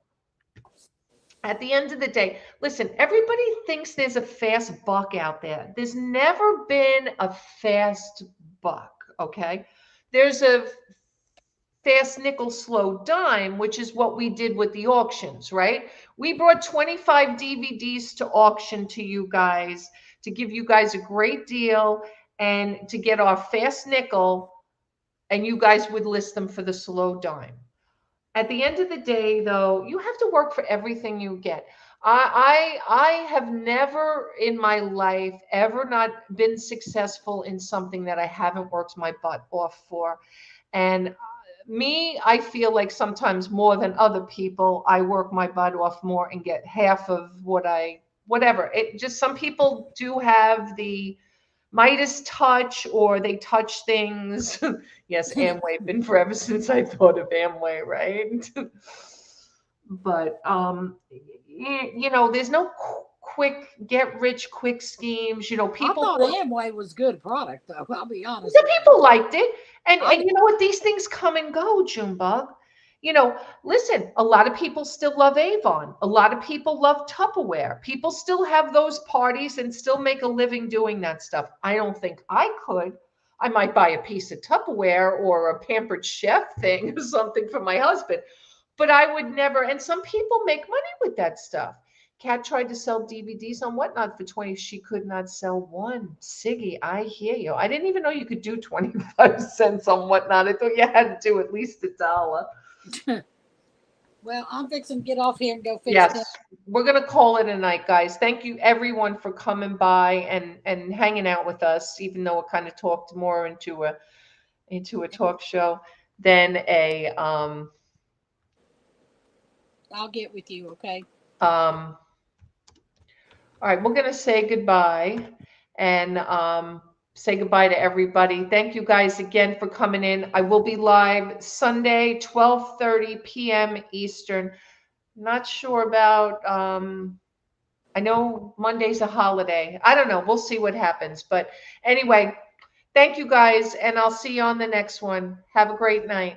At the end of the day, listen, everybody thinks there's a fast buck out there. There's never been a fast buck. Okay. There's a fast nickel, slow dime, which is what we did with the auctions, right? We brought 25 DVDs to auction to you guys to give you guys a great deal and to get our fast nickel, and you guys would list them for the slow dime. At the end of the day, though, you have to work for everything you get. I have never in my life ever not been successful in something that I haven't worked my butt off for. And I feel like sometimes more than other people, I work my butt off more and get half of whatever. It just, some people do have the Midas touch, or they touch things. Yes, Amway, been forever since I thought of Amway, right? But there's no quick get rich quick schemes. People I thought Amway was good product, though. I'll be honest. Some people liked it, and you know what? These things come and go, Junebug. Listen, a lot of people still love Avon. A lot of people love Tupperware. People still have those parties and still make a living doing that stuff. I don't think I could. I might buy a piece of Tupperware or a Pampered Chef thing or something for my husband, but I would never. And some people make money with that stuff. Kat tried to sell DVDs on Whatnot for 20. She could not sell one. Siggy, I hear you. I didn't even know you could do 25 cents on Whatnot. I thought you had to do at least $1. Well, I'm fixing to get off here and go fix Yes, them. we're going to call it a night, guys. Thank you, everyone, for coming by and hanging out with us, even though it kind of talked more into a talk show than a I'll get with you, okay? All right, we're going to say goodbye and say goodbye to everybody. Thank you guys again for coming in. I will be live Sunday, 12:30 p.m. Eastern. Not sure about, I know Monday's a holiday. I don't know. We'll see what happens. But anyway, thank you guys, and I'll see you on the next one. Have a great night.